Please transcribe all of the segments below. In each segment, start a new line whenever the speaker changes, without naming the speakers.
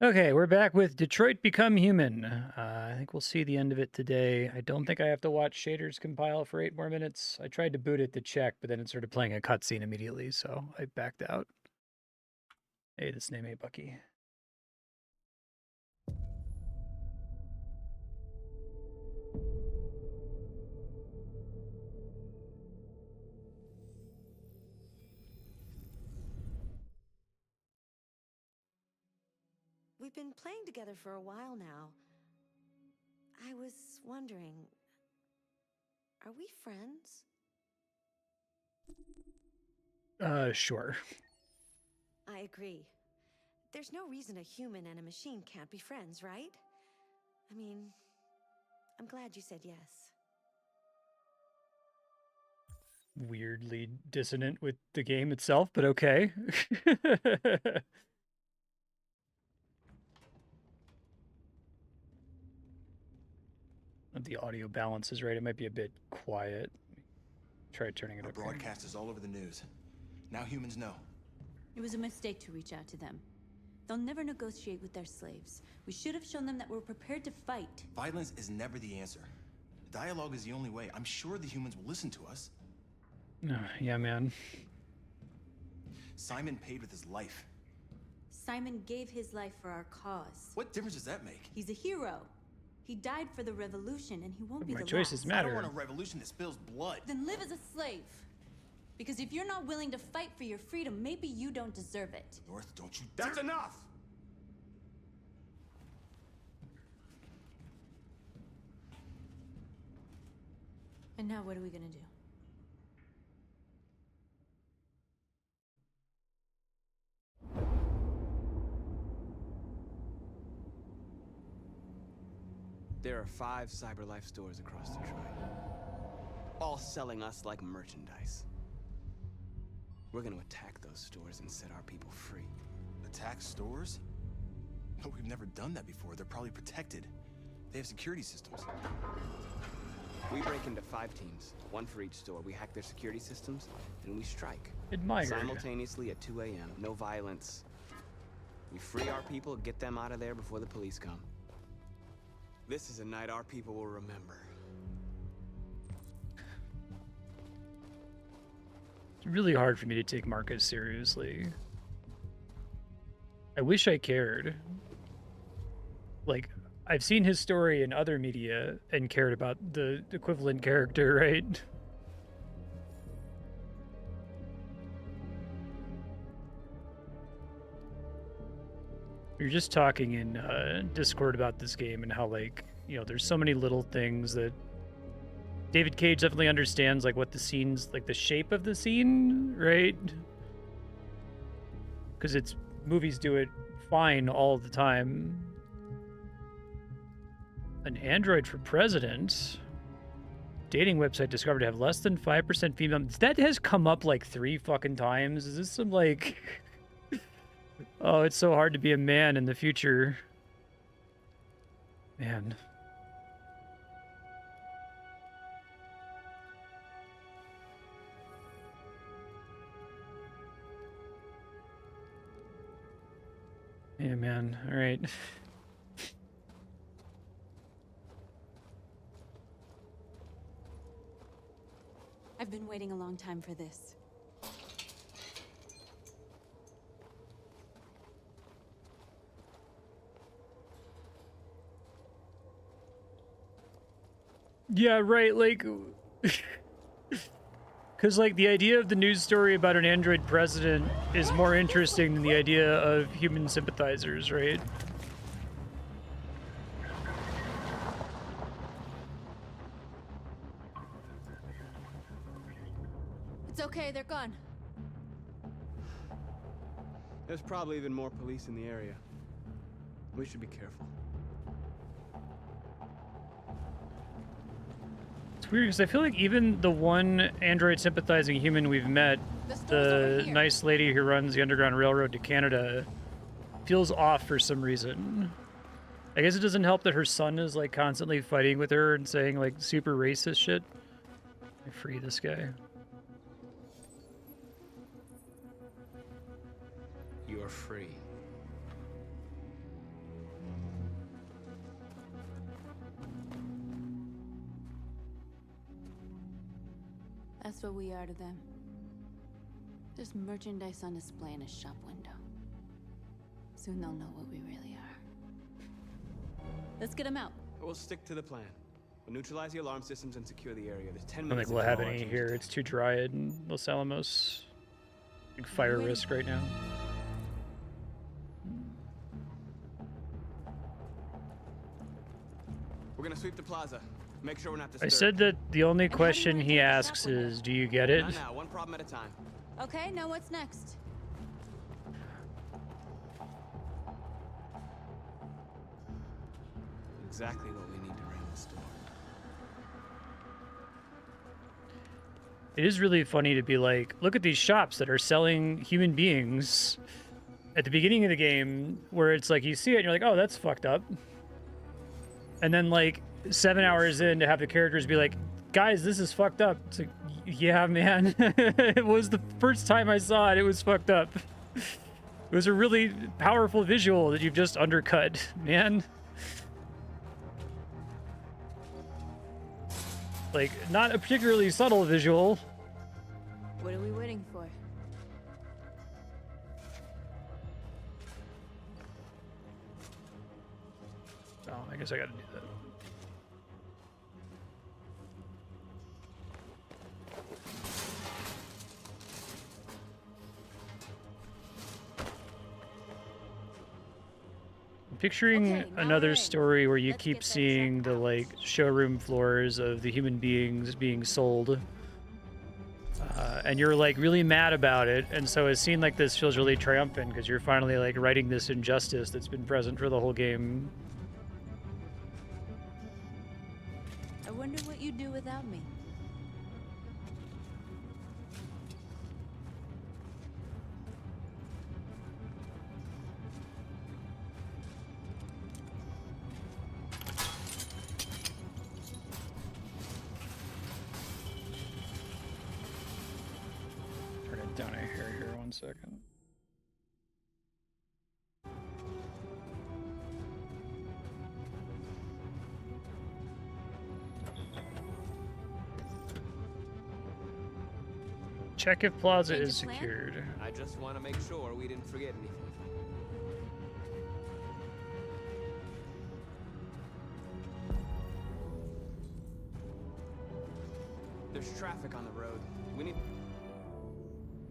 Okay, we're back with Detroit Become Human. I think we'll see the end of it today. I don't think I have to watch shaders compile for 8 more minutes. I tried to boot it to check, but then it started playing a cutscene immediately, so I backed out. Hey, this name ain't Bucky.
We've been playing together for a while now. I was wondering, are we friends?
Sure.
I agree. There's no reason a human and a machine can't be friends, right? I mean, I'm glad you said yes.
Weirdly dissonant with the game itself, but okay. The audio balance is right. It might be a bit quiet. Try turning it
Our
up here.
broadcast is all over the news. Now humans know.
It was a mistake to reach out to them. They'll never negotiate with their slaves. We should have shown them that we're prepared to fight.
Violence is never the answer. Dialogue is the only way. I'm sure the humans will listen to us.
Yeah, man.
Simon paid with his life.
Simon gave his life for our cause.
What difference does that make?
He's a hero. He died for the revolution, and he won't be
My
the
choices
last.
I
matter.
don't want a revolution that spills blood.
Then live as a slave. Because if you're not willing to fight for your freedom, maybe you don't deserve it.
North, don't you
That's enough!
And now what are we gonna do?
There are 5 CyberLife stores across Detroit, all selling us like merchandise. We're gonna attack those stores and set our people free.
Attack stores? No, we've never done that before. They're probably protected. They have security systems.
We break into 5 teams, 1 for each store. We hack their security systems, and we strike.
Admired.
Simultaneously at 2 a.m. No violence. We free our people, get them out of there before the police come. This is a night our people will remember.
It's really hard for me to take Marcus seriously. I wish I cared. Like, I've seen his story in other media and cared about the equivalent character, right? We were just talking in Discord about this game and how, like, you know, there's so many little things that David Cage definitely understands, like, what the scene's, like, the shape of the scene, right? Because it's movies do it fine all the time. An android for president. Dating website discovered to have less than 5% female. That has come up like 3 fucking times. Is this some, like... Oh, it's so hard to be a man in the future. Man. Yeah, man. All right.
I've been waiting a long time for this.
Yeah, right, like... Because, like, the idea of the news story about an android president is more interesting than the idea of human sympathizers, right?
It's okay, they're gone.
There's probably even more police in the area. We should be careful.
It's weird because I feel like even the one android sympathizing human we've met, the nice lady who runs the Underground Railroad to Canada, feels off for some reason. I guess it doesn't help that her son is, like, constantly fighting with her and saying, like, super racist shit. I free this guy.
You're free.
That's what we are to them. Just merchandise on display in a shop window. Soon they'll know what we really are. Let's get them out.
We'll stick to the plan. We'll neutralize the alarm systems and secure the area. There's 10
I don't
minutes.
think we'll have any here. It's too dry in Los Alamos. Big fire risk right now.
We're gonna sweep the plaza. Make sure we're not
I
disturbed.
said that the only
how do you
question
want
he
to take this
asks
up with
is,
it?
do you get it?
Not now, one problem at a time.
Okay, now what's next?
Exactly what we need to ram the store.
It is really funny to be like, look at these shops that are selling human beings at the beginning of the game, where it's like you see it and you're like, oh, that's fucked up. And then like 7 hours in to have the characters be like, guys, this is fucked up. It's like, yeah, man. It was the first time I saw it. It was fucked up. It was a really powerful visual that you've just undercut, man. Like, not a particularly subtle visual.
What are we waiting for?
Oh, I guess I gotta do that. I'm picturing
Okay, now
another
we're in.
story where you
Let's
keep
get that
seeing
truck
the
out.
like showroom floors of the human beings being sold. And you're like really mad about it, and so a scene like this feels really triumphant because you're finally like righting this injustice that's been present for the whole game.
I wonder what you'd do without me.
Turn it down a hair here, 1 second. Check if plaza
Change
is
of plan?
secured.
I just want to make sure we didn't forget anything. There's traffic on the road. We need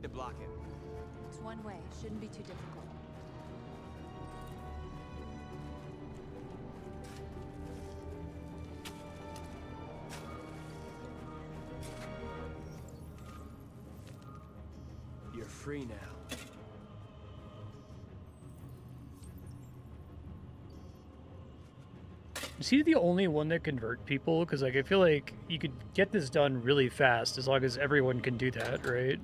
to block it.
It's one way. Shouldn't be too difficult.
You're free now.
Is he the only one that convert people? Because like I feel like you could get this done really fast as long as everyone can do that, right?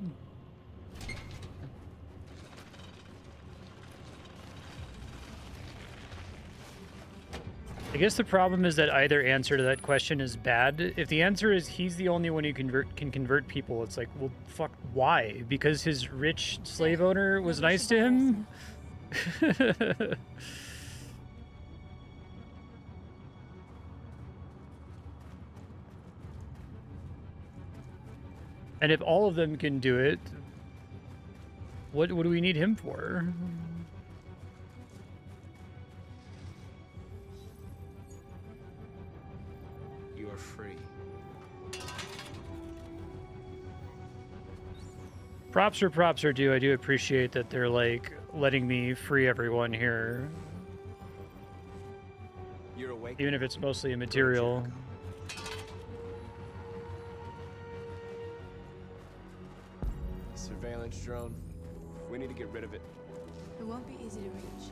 I guess the problem is that either answer to that question is bad. If the answer is he's the only one who can convert people, it's like, well, fuck, why? Because his rich slave owner was
Maybe we
nice
should
to
buy
him? And if all of them can do it, what do we need him for?
You are free.
Props are due. I do appreciate that they're like letting me free everyone here,
You're awake.
even if it's mostly immaterial.
Surveillance drone. We need to get rid of it.
It won't be easy to reach.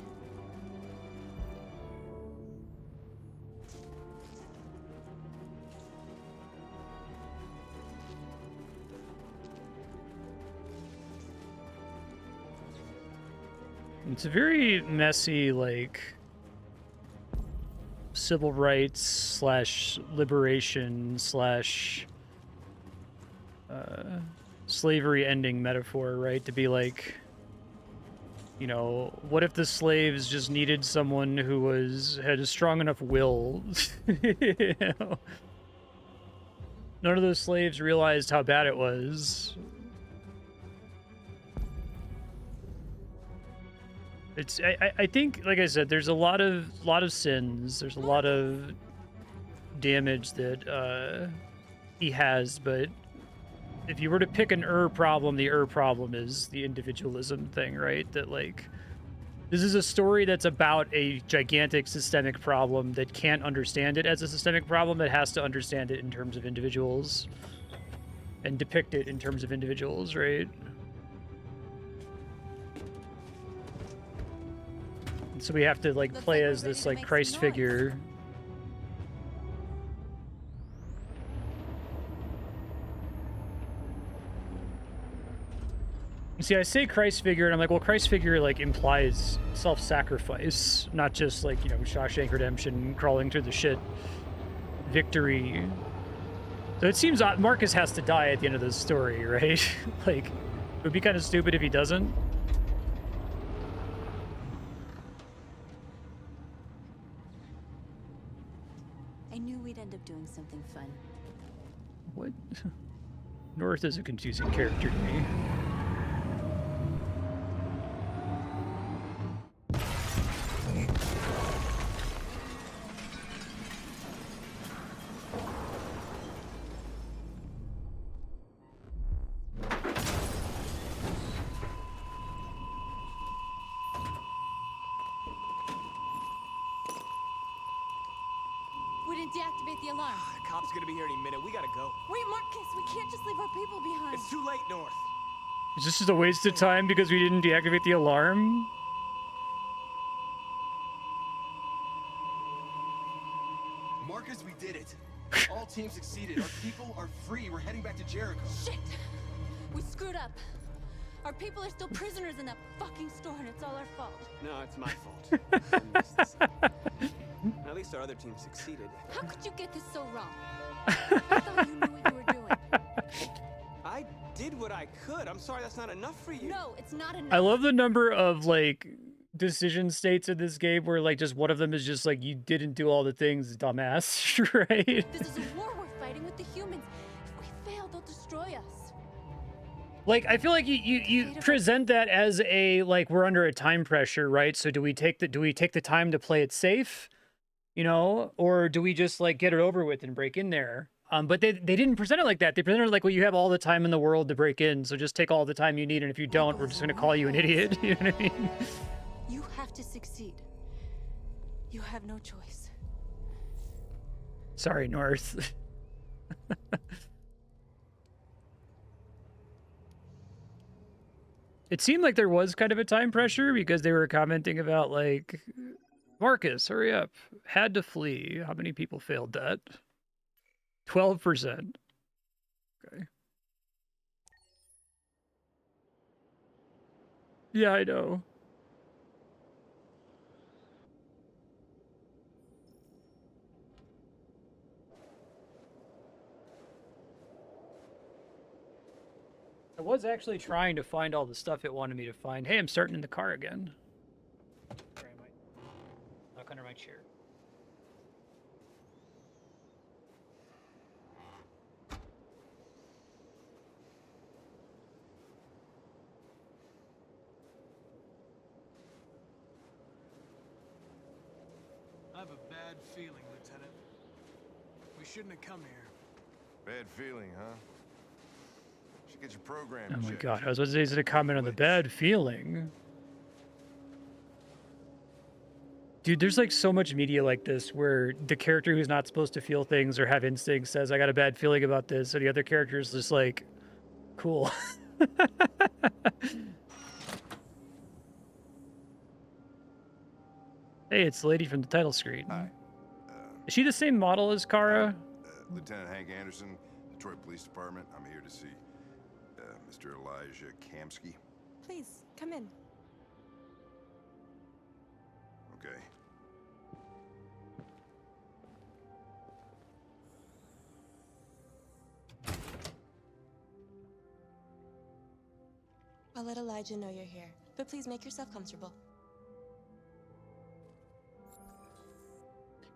It's a very messy, like, civil rights slash liberation slash slavery ending metaphor, right? To be like, you know, what if the slaves just needed someone who had a strong enough will? You know? None of those slaves realized how bad it was. It's I think, like I said, there's a lot of sins. There's a lot of damage that he has, but if you were to pick an problem, the problem is the individualism thing, right? That, like, this is a story that's about a gigantic systemic problem that can't understand it as a systemic problem. It has to understand it in terms of individuals and depict it in terms of individuals, right? And so we have to, like, play as this, like, Christ figure. See, I say Christ figure, and I'm like, well, Christ figure, like, implies self-sacrifice, not just, like, you know, Shawshank Redemption, crawling through the shit victory. So it seems Marcus has to die at the end of this story, right? Like, it would be kind of stupid if he doesn't.
I knew we'd end up doing something fun.
What? North is a confusing character to me.
We didn't deactivate the alarm.
The cop's gonna be here any minute. We gotta go.
Wait, Marcus, we can't just leave our people behind.
It's too late, North.
Is this just a waste of time because we didn't deactivate the alarm?
Marcus, we did it. All teams succeeded. Our people are free. We're heading back to Jericho.
Shit! We screwed up. Our people are still prisoners in that fucking store, and it's all our fault.
No, it's my fault. I missed this. At least our other team succeeded.
How could you get this so wrong? I thought you knew what you were doing.
I did what I could. I'm sorry that's not enough for you.
No, it's not enough.
I love the number of, like, decision states in this game where, like, just one of them is just like, you didn't do all the things, dumbass, right?
This is a war we're fighting with the humans. If we fail, they'll destroy us.
Like, I feel like you present that as a, like, we're under a time pressure, right? So do we take the time to play it safe, you know, or do we just, like, get it over with and break in there? But they didn't present it like that. They presented it like, well, you have all the time in the world to break in, so just take all the time you need, and if you don't, we're just gonna call you an idiot. You know what I mean?
You have to succeed. You have no choice.
Sorry, North. It seemed like there was kind of a time pressure because they were commenting about, like, Marcus, hurry up. Had to flee. How many people failed that? 12%. Okay. Yeah, I know. I was actually trying to find all the stuff it wanted me to find. Hey, I'm starting in the car again. Sorry, I might knock under my chair.
I have a bad feeling, Lieutenant. We shouldn't have come here.
Bad feeling, huh? Should get your program.
Oh my
checked.
god, I was about to say, is it a comment on the bad feeling? Dude, there's like so much media like this where the character who's not supposed to feel things or have instincts says, I got a bad feeling about this, and the other character is just like, cool. Hey, it's the lady from the title screen.
Hi.
Is she the same model as Kara?
Lieutenant Hank Anderson, Detroit Police Department. I'm here to see Mr. Elijah Kamski.
Please, come in.
Okay.
I'll let Elijah know you're here, but please make yourself comfortable.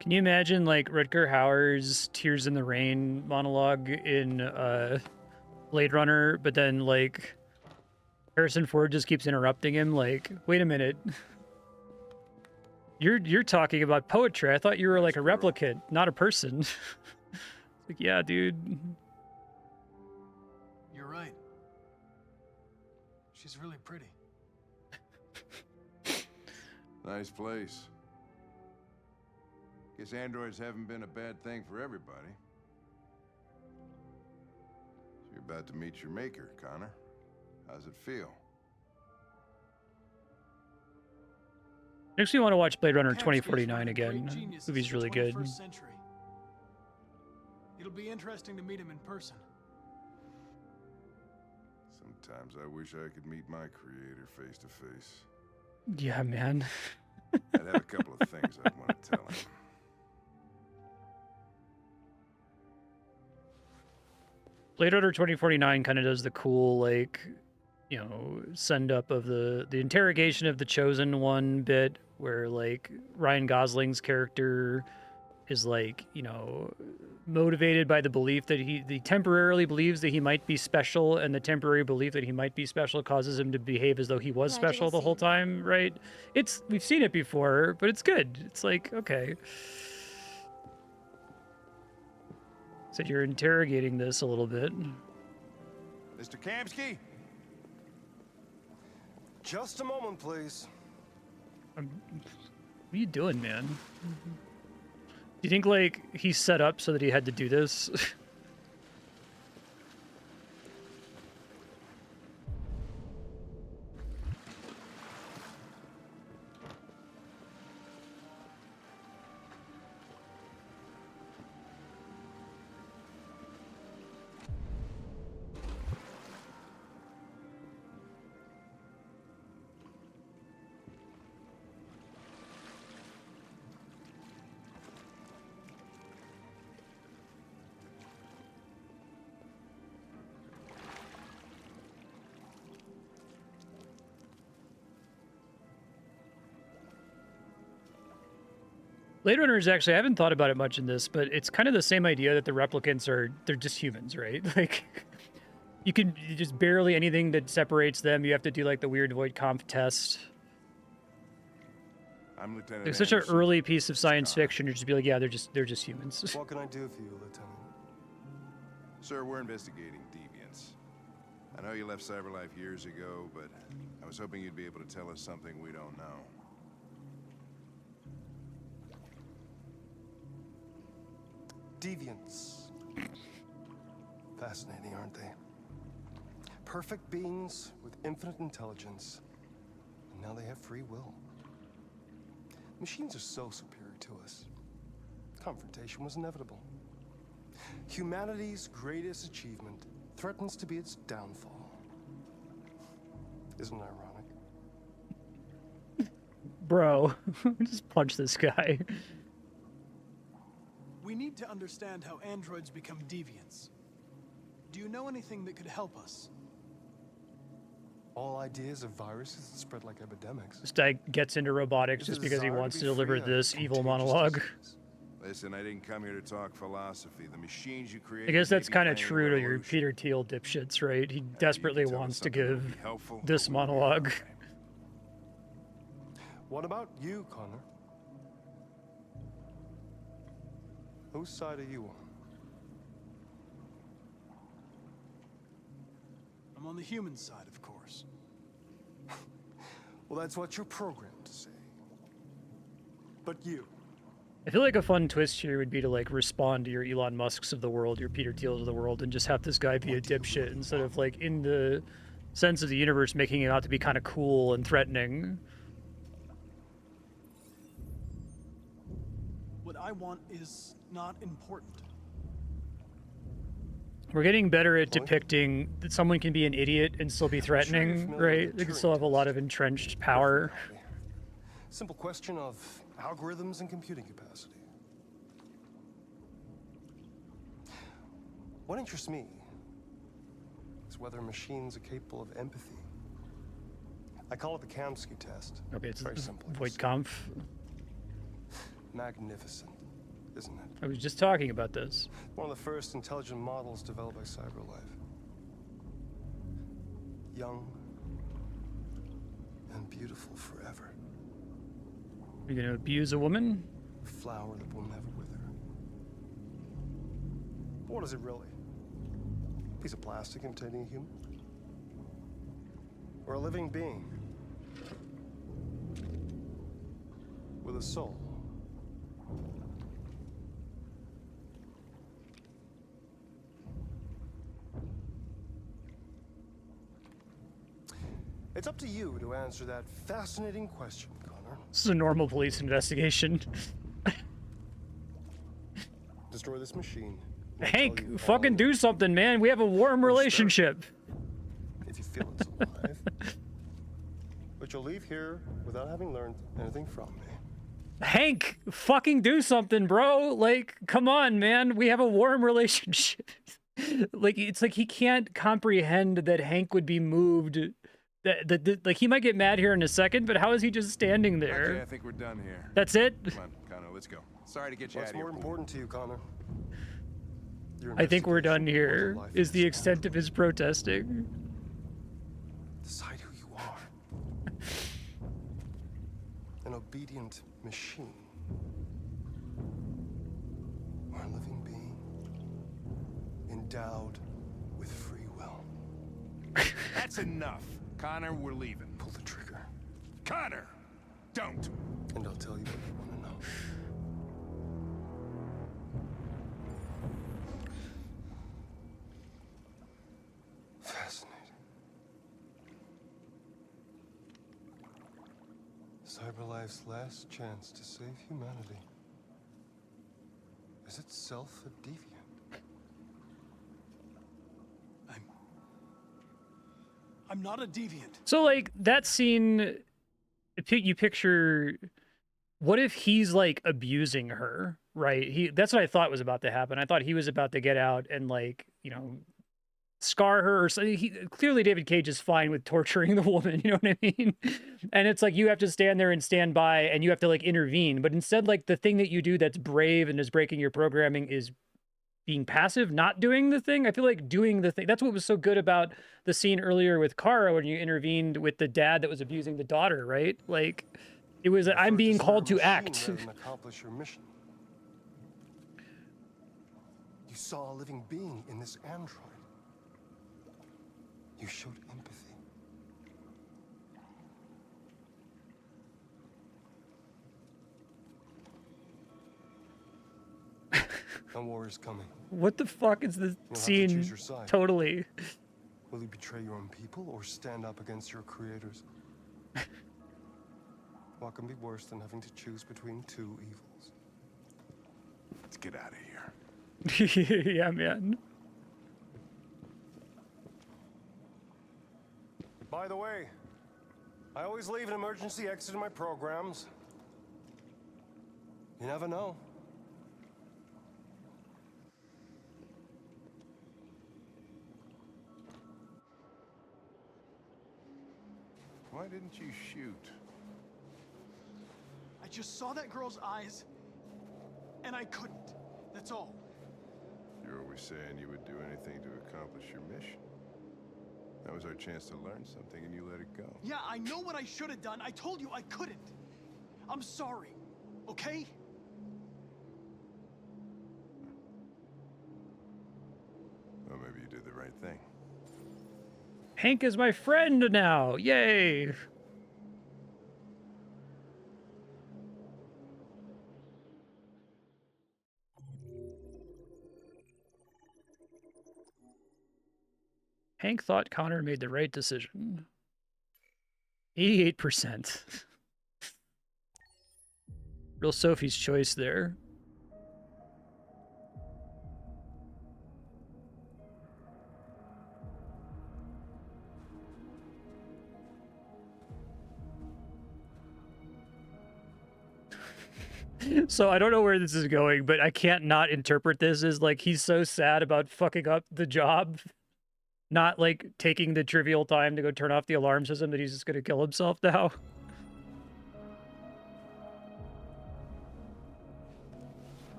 Can you imagine like Rutger Hauer's Tears in the Rain monologue in Blade Runner, but then like Harrison Ford just keeps interrupting him like, wait a minute. You're talking about poetry. I thought you were like a replicant, not a person. Like, yeah, dude.
You're right. She's really pretty.
Nice place. Guess androids haven't been a bad thing for everybody. So you're about to meet your maker, Connor. How's it feel?
Makes me want to watch Blade Runner
Kamski's
2049
one of the great
again.
geniuses
Movie's
of the
really good.
21st century. It'll be interesting to meet him in person.
Sometimes I wish I could meet my creator face to face.
Yeah, man.
I'd have a couple of things I'd want to tell him.
Blade Runner 2049 kind of does the cool, like, you know, send up of the interrogation of the Chosen One bit, where like Ryan Gosling's character is like, you know, motivated by the belief that he temporarily believes that he might be special, and the temporary belief that he might be special causes him to behave as though he was special the whole time, right? We've seen it before, but it's good. It's like, okay. So you're interrogating this a little bit.
Mr. Kamski?
Just a moment, please.
What are you doing, man? Do you think, like, he's set up so that he had to do this? Blade Runner is actually, I haven't thought about it much in this, but it's kind of the same idea that the replicants they're just humans, right? Like, you just barely anything that separates them. You have to do like the weird void comp test.
I'm Lieutenant
It's such an
Anderson.
early piece of science fiction. You'd just be like, yeah, they're just humans.
What can I do for you, Lieutenant?
Sir, we're investigating deviants. I know you left CyberLife years ago, but I was hoping you'd be able to tell us something we don't know.
Deviants. Fascinating, aren't they? Perfect beings with infinite intelligence. And now they have free will. Machines are so superior to us. Confrontation was inevitable. Humanity's greatest achievement threatens to be its downfall. Isn't it ironic?
Bro, just punch this guy.
We need to understand how androids become deviants. Do you know anything that could help us?
All ideas of viruses that spread like epidemics.
This guy gets into robotics
It's
just
a
because he
desire to
wants
be
to deliver
free of
this evil
contagious
monologue.
diseases.
Listen, I didn't come here to talk philosophy. The machines you create.
I guess that's kind of true to your Peter Thiel dipshits, right? He desperately
tell us
wants to
something that would
give
be helpful,
this
but we won't.
monologue.
What about you, Connor? Whose side are you on?
I'm on the human side, of course.
Well, that's what you're programmed to say. But you,
I feel like a fun twist here would be to like respond to your Elon Musks of the world, your Peter Thiels of the world, and just have this guy be a dipshit instead of like in the sense of the universe making him out to be kind of cool and threatening.
What I want is not important.
We're getting better at depicting that someone can be an idiot and still be threatening,
familiar
right?
with the
They can still have a lot of entrenched power.
simple question of algorithms and computing capacity. What interests me is whether machines are capable of empathy. I call it the Kamski test.
Okay, it's
very simple.
void conf.
magnificent, isn't it?
I was just talking about this.
One of the first intelligent models developed by CyberLife. Young and beautiful forever.
You're gonna abuse a woman?
A flower that will never wither. But what is it really? A piece of plastic imitating a human? Or a living being? With a soul? It's up to you to answer that fascinating question, Connor.
This is a normal police investigation.
Destroy this machine.
Hank, fucking do something, man. We have a warm relationship.
If you feel it's alive. But you'll leave here without having learned anything from me.
Hank, fucking do something, bro. Like, come on, man. We have a warm relationship. Like, it's like he can't comprehend that Hank would be moved. Like, he might get mad here in a second, but how is he just standing there?
Okay, I think we're done here.
That's it?
Come on, Connor, let's go. Sorry to get you
What's
out of here.
more important to you, Connor?
I think we're done here, is the extent of his protesting.
Decide who you are. An obedient machine. Or a living being. Endowed with free will.
That's enough. Connor, we're leaving.
Pull the trigger.
Connor! Don't!
And I'll tell you what you want to know. Fascinating. CyberLife's last chance to save humanity. Is itself a deviant?
I'm not a deviant.
So, like, that scene, you picture, what if he's, like, abusing her, right? That's what I thought was about to happen. I thought he was about to get out and, like, you know, scar her or something. Clearly David Cage is fine with torturing the woman, you know what I mean? And it's like, you have to stand there and stand by and you have to, like, intervene. But instead, like, the thing that you do that's brave and is breaking your programming is being passive, not doing the thing. I feel like doing the thing. That's what was so good about the scene earlier with Kara when you intervened with the dad that was abusing the daughter, right? Like, it was, I'm being called to act.
Rather than accomplish your mission. You saw a living being in this android. You showed empathy. No war is coming.
What the fuck is this scene?
choose your side.
Totally.
Will you betray your own people or stand up against your creators? What can be worse than having to choose between two evils?
Let's get out of here.
Yeah, man.
By the way, I always leave an emergency exit in my programs. You never know.
Why didn't you shoot?
I just saw that girl's eyes, and I couldn't. That's all.
You're always saying you would do anything to accomplish your mission. That was our chance to learn something, and you let it go.
Yeah, I know what I should have done. I told you I couldn't. I'm sorry, okay?
Well, maybe you did the right thing.
Hank is my friend now. Yay. Hank thought Connor made the right decision. 88%. Real Sophie's choice there. So I don't know where this is going, but I can't not interpret this as like he's so sad about fucking up the job, not like taking the trivial time to go turn off the alarm system, that he's just gonna kill himself now.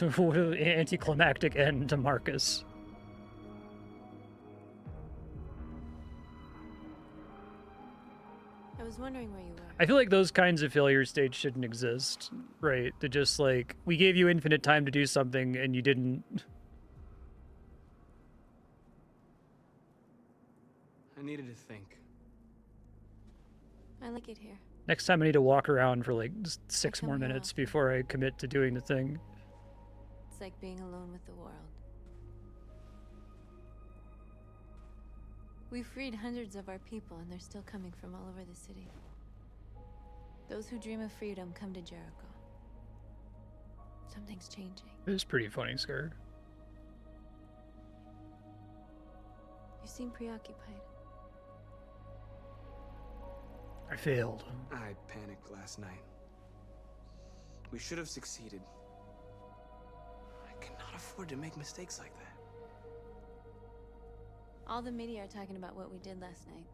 Anticlimactic end to Marcus.
I was wondering where you were.
I feel like those kinds of failure states shouldn't exist, right? To just like, we gave you infinite time to do something and you didn't.
I needed to think.
I like it here.
Next time I need to walk around for like 6
come
more
here
minutes
often.
before I commit to doing the thing.
It's like being alone with the world. We freed hundreds of our people, and they're still coming from all over the city. Those who dream of freedom come to Jericho. Something's changing.
It was pretty funny, Scar.
You seem preoccupied.
I failed.
I panicked last night. We should have succeeded. I cannot afford to make mistakes like that.
All the media are talking about what we did last night.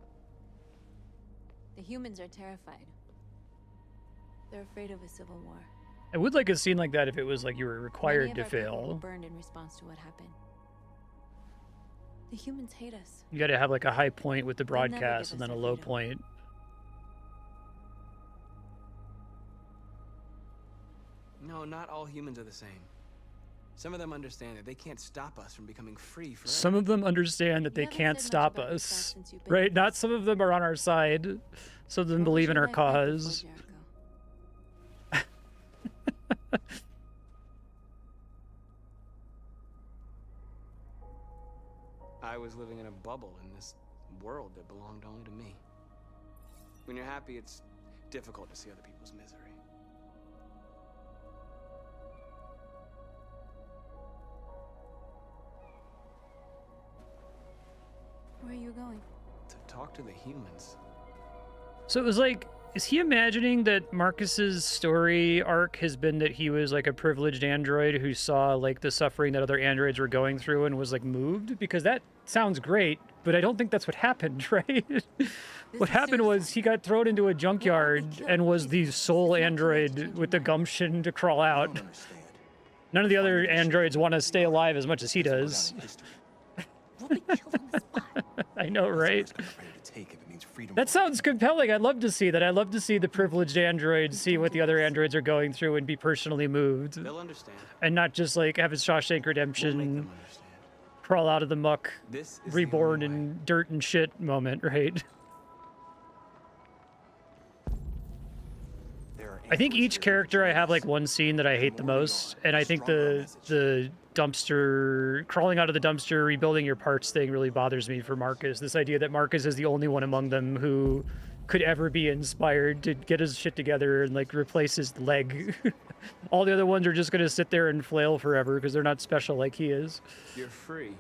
The humans are terrified. They're afraid of a civil war.
I would like a scene like that if it was like you were
Many
required
of
to
our people were
fail.
burned in response to what happened. The humans hate us.
You gotta have like a high point with the
They'll never
broadcast
give
and
us
then a
their
low
freedom.
point.
No, not all humans are the same. Some of them understand that they can't stop us from becoming free forever.
Some of them understand that
You
they
haven't
can't
said much
stop
about yourself
us.
since you've been
Right?
with
Not
us.
some of them are on our side. Some of them
What was
believe in
your
our
life like before
cause.
Jericho?
I was living in a bubble in this world that belonged only to me. When you're happy, it's difficult to see other people's misery.
Where are you going?
To talk to the humans.
So it was like, is he imagining that Marcus's story arc has been that he was like a privileged android who saw like the suffering that other androids were going through and was like moved? Because that sounds great, but I don't think that's what happened, right? What
is
happened was
suicide.
he got thrown into a junkyard
killed
and was the
Jesus.
sole
It's not too late to
android
change
with
your
the
mind.
gumption to crawl
I
out.
don't understand.
None of the other androids want to stay alive as much as he
Go down
does.
in history.
We'll be killed on the spot.
I know, right?
Someone's gonna be ready to take if it means freedom.
That
for
sounds compelling. I'd love to see that. I'd love to see the privileged androids see what the other androids are going through and be personally moved.
They'll understand.
And not just like have a Shawshank
We'll make
Redemption,
them understand.
crawl out of the muck,
This is
reborn
the only way.
in dirt and shit moment, right?
There are
I think
androids
each
here that
character I
join
have like
us.
one scene that I hate the
more we
most,
are,
and I
the
think
stronger our
the
message.
the dumpster crawling out of the dumpster, rebuilding your parts thing really bothers me for Marcus. This idea that Marcus is the only one among them who could ever be inspired to get his shit together and like replace his leg. All the other ones are just gonna sit there and flail forever because they're not special like he is.
You're free.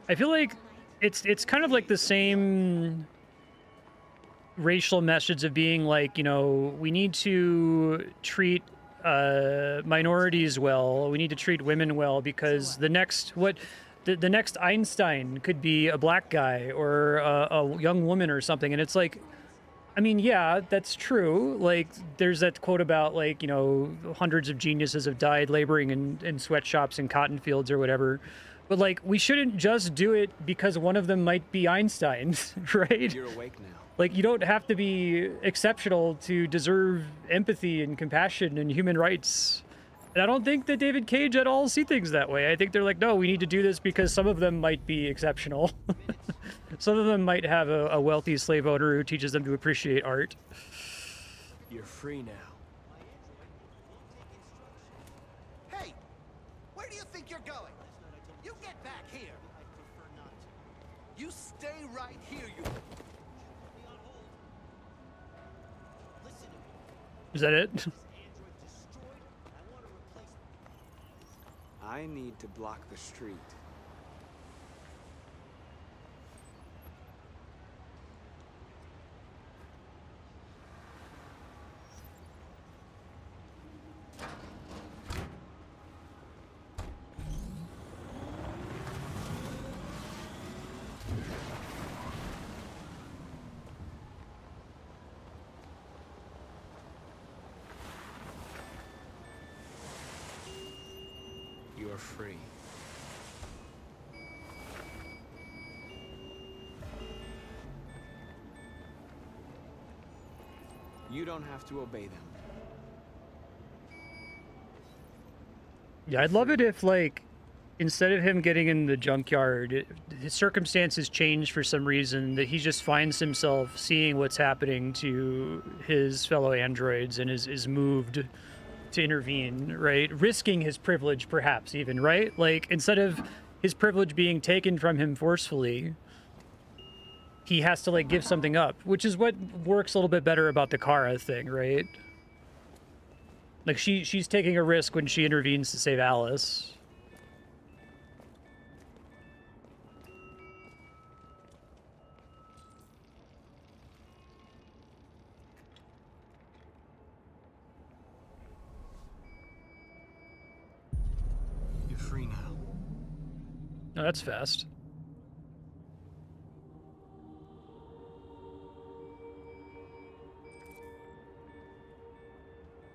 I feel like it's kind of like the same racial message of being like, you know, we need to treat minorities well, we need to treat women well because the next the next Einstein could be a black guy or a young woman or something, and it's like, I mean, yeah, that's true. Like, there's that quote about, like, you know, hundreds of geniuses have died laboring in sweatshops and cotton fields or whatever. But, like, we shouldn't just do it because one of them might be Einstein, right?
You're awake now.
Like, you don't have to be exceptional to deserve empathy and compassion and human rights. And I don't think that David Cage at all see things that way. I think they're like, no, we need to do this because some of them might be exceptional. Some of them might have a wealthy slave owner who teaches them to appreciate art.
You're free now.
Hey! Where do you think you're going? You get back here! You stay right here, you...
Is that it?
I need to block the street. We're free. You don't have to obey them.
Yeah, I'd love it if, like, instead of him getting in the junkyard, his circumstances change for some reason, that he just finds himself seeing what's happening to his fellow androids and is moved to intervene, right? Risking his privilege, perhaps, even, right? Like, instead of his privilege being taken from him forcefully, he has to, like, give something up, which is what works a little bit better about the Kara thing, right? Like, she's taking a risk when she intervenes to save Alice.
You're free now.
Oh, that's fast.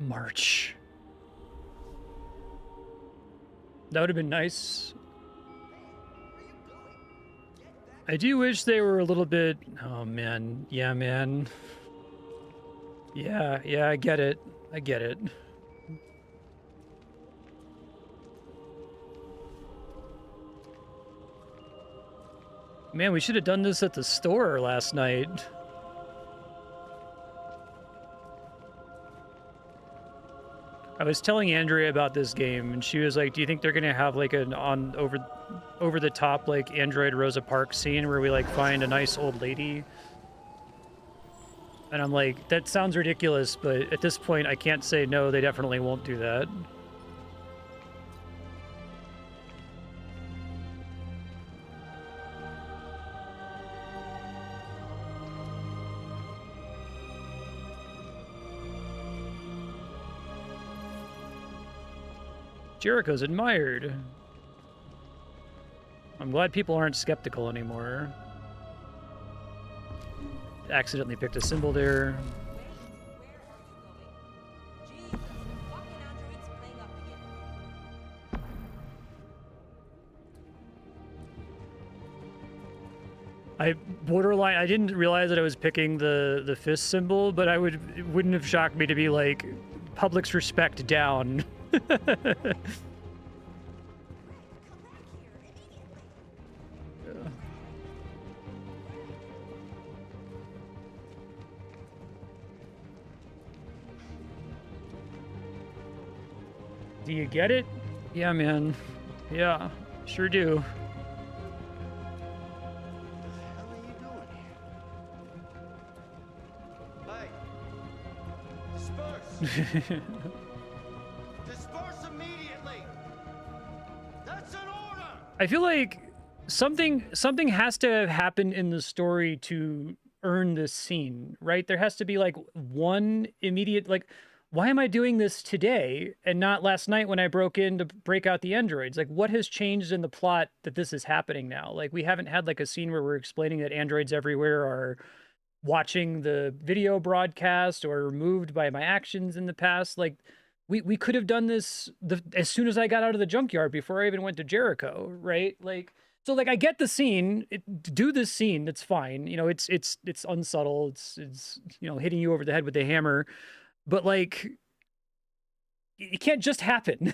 March. That would have been nice. I do wish they were a little bit... Oh, man. Yeah, man. Yeah, I get it. I get it. Man, we should have done this at the store last night. I was telling Andrea about this game, and she was like, do you think they're going to have, like, an over-the-top, like, Android Rosa Parks scene where we, like, find a nice old lady? And I'm like, that sounds ridiculous, but at this point, I can't say no, they definitely won't do that. Jericho's admired. I'm glad people aren't skeptical anymore. Accidentally picked a symbol there. I didn't realize that I was picking the fist symbol, but it wouldn't have shocked me to be like, public's respect down. Do you get it? Yeah, man. Yeah, sure do.
Disperse! Disperse immediately! That's an order!
I feel like something has to have happened in the story to earn this scene, right? There has to be like one immediate, like, why am I doing this today and not last night when I broke in to break out the androids? Like, what has changed in the plot that this is happening now? Like, we haven't had like a scene where we're explaining that androids everywhere are watching the video broadcast or moved by my actions in the past. Like, we could have done this as soon as I got out of the junkyard before I even went to Jericho, right? Like, so like I get the scene, do this scene, that's fine. You know, it's unsubtle. It's you know, hitting you over the head with the hammer, but like it can't just happen.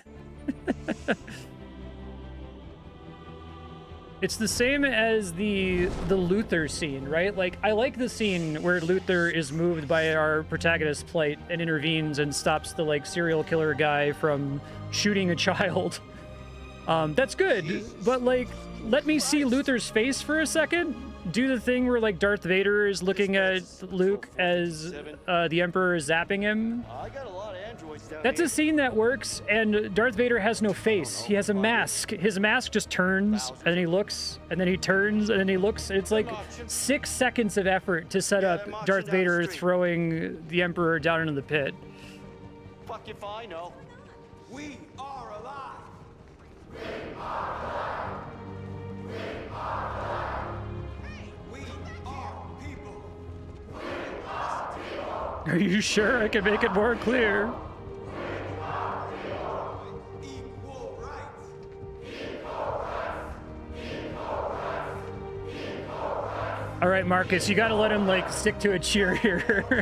It's the same as the Luther scene, right? Like, I like the scene where Luther is moved by our protagonist's plight and intervenes and stops the, like, serial killer guy from shooting a child. That's good, but, like, let me see Luther's face for a second. Do the thing where, like, Darth Vader is looking at Luke as the Emperor is zapping him. That's a scene that works, and Darth Vader has no face. He has a mask. His mask just turns, and then he looks, and then he turns, and then he looks. It's like 6 seconds of effort to set up Darth Vader throwing the Emperor down into the pit.
Fuck if I know. We are alive. We are alive. We are alive. Hey, we are people. We are people.
Are you sure I can make it more clear?
Equal rights.
All right, Marcus, you got to let him like stick to a cheer here.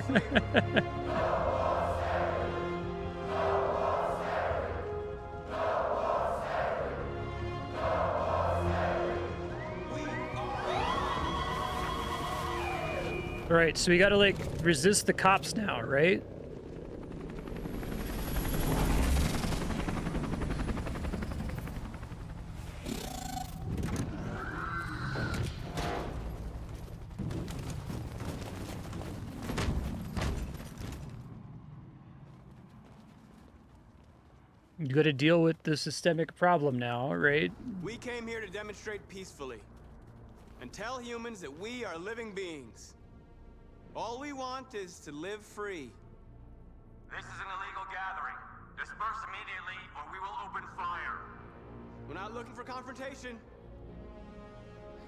All right, so we got to like resist the cops now, right? You got to deal with the systemic problem now, right?
We came here to demonstrate peacefully and tell humans that we are living beings. All we want is to live free.
This is an illegal gathering. Disperse immediately or we will open fire.
We're not looking for confrontation.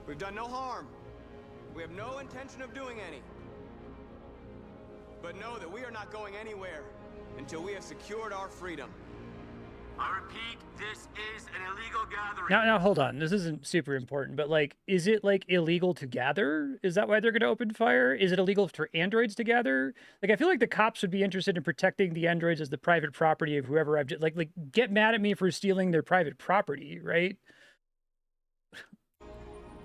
We've done no harm. We have no intention of doing any. But know that we are not going anywhere until we have secured our freedom.
I repeat, this is an illegal gathering.
Now, hold on. This isn't super important, but like, is it like illegal to gather? Is that why they're going to open fire? Is it illegal for androids to gather? Like, I feel like the cops would be interested in protecting the androids as the private property of whoever I've like get mad at me for stealing their private property, right?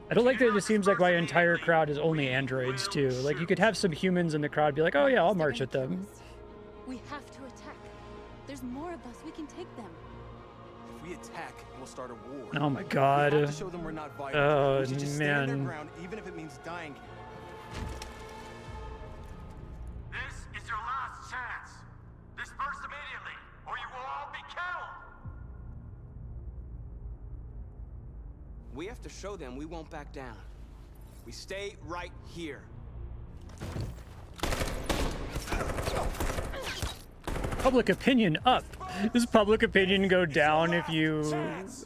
I don't like that it seems like my entire crowd is only androids too. Like, you could have some humans in the crowd be like, oh yeah, I'll march with them.
We have to attack. There's more of us. We can take them.
If we attack, we'll start a war.
Oh my god.
We have to show them we're not violent.
Oh
we should just stand our
man.
ground, even if it means dying here.
This is your last chance. Disperse immediately or you will all be killed.
We have to show them we won't back down. We stay right here.
Public opinion up. Does public opinion go down if you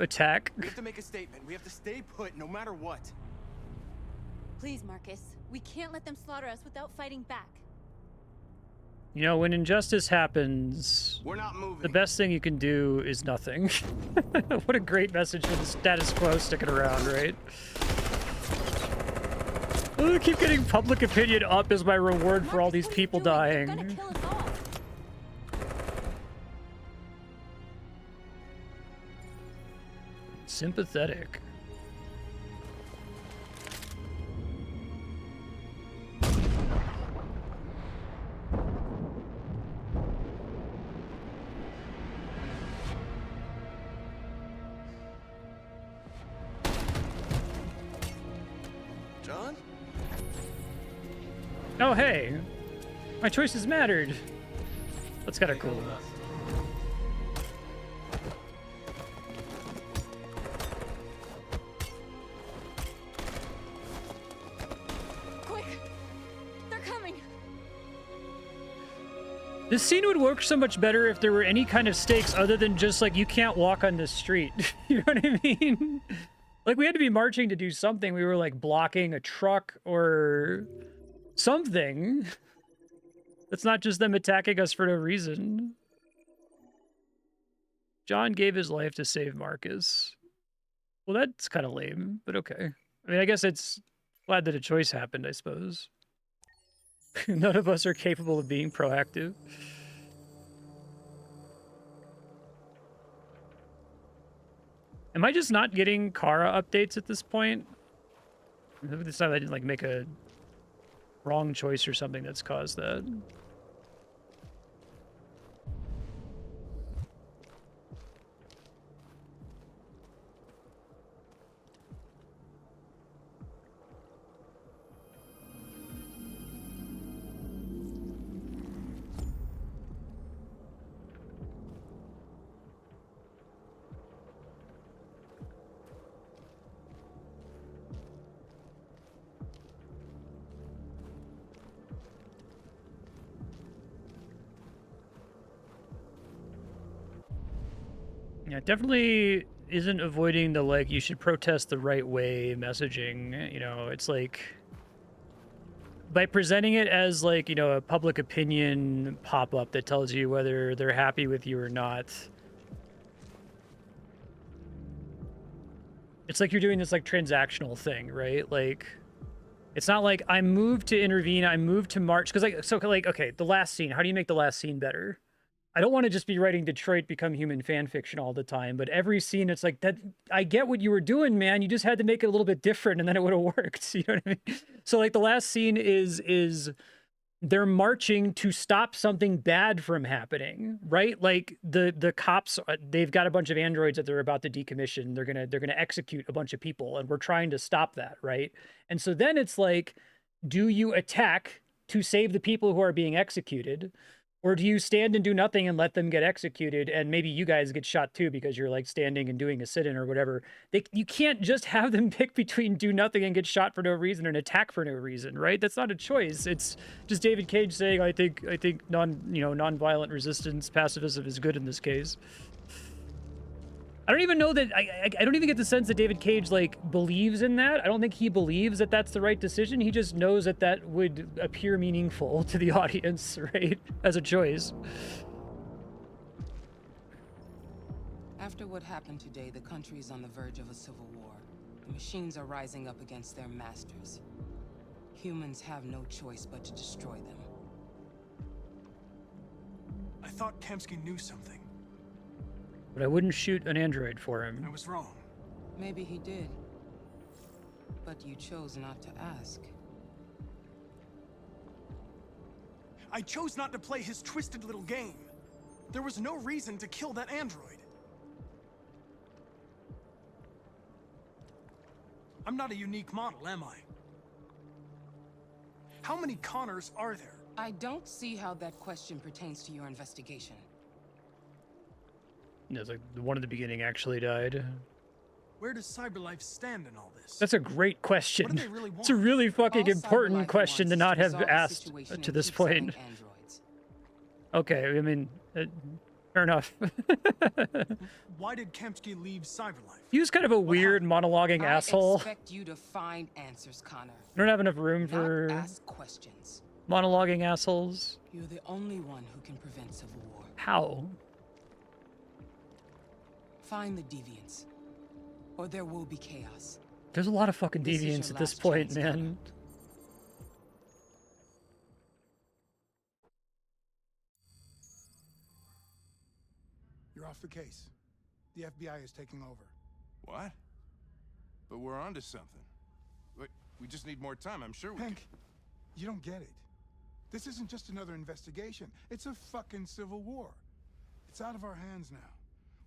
attack?
We have to make a statement. We have to stay put no matter what.
Please, Marcus. We can't let them slaughter us without fighting back.
You know, when injustice happens,
We're not moving.
the best thing you can do is nothing. What a great message for the status quo sticking around, right? Oh, I keep getting public opinion up as my reward for all these people dying.
They're gonna kill us all.
Sympathetic.
John?
Oh, hey. My choices mattered. That's kind of cool.
Quick! They're coming!
This scene would work so much better if there were any kind of stakes other than just like you can't walk on this street. You know what I mean? Like we had to be marching to do something. We were like blocking a truck or something. It's not just them attacking us for no reason. John gave his life to save Marcus. Well, that's kind of lame, but okay. I mean, I guess it's glad that a choice happened, I suppose. None of us are capable of being proactive. Am I just not getting Kara updates at this point? Maybe this time I didn't like make a wrong choice or something that's caused that. Yeah, it definitely isn't avoiding the, like, you should protest the right way messaging. You know, it's like, by presenting it as, like, you know, a public opinion pop-up that tells you whether they're happy with you or not. It's like you're doing this, like, transactional thing, right? Like, It's not like I moved to intervene, I moved to march, because okay, the last scene. How do you make the last scene better? I don't want to just be writing Detroit Become Human fan fiction all the time, but every scene it's like that. I get what you were doing, man. You just had to make it a little bit different, and then it would have worked. You know what I mean? So like the last scene is they're marching to stop something bad from happening, right? Like the cops, they've got a bunch of androids that they're about to decommission. They're gonna execute a bunch of people, and we're trying to stop that, right? And so then it's like, do you attack to save the people who are being executed? Or do you stand and do nothing and let them get executed, and maybe you guys get shot too because you're like standing and doing a sit-in or whatever? You can't just have them pick between do nothing and get shot for no reason and attack for no reason, right? That's not a choice. It's just David Cage saying, I think non-violent resistance, pacifism is good in this case. I don't even know that I don't even get the sense that David Cage like believes in that. I don't think he believes that that's the right decision. He just knows that that would appear meaningful to the audience, right? As a choice.
After what happened today, the country is on the verge of a civil war. The machines are rising up against their masters. Humans have no choice but to destroy them.
I thought Kamski knew something.
But I wouldn't shoot an android for him.
I was wrong.
Maybe he did. But you chose not to ask.
I chose not to play his twisted little game. There was no reason to kill that android. I'm not a unique model, am I? How many Connors are there?
I don't see how that question pertains to your investigation.
It's like the one at the beginning actually died.
Where does CyberLife stand in all this?
That's a great question.
What do they really want?
It's a really fucking
All
important
CyberLife
question to
wants
not
is
have
resolve the
asked
situation
to
and
this
keep selling
point.
androids.
Okay, I mean, fair enough.
Why did Kamski leave CyberLife?
He was kind of a weird monologuing
I
asshole.
expect you to find answers, Connor.
I don't have enough room
Not
for
ask questions.
monologuing assholes.
You're the only one who can prevent civil war.
How?
Find the deviants, or there will be chaos.
There's a lot of fucking
This is your
deviants at this
last
point,
chance,
man.
You're off the case. The FBI is taking over.
What? But we're onto something. Wait, we just need more time. I'm sure we
Hank, you don't get it. This isn't just another investigation. It's a fucking civil war. It's out of our hands now.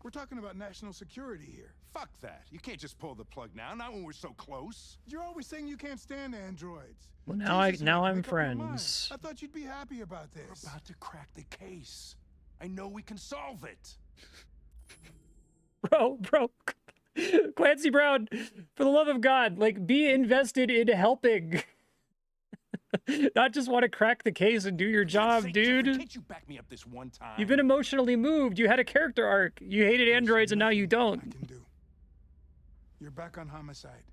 We're talking about national security here.
Fuck that. You can't just pull the plug now, not when we're so close.
You're always saying you can't stand androids.
Well,
Jesus,
now
you
I'm
make up your mind.
friends.
I thought you'd be happy about this.
We're about to crack the case. I know we can solve it.
Bro, Clancy Brown, for the love of God, like, be invested in helping. Not just want to crack the case and do your job, dude.
Can't you back me up this one time?
You've been emotionally moved. You had a character arc. You hated androids, and now you don't.
I can do. You're back on homicide,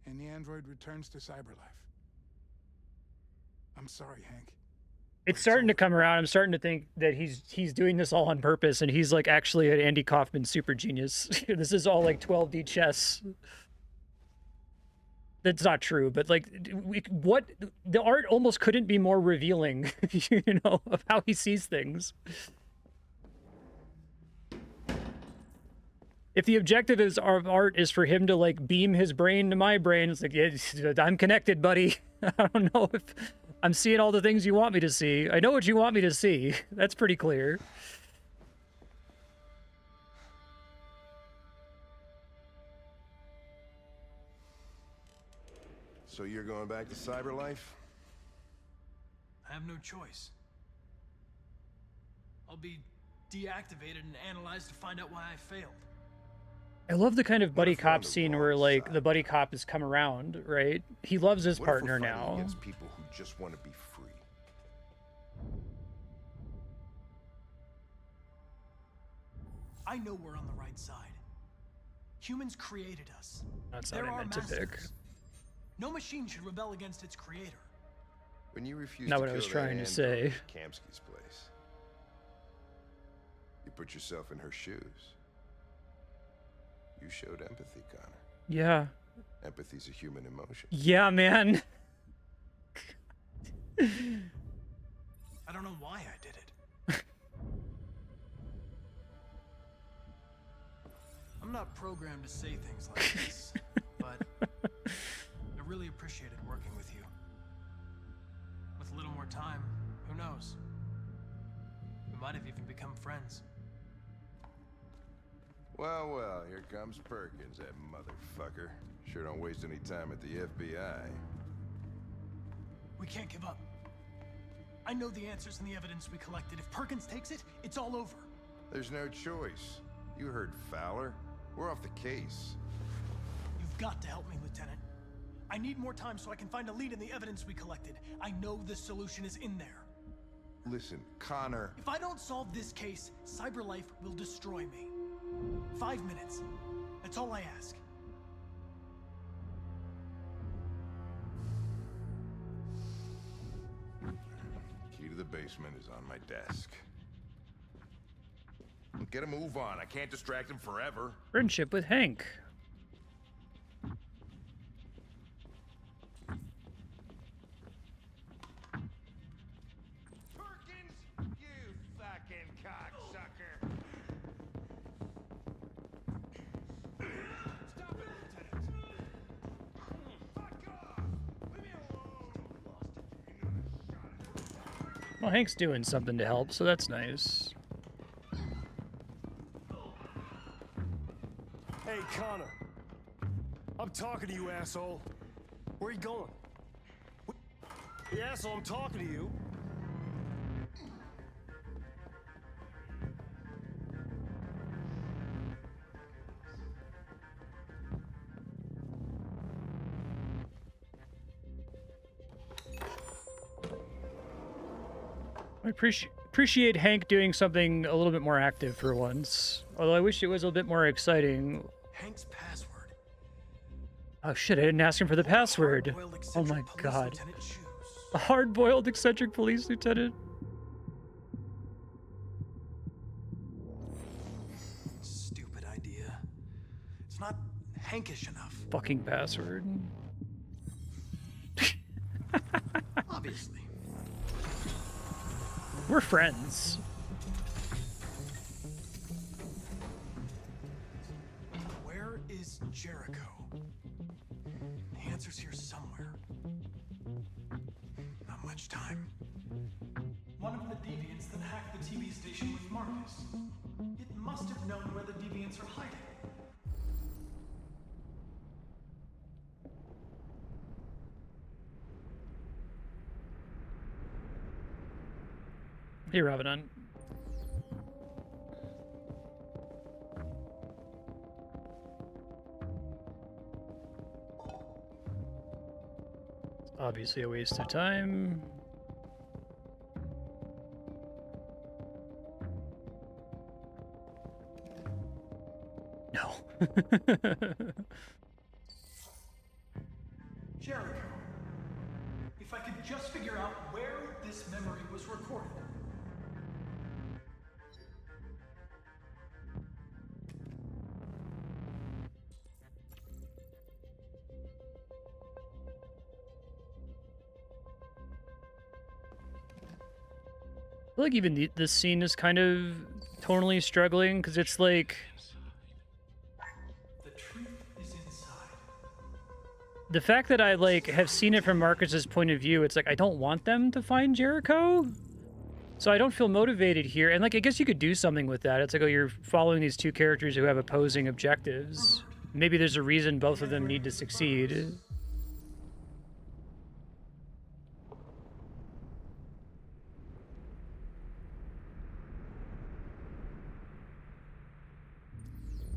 and the android returns to CyberLife. I'm sorry, Hank.
It's starting to come around. I'm starting to think that he's doing this all on purpose, and he's like actually an Andy Kaufman super genius. This is all like 12D chess. That's not true, but like, what the art almost couldn't be more revealing, you know, of how he sees things. If the objective of art is for him to like beam his brain to my brain, it's like, yeah, I'm connected, buddy. I don't know if I'm seeing all the things you want me to see. I know what you want me to see. That's pretty clear.
So you're going back to CyberLife?
I have no choice. I'll be deactivated and analyzed to find out why I failed.
I love the kind of buddy cop scene where like the buddy cop has come around, right? He loves his partner now.
Against people who just want to be free.
I know we're on the right side. Humans created us.
That's
They're
not what I
our
meant to pick.
masters. No machine should rebel against its creator.
When you refused
Not
to
what I was
kill
trying
that
to say.
android at Kamski's place, you put yourself in her shoes. You showed empathy, Connor.
Yeah.
Empathy's a human emotion.
Yeah, man.
I don't know why I did it. I'm not programmed to say things like this, but I really appreciated working with you. With a little more time, who knows? We might have even become friends.
Well, well, here comes Perkins, that motherfucker. Sure don't waste any time at the FBI.
We can't give up. I know the answers and the evidence we collected. If Perkins takes it, it's all over.
There's no choice. You heard Fowler. We're off the case.
You've got to help me, Lieutenant. I need more time so I can find a lead in the evidence we collected. I know the solution is in there.
Listen, Connor...
If I don't solve this case, CyberLife will destroy me. 5 minutes. That's all I ask.
Key to the basement is on my desk. Get a move on. I can't distract him forever.
Friendship with Hank.
Perkins, you fucking cocksucker. Stop it, Lieutenant. Fuck off. Leave me alone.
Well, Hank's doing something to help, so that's nice.
Hey, Connor. I'm talking to you, asshole. Where are you going? Hey, asshole, I'm talking to you.
I appreciate Hank doing something a little bit more active for once. Although I wish it was a bit more exciting.
Hank's password.
Oh shit, I didn't ask him for the password. Oh my god. A hard-boiled eccentric police lieutenant?
Stupid idea. It's not Hankish enough.
Fucking password.
Obviously.
We're friends.
Where is Jericho? The answer's here somewhere. Not much time. One of the deviants that hacked the TV station with Marcus. It must have known where the deviants are hiding.
Hey, Ravenon. Obviously a waste of time. No.
Jericho. If I could just figure out where this memory was recorded.
I feel like even this scene is kind of tonally struggling, because it's like...
The truth is inside.
The fact that I, like, have seen it from Marcus's point of view, it's like, I don't want them to find Jericho. So I don't feel motivated here. And, like, I guess you could do something with that. It's like, oh, you're following these two characters who have opposing objectives. Maybe there's a reason both of them need to succeed.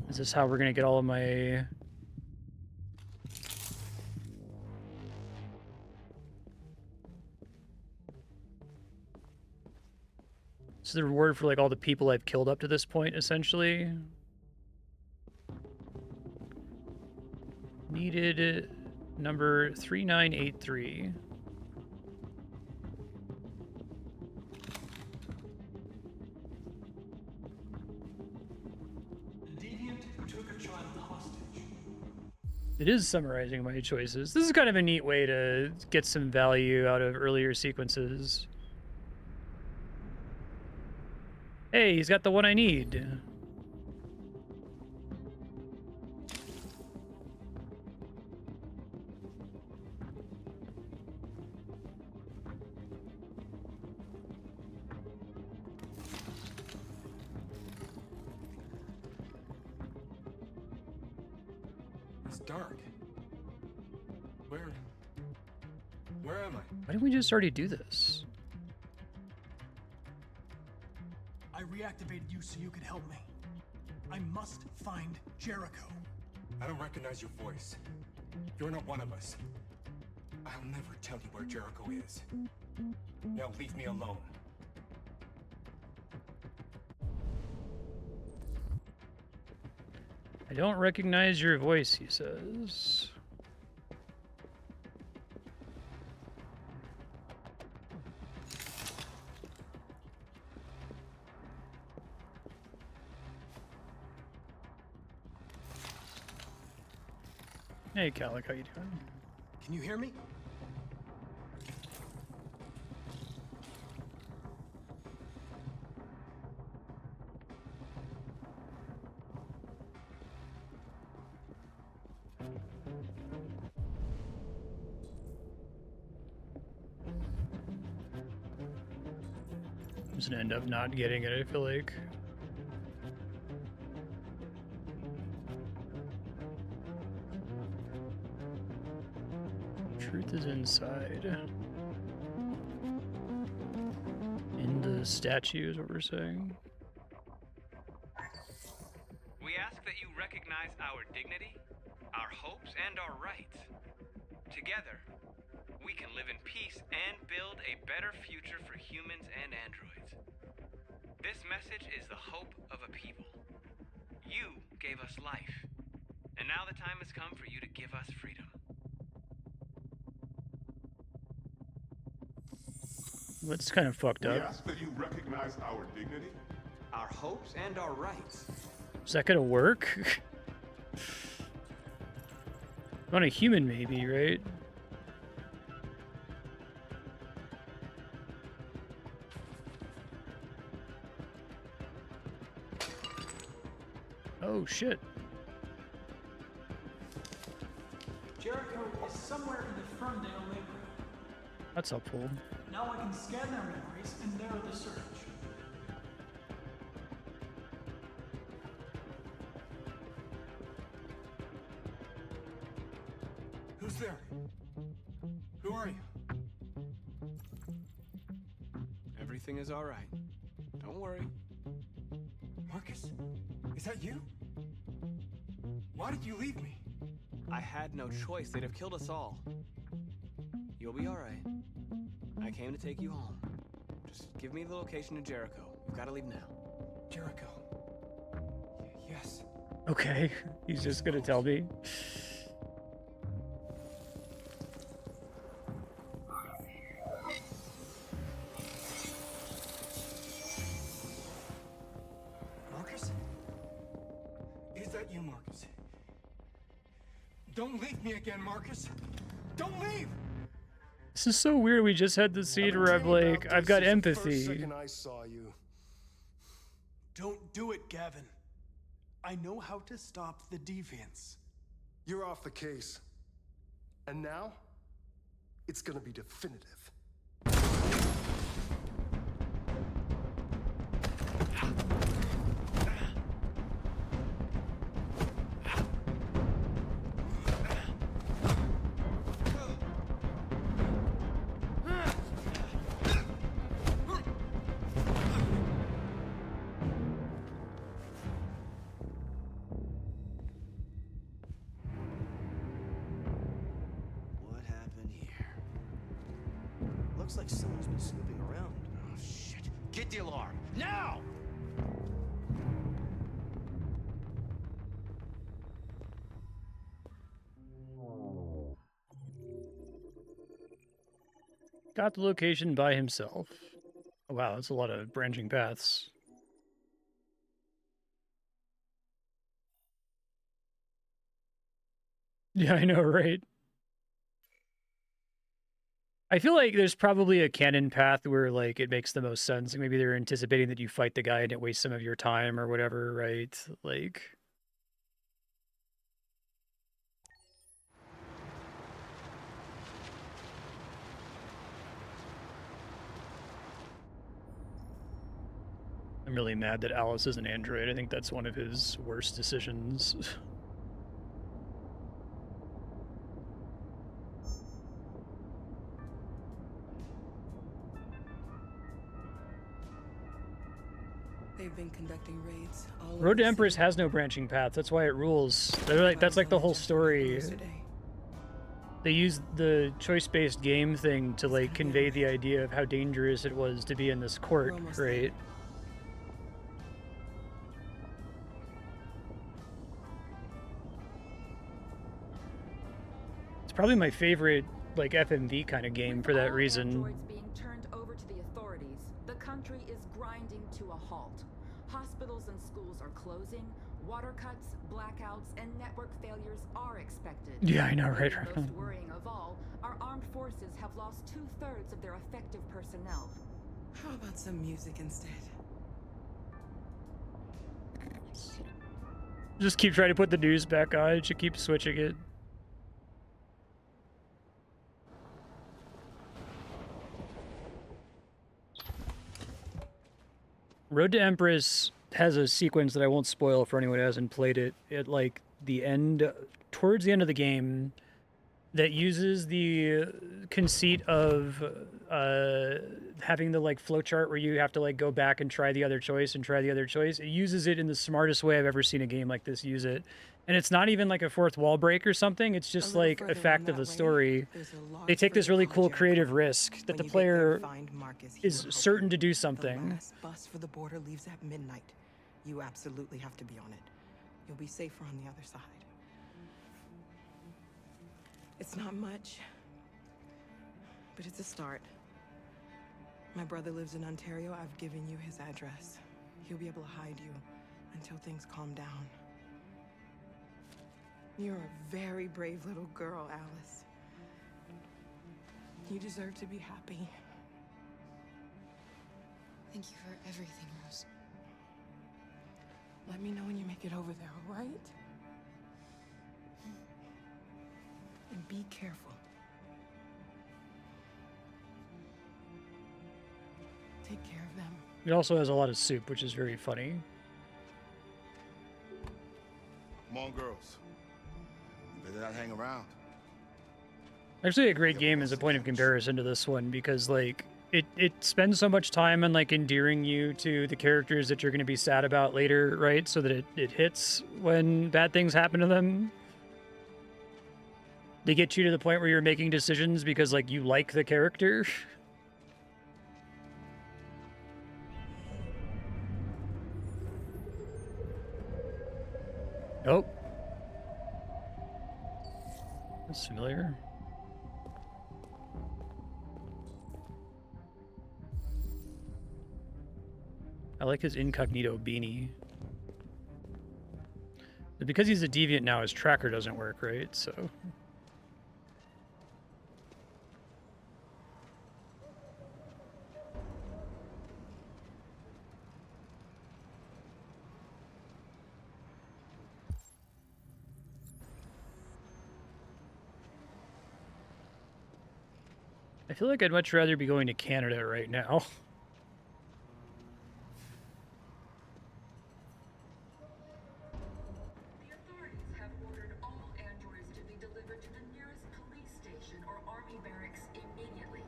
Is this how we're gonna get all of my... So the reward for, like, all the people I've killed up to this point, essentially. Needed number 3983. It is summarizing my choices. This is kind of a neat way to get some value out of earlier sequences. Hey, he's got the one I need.
It's dark. Where am I?
Why didn't we just already do this?
I reactivated you so you could help me. I must find Jericho.
I don't recognize your voice. You're not one of us. I'll never tell you where Jericho is. Now leave me alone.
I don't recognize your voice, he says. Hey, Calic, how you doing?
Can you hear me?
I'm just gonna end up not getting it, I feel like. Truth is inside. In the statue is what we're saying.
We ask that you recognize our dignity, our hopes, and our rights. Together, we can live in peace and build a better future for humans and androids. This message is the hope of a people. You gave us life, and now the time has come for you to give us freedom.
What's kind of fucked
We
up?
ask that you recognize our dignity,
our hopes, and our rights.
Is that gonna work? On a human, maybe, right? Oh shit.
Jericho is somewhere in the Ferndale neighborhood.
That's helpful.
Now I can scan their memories and narrow the search.
Who's there? Who are you?
Everything is all right. Don't worry.
Marcus? Is that you? Why did you leave me?
I had no choice. They'd have killed us all. You'll be all right. I came to take you home. Just give me the location to Jericho. We've got to leave now.
Jericho. Yes.
Okay, he's just gonna tell me.
Marcus? Is that you, Marcus? Don't leave me again, Marcus! Don't leave!
This is so weird. We just had the scene where I'm like, I've got empathy.
Second I saw you.
Don't do it, Gavin. I know how to stop the deviants.
You're off the case. And now, it's gonna be definitive.
What happened here? Looks like someone's been snooping around. Oh, shit. Get the alarm. Now!
Got the location by himself. Oh, wow, that's a lot of branching paths. Yeah, I know, right? I feel like there's probably a canon path where like it makes the most sense. Like maybe they're anticipating that you fight the guy and it wastes some of your time or whatever, right? Like I'm really mad that Alice is an android. I think that's one of his worst decisions.
They've been conducting raids all over
Road to
the
Empress
city.
has no branching path. That's why it rules. They're like, that's like the whole story. They used the choice-based game thing to like convey the idea of how dangerous it was to be in this court, right? It's probably my favorite like FMV kind of game for that reason.
Androids being turned over to the authorities, the country is grinding to a halt. Hospitals and schools are closing, water cuts, blackouts, and network failures are expected.
Yeah, I know, right?
Most worrying of all, our armed forces have lost 2/3 of their effective personnel.
How about some music instead?
Just keep trying to put the news back on. It should keep switching it. Road to Empress has a sequence that I won't spoil for anyone who hasn't played it. At like the end, towards the end of the game, that uses the conceit of having the like flowchart where you have to like go back and try the other choice and try the other choice. It uses it in the smartest way I've ever seen a game like this use it. And it's not even like a fourth wall break or something. It's just like a fact of the story. They take this really cool creative risk that the player is certain to do something.
The last bus for the border leaves at midnight. You absolutely have to be on it. You'll be safer on the other side. It's not much, but it's a start. My brother lives in Ontario. I've given you his address. He'll be able to hide you until things calm down. You're a very brave little girl, Alice. You deserve to be happy.
Thank you for everything, Rose.
Let me know when you make it over there, all right? And be careful. Take care of them.
It also has a lot of soup, which is very funny.
Come on, girls. You better not hang around.
Actually, a great game as a point of comparison to this one because, like, it spends so much time on, like, endearing you to the characters that you're going to be sad about later, right? So that it hits when bad things happen to them. They get you to the point where you're making decisions because, like, you like the character. Oh. That's familiar. I like his incognito beanie. But because he's a deviant now, his tracker doesn't work, right? So... I feel like I'd much rather be going to Canada right now.
The authorities have ordered all androids to be delivered to the nearest police station or army barracks immediately.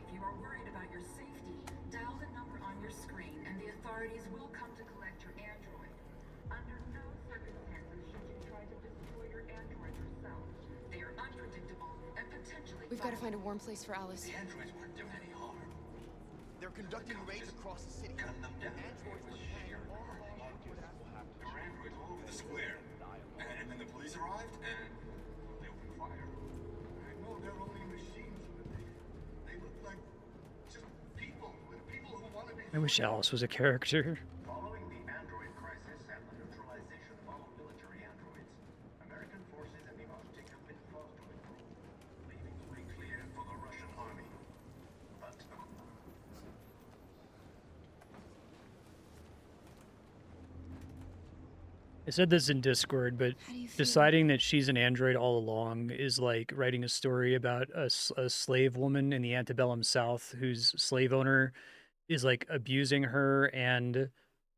If you are worried about your safety, dial the number on your screen and the authorities will come to collect your android. Under no circumstances should you try to destroy your android yourself. They are unpredictable and potentially...
We've got to find a warm place for Alice.
The androids weren't doing any harm.
They're conducting raids across the city.
Gun them down. Androids were sheer murder. There were androids all over the square. And then the police arrived and they opened fire. I know they're only machines, but they look like just people. People who want to be...
I wish Alice was a character.
Following the android crisis and the neutralization of all military androids, American forces have evolved to
I said this in Discord, but deciding that she's an android all along is like writing a story about a slave woman in the antebellum South whose slave owner is like abusing her and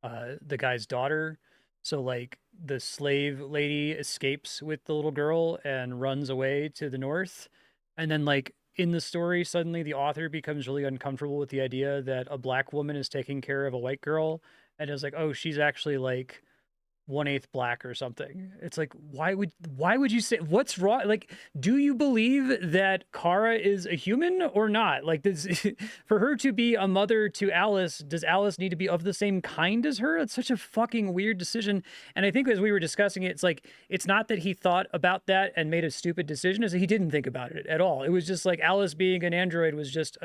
the guy's daughter. So like the slave lady escapes with the little girl and runs away to the north. And then like in the story, suddenly the author becomes really uncomfortable with the idea that a black woman is taking care of a white girl and is like, oh, she's actually like 1/8 black or something. It's like, why would you say, what's wrong? Like, do you believe that Kara is a human or not? Like, for her to be a mother to Alice, does Alice need to be of the same kind as her? It's such a fucking weird decision. And I think as we were discussing it, it's like, it's not that he thought about that and made a stupid decision, it's that he didn't think about it at all. It was just like Alice being an android was just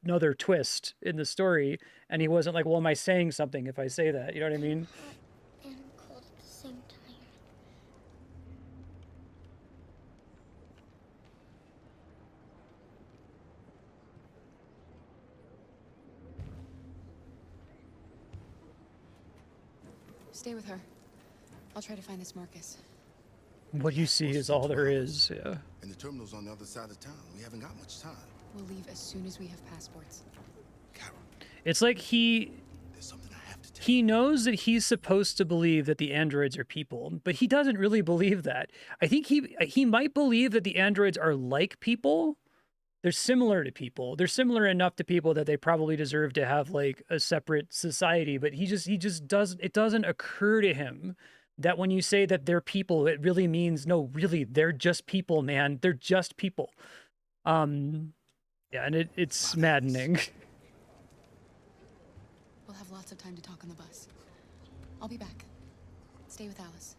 another twist in the story. And he wasn't like, well, am I saying something if I say that? You know what I mean?
Same time.
Stay with her. I'll try to find this Marcus.
What you see is all there is, yeah.
And the terminal's on the other side of town. We haven't got much time.
We'll leave as soon as we have passports.
It's like he knows that he's supposed to believe that the androids are people, but he doesn't really believe that. I think he might believe that the androids are like people. They're similar to people. They're similar enough to people that they probably deserve to have like a separate society, but he just doesn't, it doesn't occur to him that when you say that they're people, it really means, no, really, they're just people, man. They're just people. Yeah, and it's maddening.
We'll have lots of time to talk on the bus. I'll be back. Stay with Alice.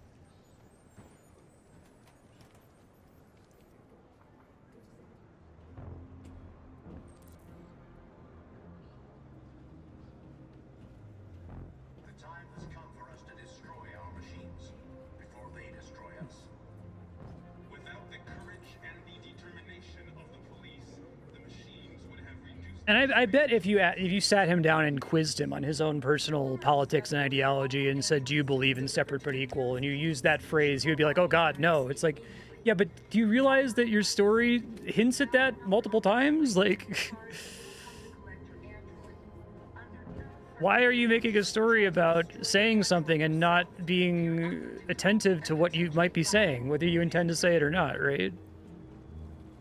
The time has come for us to destroy our machines before they destroy us. Without the courage and the determination of the police, the machines would have reduced.
And I bet if you sat him down and quizzed him on his own personal politics and ideology and said, do you believe in separate but equal? And you use that phrase, he would be like, oh God, no. It's like, yeah, but do you realize that your story hints at that multiple times? Like, why are you making a story about saying something and not being attentive to what you might be saying, whether you intend to say it or not, right?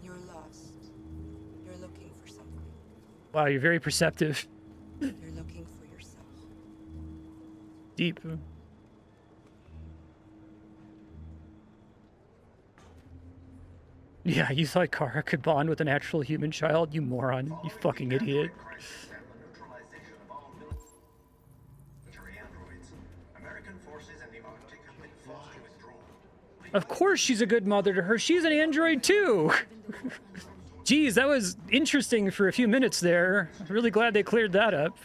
You're lost. You're looking for something.
Wow, you're very perceptive.
You're looking for yourself.
Deep. Yeah, you thought Kara could bond with an actual human child? You moron. You fucking idiot. Of course she's a good mother to her. She's an android too. Geez, that was interesting for a few minutes there. I'm really glad they cleared that up.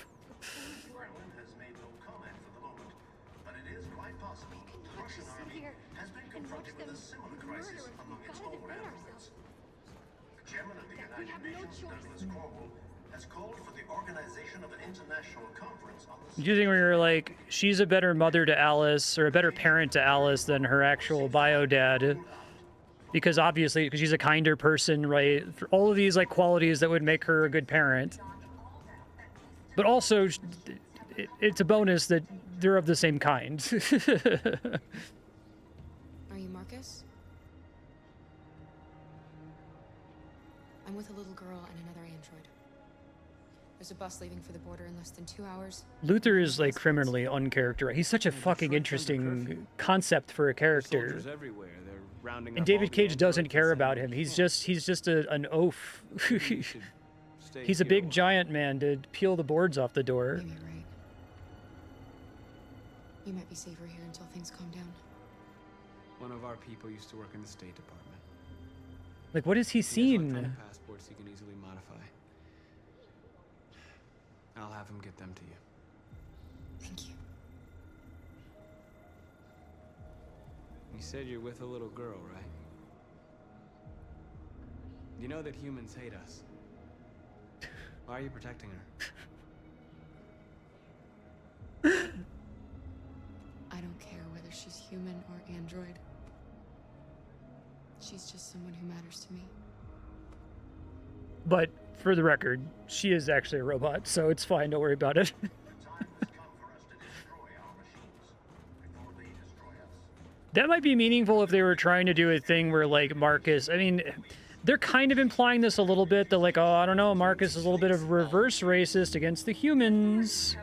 Using where you're like, she's a better mother to Alice, or a better parent to Alice than her actual bio dad. Because obviously, because she's a kinder person, right? For all of these like qualities that would make her a good parent. But also, it's a bonus that they're of the same kind.
Are you Marcus? I'm with a little girl and another android. There's a bus leaving for the border in less than 2 hours.
Luther is like criminally uncharacterized. He's such a fucking interesting concept for a character. And David Cage doesn't care about him. He's just an oaf. He's a big giant man to peel the boards off the door.
Maybe you're right. You might be safer here until things calm down.
One of our people used to work in the State Department.
Like, what has he seen?
Passports you can easily modify. I'll have him get them to you.
Thank you.
You said you're with a little girl, right? You know that humans hate us. Why are you protecting her?
I don't care whether she she's human or android. She's just someone who matters to me.
But for the record, she is actually a robot, so it's fine. Don't worry about it. That might be meaningful if they were trying to do a thing where, like, Marcus... I mean, they're kind of implying this a little bit. They're like, oh, I don't know, Marcus is a little bit of reverse racist against the humans.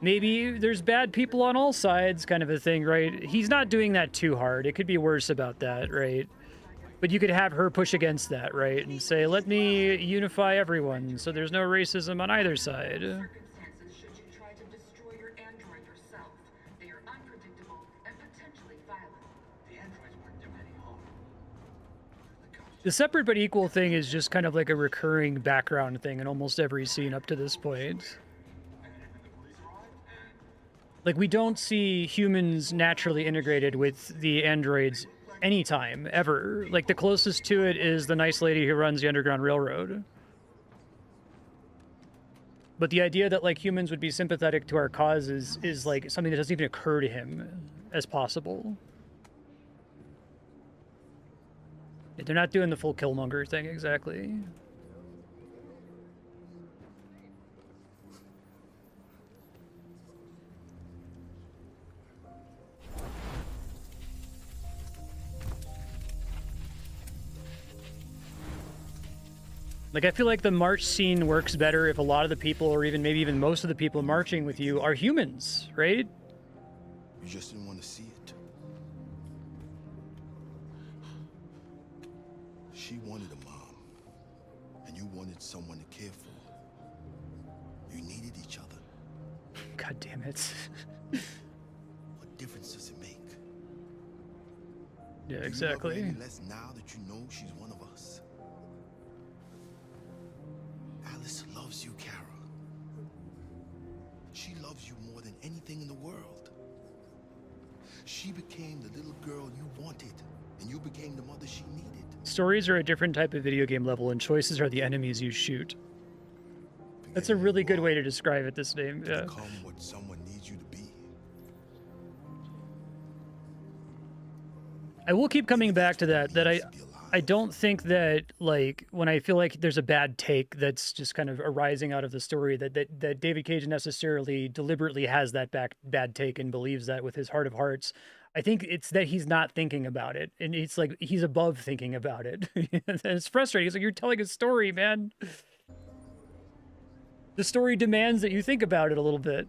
Maybe there's bad people on all sides, kind of a thing, right? He's not doing that too hard. It could be worse about that, right? But you could have her push against that, right? And say, let me unify everyone so there's no racism on either side. The separate but equal thing is just kind of like a recurring background thing in almost every scene up to this point. Like, we don't see humans naturally integrated with the androids anytime, ever. Like, the closest to it is the nice lady who runs the Underground Railroad. But the idea that, like, humans would be sympathetic to our cause is like, something that doesn't even occur to him as possible. They're not doing the full Killmonger thing, exactly. Like, I feel like the march scene works better if a lot of the people, or even maybe even most of the people marching with you, are humans, right?
You just didn't want to see it. She wanted a mom, and you wanted someone to care for. You needed each other.
God damn it.
What difference does it make?
Yeah,
Do
exactly.
you love her any less now that you know she's one of us? Alice loves you, Kara. She loves you more than anything in the world. She became the little girl you wanted, and you became the mother she needed.
Stories are a different type of video game level, and choices are the enemies you shoot. That's a really good way to describe it, this name. Yeah.
Become what someone needs you to be.
I will keep coming back to that I don't think that, like, when I feel like there's a bad take that's just kind of arising out of the story, that David Cage necessarily deliberately has that bad take and believes that with his heart of hearts. I think it's that he's not thinking about it, and it's like he's above thinking about it. And it's frustrating. It's like, you're telling a story, man. The story demands that you think about it a little bit.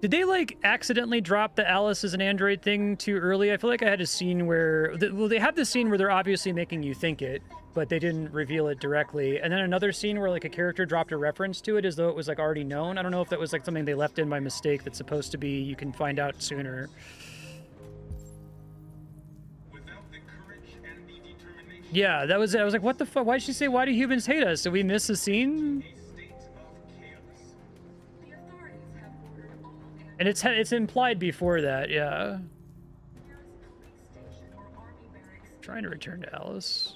Did they, like, accidentally drop the Alice as an android thing too early? I feel like I had a scene where... Well, they have the scene where they're obviously making you think it, but they didn't reveal it directly. And then another scene where, like, a character dropped a reference to it as though it was, like, already known. I don't know if that was, like, something they left in by mistake that's supposed to be you can find out sooner. Yeah, that was it. I was like, what the fuck? Why did she say, why do humans hate us? Did we miss a scene? And it's implied before that, yeah. Trying to return to Alice.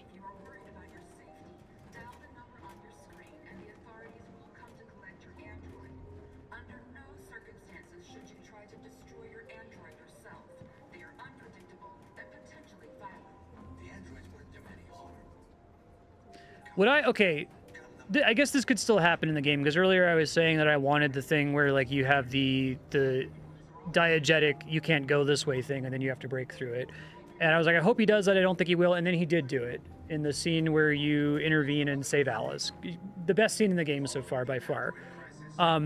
Okay, I guess this could still happen in the game, because earlier I was saying that I wanted the thing where, like, you have the diegetic, you can't go this way thing, and then you have to break through it. And I was like, I hope he does that. I don't think he will. And then he did do it in the scene where you intervene and save Alice. The best scene in the game so far, by far. I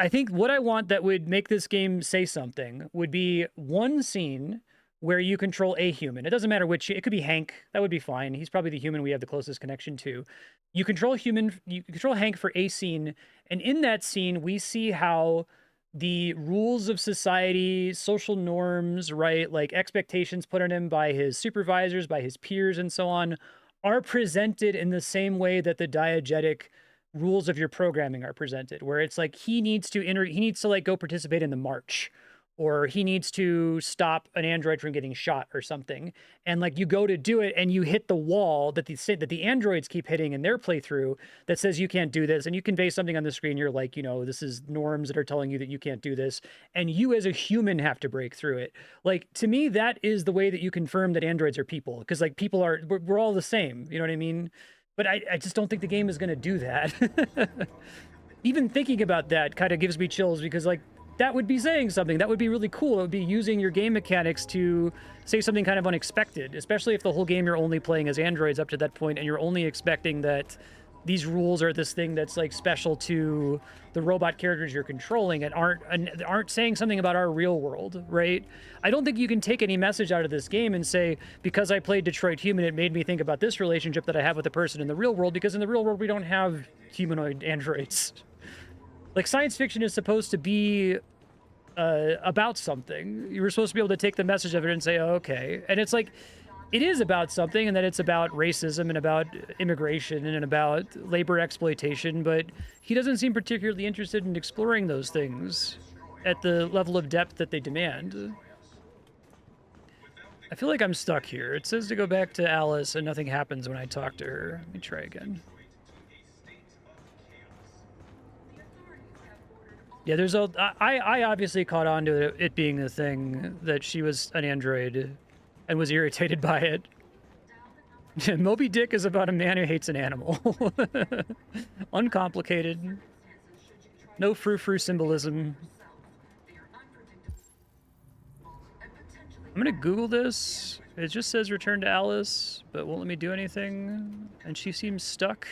think what I want that would make this game say something would be one scene where you control a human. It doesn't matter which. It could be Hank. That would be fine. He's probably the human we have the closest connection to. You control Hank for a scene, and in that scene, we see how the rules of society, social norms, right, like expectations put on him by his supervisors, by his peers, and so on, are presented in the same way that the diegetic rules of your programming are presented, where it's like he needs to like go participate in the march, or he needs to stop an android from getting shot or something. And like you go to do it and you hit the wall that the androids keep hitting in their playthrough that says you can't do this. And you convey something on the screen. You're like, you know, this is norms that are telling you that you can't do this. And you as a human have to break through it. Like, to me, that is the way that you confirm that androids are people. Because like people are, we're all the same. You know what I mean? But I just don't think the game is going to do that. Even thinking about that kind of gives me chills because like, that would be saying something. That would be really cool. It would be using your game mechanics to say something kind of unexpected, especially if the whole game you're only playing as androids up to that point and you're only expecting that these rules are this thing that's like special to the robot characters you're controlling and aren't saying something about our real world, right? I don't think you can take any message out of this game and say, because I played Detroit Human, it made me think about this relationship that I have with a person in the real world, because in the real world we don't have humanoid androids. Like, science fiction is supposed to be about something. You were supposed to be able to take the message of it and say, oh, okay. And it's like, it is about something, and that it's about racism and about immigration and about labor exploitation, but he doesn't seem particularly interested in exploring those things at the level of depth that they demand. I feel like I'm stuck here. It says to go back to Alice and nothing happens when I talk to her. Let me try again. Yeah, there's a... I obviously caught on to it being the thing that she was an android and was irritated by it. Moby Dick is about a man who hates an animal. Uncomplicated. No frou-frou symbolism. I'm gonna Google this. It just says return to Alice, but won't let me do anything. And she seems stuck.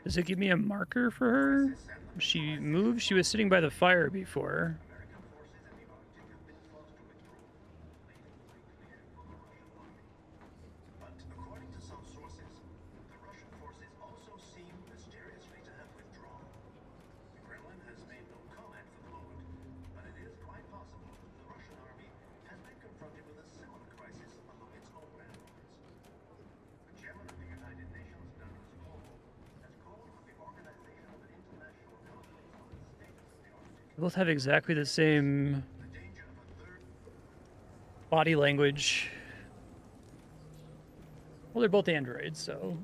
Does it give me a marker for her? She moved? She was sitting by the fire before. They both have exactly the same body language. Well, they're both androids, so...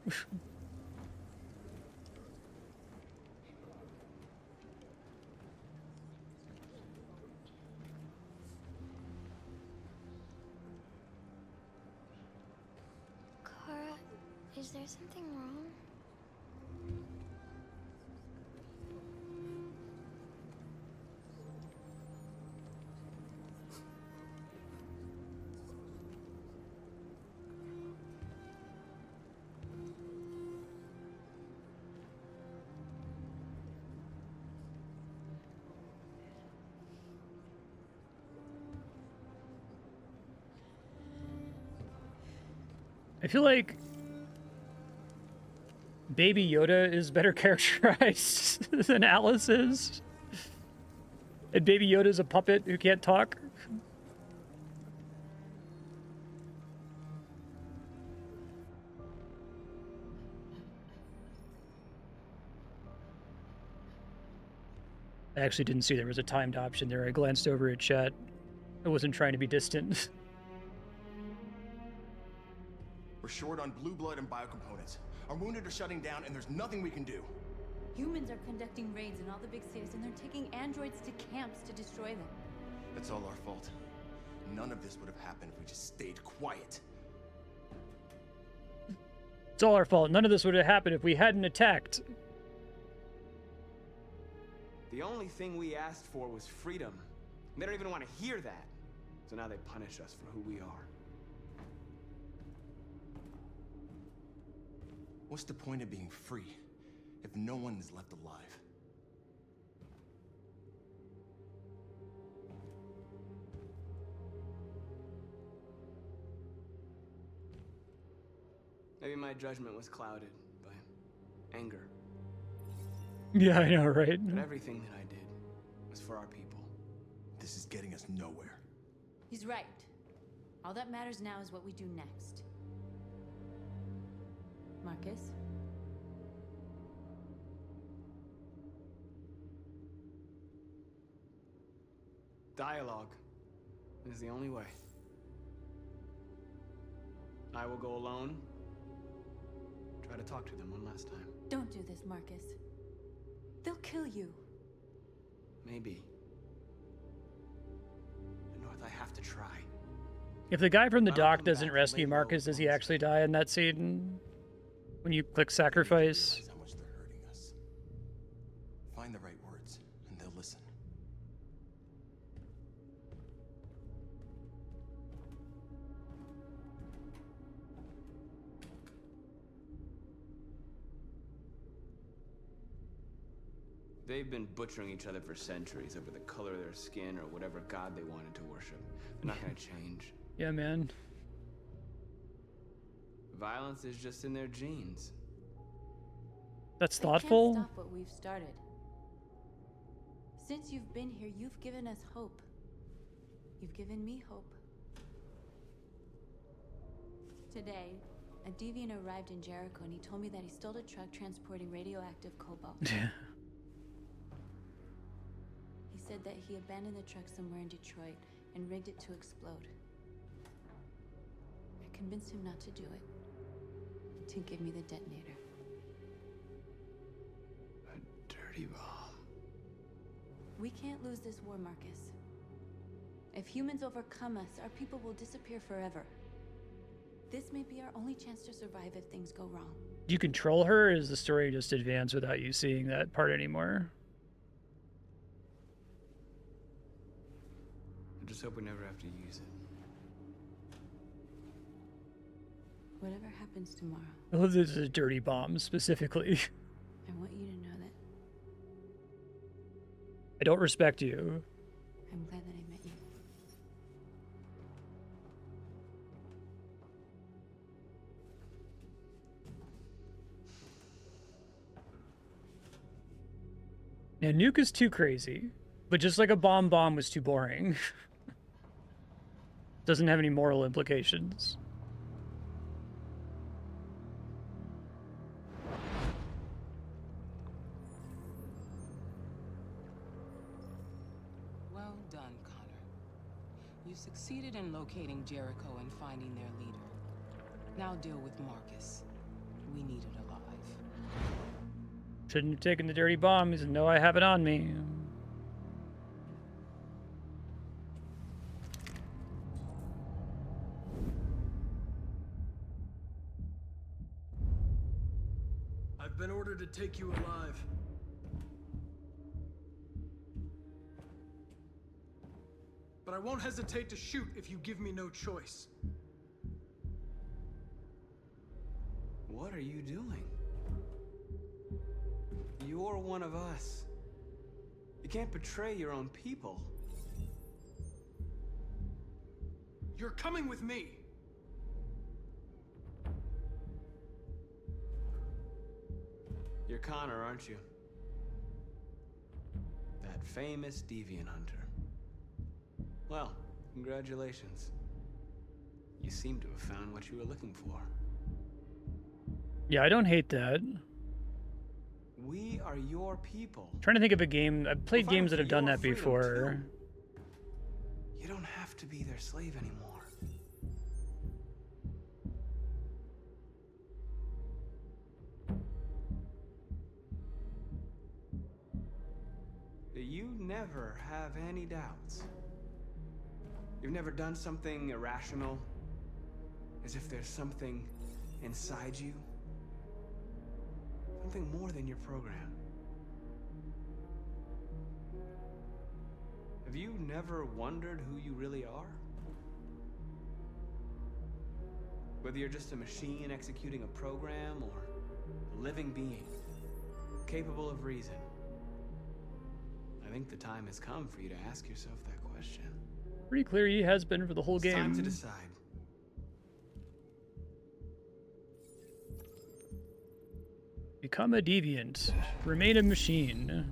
Kara, is there something wrong?
I feel like Baby Yoda is better characterized than Alice is. And Baby Yoda's a puppet who can't talk. I actually didn't see there was a timed option there. I glanced over at chat. I wasn't trying to be distant.
We're short on blue blood and biocomponents. Our wounded are shutting down, and there's nothing we can do.
Humans are conducting raids in all the big cities, and they're taking androids to camps to destroy them.
That's all our fault. None of this would have happened if we just stayed quiet.
It's all our fault. None of this would have happened if we hadn't attacked.
The only thing we asked for was freedom. They don't even want to hear that. So now they punish us for who we are.
What's the point of being free if no one is left alive?
Maybe my judgment was clouded by anger.
Yeah, I know, right?
But everything that I did was for our people.
The this is getting us nowhere.
He's right. All that matters now is what we do next. Marcus?
Dialogue is the only way. I will go alone. Try to talk to them one last time.
Don't do this, Marcus. They'll kill you.
Maybe. But North, I have to try.
If the guy from the dock doesn't rescue Marcus, does he actually die in that scene? When you click sacrifice?
How much they're hurting us. Find the right words, and they'll listen.
They've been butchering each other for centuries over the color of their skin or whatever god they wanted to worship. They're not gonna change.
Yeah, man.
Violence is just in their genes.
That's
They
thoughtful.
can't stop what we've started. Since you've been here, you've given us hope. You've given me hope. Today, a deviant arrived in Jericho and he told me that he stole a truck transporting radioactive cobalt. He said that he abandoned the truck somewhere in Detroit and rigged it to explode. I convinced him not to do it, to give me the detonator.
A dirty bomb.
We can't lose this war, Marcus. If humans overcome us, our people will disappear forever. This may be our only chance to survive if things go wrong.
Do you control her, or is the story just advance without you seeing that part anymore?
I just hope we never have to use it.
Whatever happens tomorrow,
I love this is a dirty bomb, specifically.
I want you to know that
I don't respect you.
I'm glad that I met you.
Now, nuke is too crazy, but just like a bomb was too boring. Doesn't have any moral implications.
Well done, Connor. You succeeded in locating Jericho and finding their leader. Now deal with Marcus. We need it alive.
Shouldn't have taken the dirty bomb. He said, no, I have it on me.
I've been ordered to take you alive. But I won't hesitate to shoot if you give me no choice.
What are you doing? You're one of us. You can't betray your own people.
You're coming with me.
You're Connor, aren't you? That famous deviant hunter. Well, congratulations. You seem to have found what you were looking for.
Yeah, I don't hate that.
We are your people.
I'm trying to think of a game. I've played games that have done that before.
You don't have to be their slave anymore. You never have any doubts. You've never done something irrational, as if there's something inside you, something more than your program. Have you never wondered who you really are? Whether you're just a machine executing a program or a living being, capable of reason. I think the time has come for you to ask yourself that question.
Pretty clear he has been for the whole game.
It's time to decide.
Become a deviant. Remain a machine.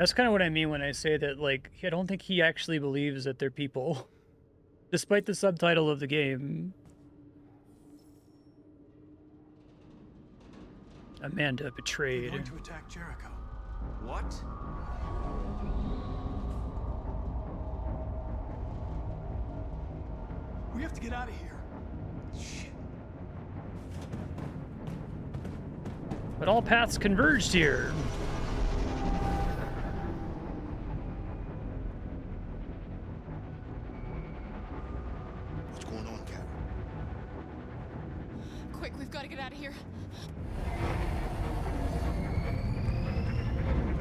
That's kind of what I mean when I say that, like, I don't think he actually believes that they're people, despite the subtitle of the game. Amanda betrayed.
They're going to attack Jericho.
What?
We have to get out of here.
Shit.
But all paths converged here.
What's going on, Kara?
Quick, we've got to get out of here.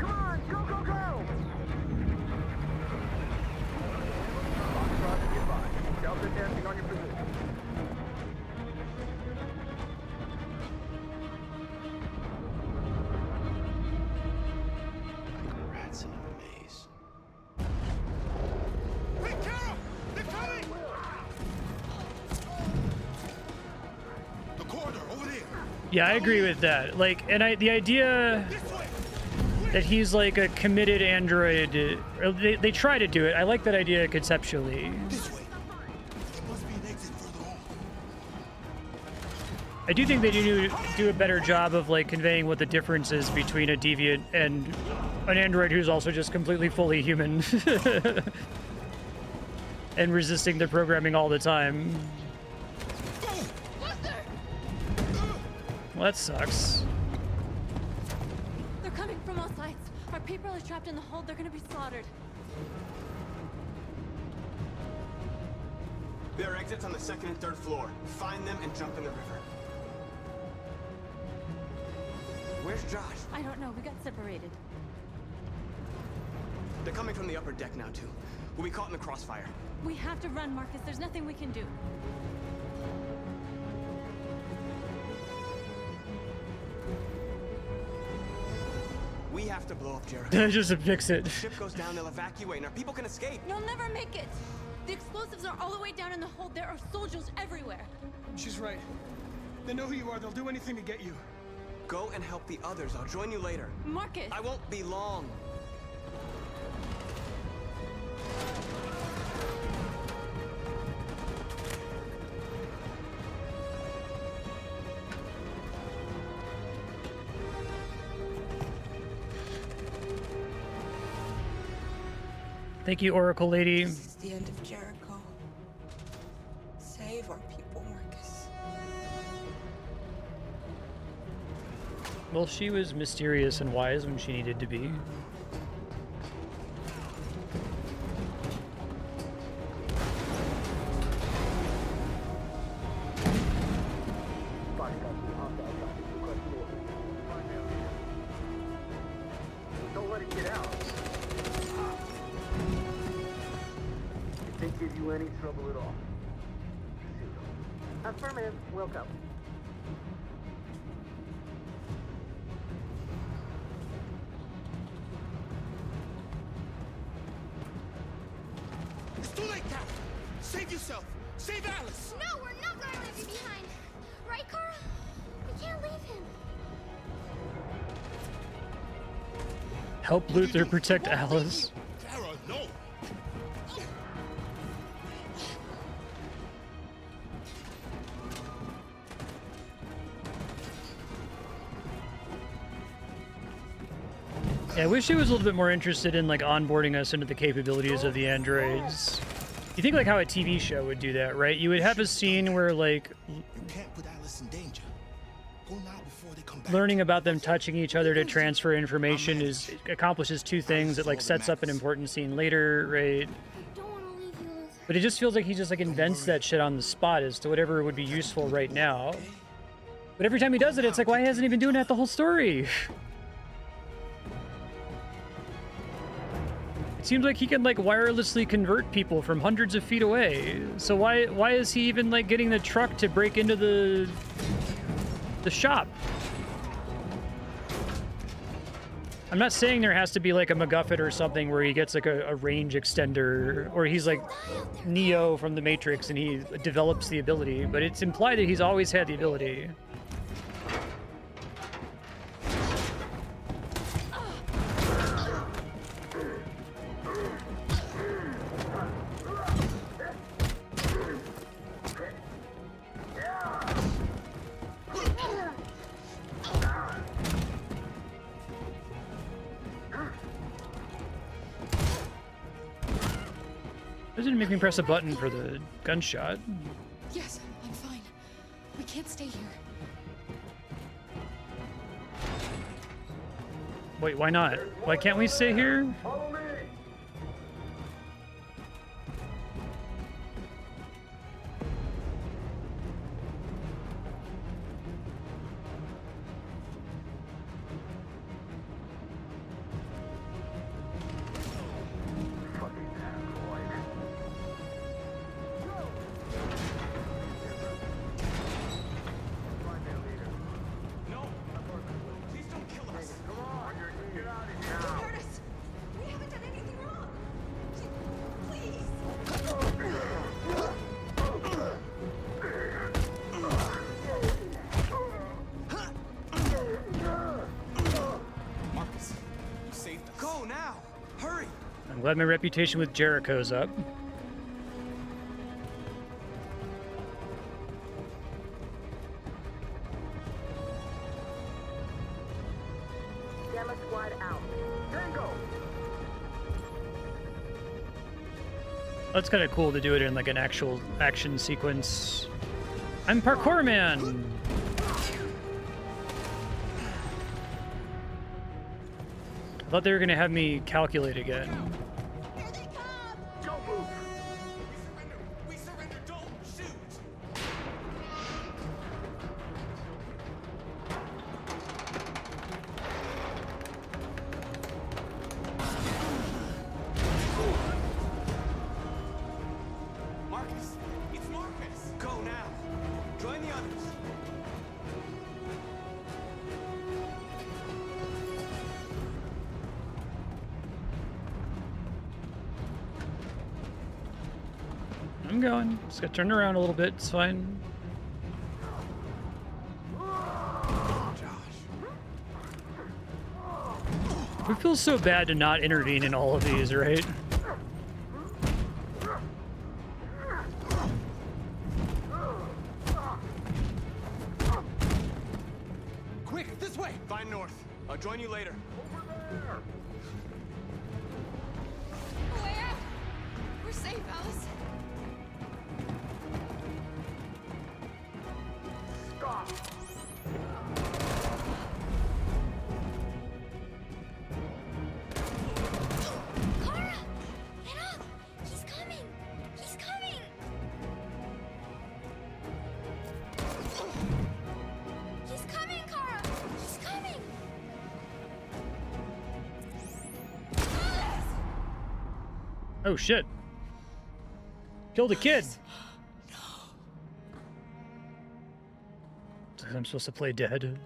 Come on, go, go, go! Delta dancing on your position.
Rats in a maze.
Hey, Carol! They're coming!
The corridor, over there.
Yeah, I agree with that. Like, and the idea that he's like a committed android, or they try to do it. I like that idea conceptually.
This way. There must be an exit further on.
I do think they do a better job of like conveying what the difference is between a deviant and an android who's also just completely fully human and resisting the programming all the time. Well, that sucks.
They're coming from all sides. Our people are trapped in the hold. They're gonna be slaughtered.
There are exits on the 2nd and 3rd floor. Find them and jump in the river. Where's Josh?
I don't know. We got separated.
They're coming from the upper deck now, too. We'll be caught in the crossfire.
We have to run, Marcus. There's nothing we can do.
We have to blow up Jericho.
Just fix it.
The ship goes down, they'll evacuate, and our people can escape.
You'll never make it. The explosives are all the way down in the hold. There are soldiers everywhere.
She's right. They know who you are. They'll do anything to get you.
Go and help the others. I'll join you later.
Marcus!
I won't be long.
Thank you, Oracle Lady.
This is the end of Jericho. Save our people, Marcus.
Well, she was mysterious and wise when she needed to be.
Don't let it get out. Didn't give you any trouble at all. Affirmative. We'll go.
It's too late, Kara. Save yourself. Save Alice.
No, we're not gonna leave you behind. Right, Kara? We can't leave him.
Help Luther protect Alice.
Kara, no.
Yeah, I wish he was a little bit more interested in like onboarding us into the capabilities of the androids. You think like how a TV show would do that, right? You would have a scene where like
You can't put Alice in danger. Go now before they come back.
learning about them touching each other to transfer information accomplishes two things. It like sets up an important scene later, right? But it just feels like he just like invents that shit on the spot as to whatever would be useful right now. But every time he does it, it's like, why hasn't he been doing that the whole story? It seems like he can like wirelessly convert people from hundreds of feet away. So why is he even like getting the truck to break into the shop? I'm not saying there has to be like a MacGuffin or something where he gets like a range extender, or he's like Neo from the Matrix and he develops the ability, but it's implied that he's always had the ability. Doesn't make me press a button for the gunshot.
Yes, I'm fine. We can't stay here.
Wait, why not? Why can't we stay here? I'm glad my reputation with Jericho's up.
Gamma squad out. Tango!
That's kind of cool to do it in like an actual action sequence. I'm Parkour Man! I thought they were gonna have me calculate again.
Marcus! It's Marcus! Go now! Join the others!
I'm going. Just gotta turn around a little bit. It's fine. We feel so bad to not intervene in all of these, right?
Quick, this way! Find north. I'll join you later.
Way out! We're safe, Alice.
Stop!
Kara! Get up! He's coming! He's coming! He's coming, Kara! He's coming!
Oh shit. Killed a kid. I'm supposed to play dead.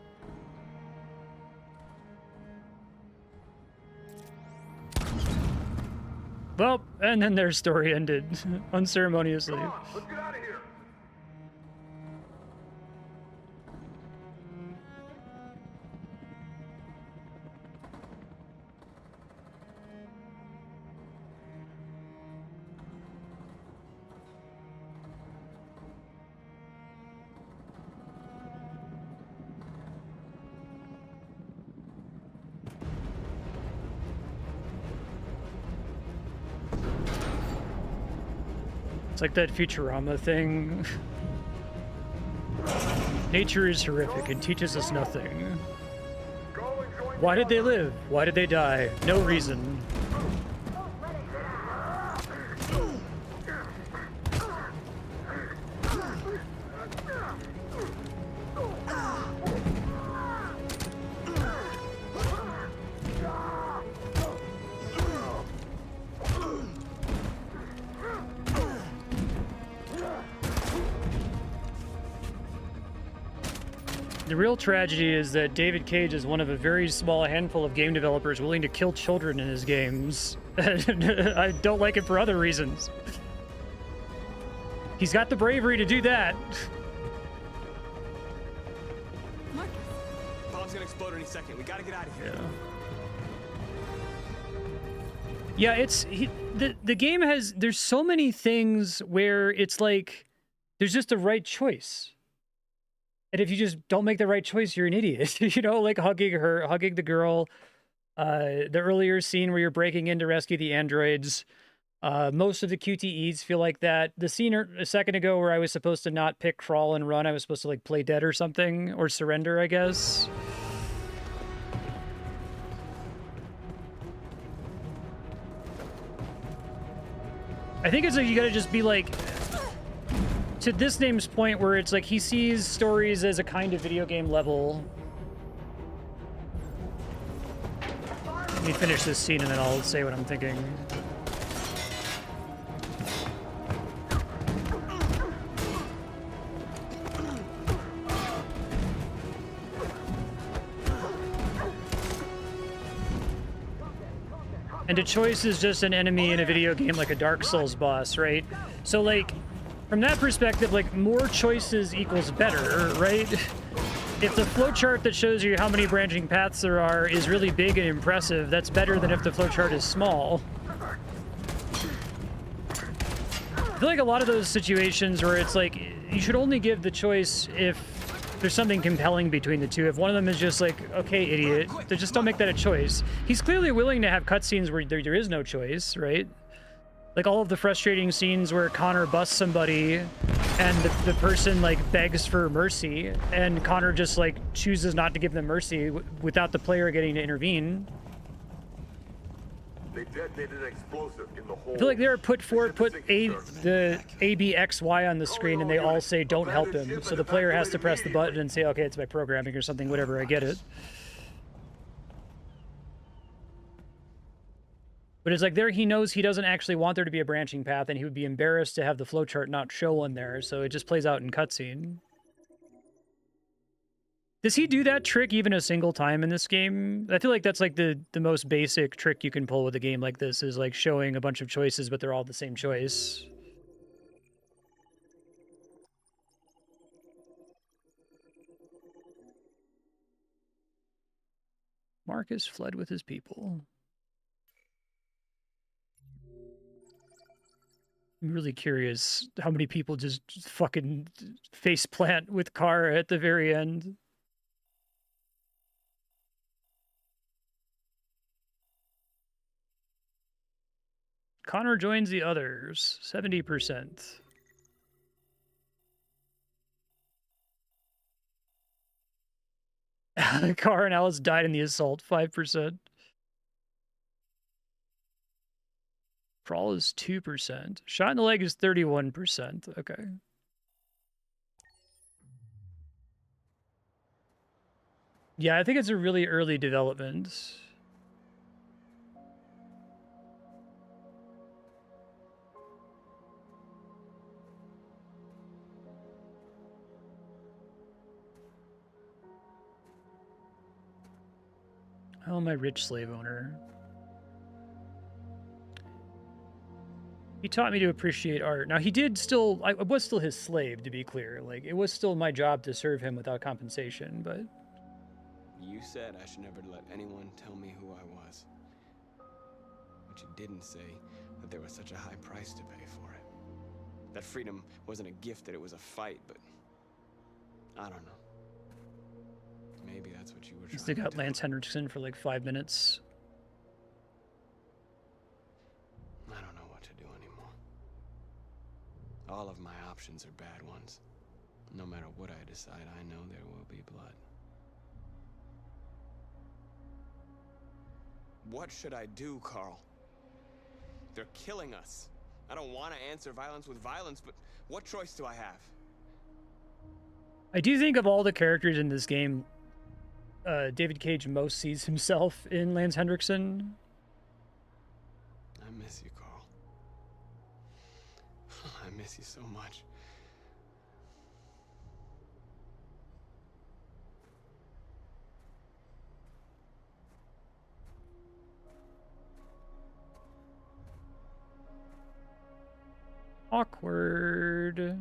Well, and then their story ended unceremoniously.
Let's get out of here!
It's like that Futurama thing. Nature is horrific and teaches us nothing. Why did they live? Why did they die? No reason. The real tragedy is that David Cage is one of a very small handful of game developers willing to kill children in his games. I don't like it for other reasons. He's got the bravery to do that.
Marcus! Bomb's gonna explode any second. We gotta get out of here.
Yeah, the game has, there's so many things where it's like there's just the right choice. And if you just don't make the right choice, you're an idiot. You know, like hugging the girl, the earlier scene where you're breaking in to rescue the androids. Most of the QTEs feel like that. The scene a second ago where I was supposed to not pick crawl and run, I was supposed to like play dead or something, or surrender, I guess. I think it's like you gotta just be like, to this name's point where it's like he sees stories as a kind of video game level. Let me finish this scene and then I'll say what I'm thinking. And a choice is just an enemy in a video game like a Dark Souls boss, right? So, like, from that perspective, like, more choices equals better, right? If the flowchart that shows you how many branching paths there are is really big and impressive, that's better than if the flowchart is small. I feel like a lot of those situations where it's like, you should only give the choice if there's something compelling between the two. If one of them is just like, okay, idiot, then just don't make that a choice. He's clearly willing to have cutscenes where there is no choice, right? Like all of the frustrating scenes where Connor busts somebody and the person like begs for mercy and Connor just like chooses not to give them mercy without the player getting to intervene.
They detonated an explosive in the hole.
I feel like they're put the ABXY on the screen and they all say don't help him. So the player has to press the button and say, okay, it's my programming or something, whatever, I get it. But it's like there he knows he doesn't actually want there to be a branching path and he would be embarrassed to have the flowchart not show one there. So it just plays out in cutscene. Does he do that trick even a single time in this game? I feel like that's like the most basic trick you can pull with a game like this is like showing a bunch of choices, but they're all the same choice. Marcus fled with his people. I'm really curious how many people just fucking face plant with Car at the very end. Connor joins the others, 70%. Car and Alice died in the assault, 5%. Crawl is 2%. Shot in the leg is 31%. Okay. Yeah, I think it's a really early development. Oh, my rich slave owner. He taught me to appreciate art. Now, he did still... I was still his slave, to be clear. Like, it was still my job to serve him without compensation, but...
You said I should never let anyone tell me who I was. But you didn't say that there was such a high price to pay for it. That freedom wasn't a gift, that it was a fight, but... I don't know. Maybe that's what you were trying to do.
They got Lance Henriksen for like 5 minutes.
I don't know what to do anymore. All of my options are bad ones. No matter what I decide, I know there will be blood. What should I do, Carl? They're killing us. I don't want to answer violence with violence, but what choice do I have?
I do think of all the characters in this game, David Cage most sees himself in Lance Henriksen.
I miss you, Carl. I miss you so much.
Awkward.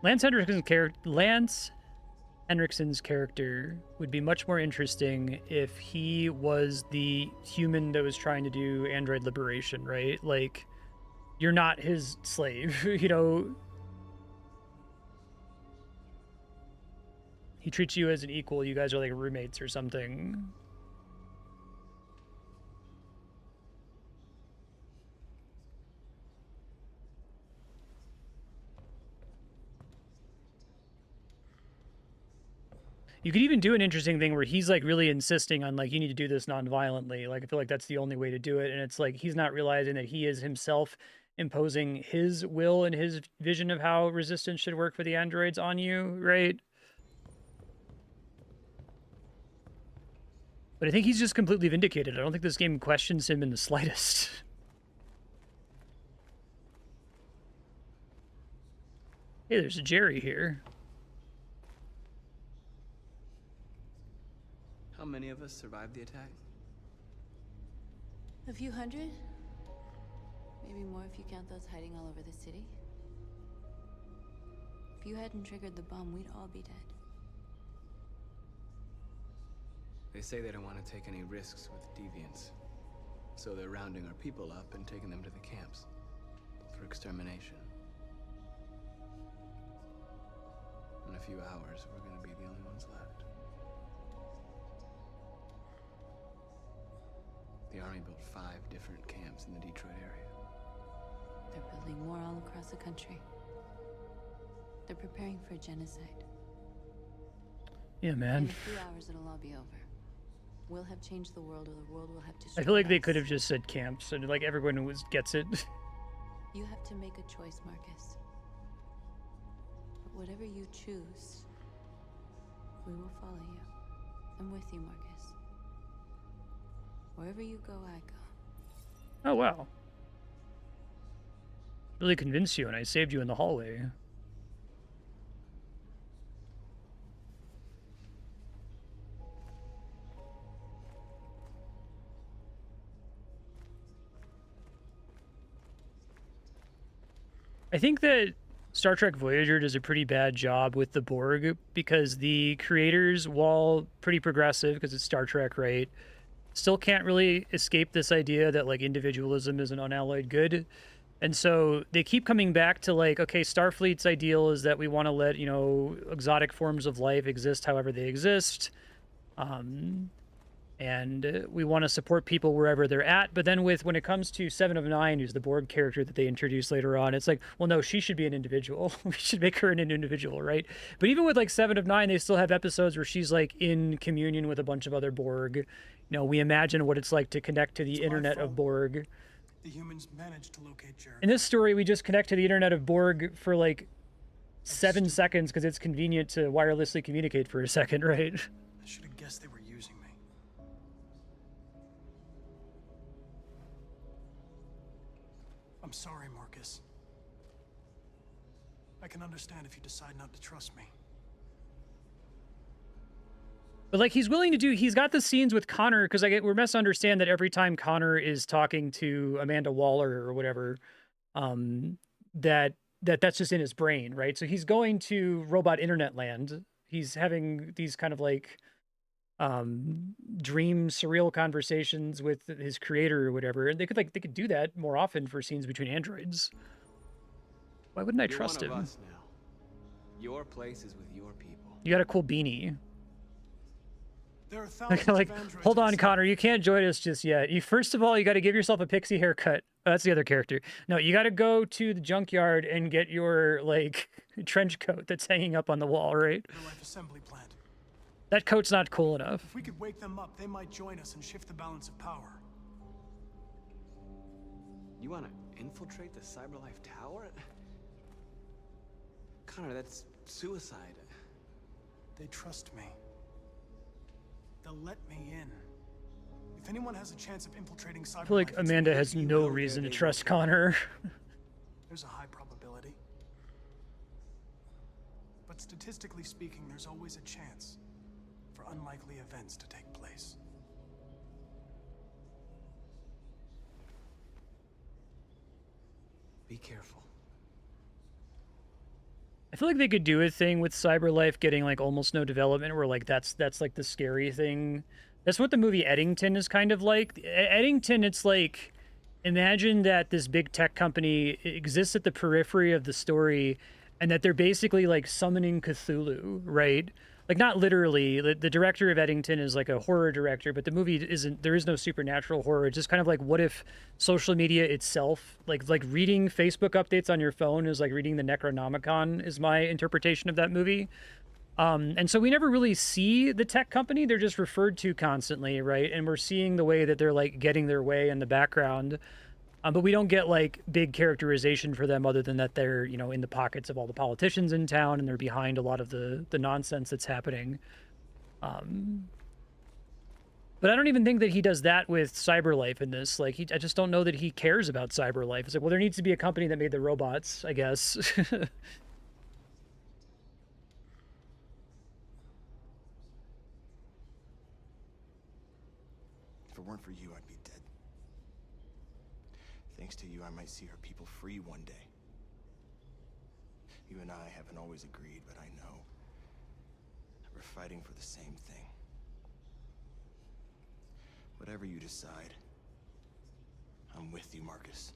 Lance Henriksen's character would be much more interesting if he was the human that was trying to do android liberation, right? Like, you're not his slave, you know? He treats you as an equal. You guys are like roommates or something. You could even do an interesting thing where he's like really insisting on like, you need to do this non-violently. Like, I feel like that's the only way to do it. And it's like, he's not realizing that he is himself imposing his will and his vision of how resistance should work for the androids on you, right? But I think he's just completely vindicated. I don't think this game questions him in the slightest. Hey, there's a Jerry here.
How many of us survived the attack?
A few hundred? Maybe more if you count those hiding all over the city. If you hadn't triggered the bomb, we'd all be dead.
They say they don't want to take any risks with deviants. So they're rounding our people up and taking them to the camps for extermination. In a few hours, we're gonna be the only ones left. The army built 5 different camps in the Detroit area.
They're building more all across the country. They're preparing for genocide.
Yeah, man.
In a few hours, it'll all be over. We'll have changed the world, or the world will have
I
destroyed
feel like they
us.
could have just said camps, and like everyone gets it.
You have to make a choice, Marcus. But whatever you choose, we will follow you. I'm with you, Marcus. Wherever you go, I go.
Oh, wow. Really convinced you, and I saved you in the hallway. I think that Star Trek Voyager does a pretty bad job with the Borg because the creators, while pretty progressive, because it's Star Trek, right, still can't really escape this idea that like individualism is an unalloyed good. And so they keep coming back to like, okay, Starfleet's ideal is that we want to let, you know, exotic forms of life exist however they exist. And we want to support people wherever they're at. But then when it comes to Seven of Nine, who's the Borg character that they introduce later on, it's like, well, no, she should be an individual. We should make her an individual, right? But even with like Seven of Nine, they still have episodes where she's like in communion with a bunch of other Borg. You know, we imagine what it's like to connect to the internet of Borg.
The humans managed to locate Jericho.
In this story, we just connect to the internet of Borg for like 7 seconds because it's convenient to wirelessly communicate for a second, right?
I should have guessed they were using me. I'm sorry, Marcus. I can understand if you decide not to trust me.
But like he's willing to do, he's got the scenes with Connor because we're meant to understand that every time Connor is talking to Amanda Waller or whatever, that's just in his brain, right? So he's going to robot internet land. He's having these kind of like dream surreal conversations with his creator or whatever, and they could do that more often for scenes between androids. Why wouldn't I trust him?
Us now. Your place is with your people.
You got a cool beanie.
There are thousands
Like,
of androids.
hold on, Connor, you can't join us just yet. First of all, you got to give yourself a pixie haircut. Oh, that's the other character. No, you got to go to the junkyard and get your like trench coat that's hanging up on the wall, right?
Real life assembly plant.
That coat's not cool enough.
If we could wake them up, they might join us and shift the balance of power.
You want to infiltrate the CyberLife Tower? Connor, that's suicide.
They trust me. They'll let me in. If anyone has a chance of infiltrating CyberLife,
I feel like Amanda has no reason to trust Connor.
There's a high probability. But statistically speaking, there's always a chance for unlikely events to take place.
Be careful.
I feel like they could do a thing with CyberLife getting like almost no development, where like that's like the scary thing. That's what the movie Eddington is kind of like. Eddington, it's like, imagine that this big tech company exists at the periphery of the story, and that they're basically like summoning Cthulhu, right? Like, not literally. The director of Eddington is like a horror director, but the movie isn't. There is no supernatural horror. It's just kind of like, what if social media itself, like reading Facebook updates on your phone is like reading the Necronomicon, is my interpretation of that movie. And so we never really see the tech company. They're just referred to constantly, right? And we're seeing the way that they're like getting their way in the background. But we don't get like big characterization for them, other than that they're, you know, in the pockets of all the politicians in town, and they're behind a lot of the nonsense that's happening. But I don't even think that he does that with CyberLife in this. Like, I just don't know that he cares about CyberLife. It's like, well, there needs to be a company that made the robots, I guess.
If it weren't for you, I'd be dead. Thanks to you, I might see our people free one day. You and I haven't always agreed, but I know that we're fighting for the same thing. Whatever you decide, I'm with you, Marcus.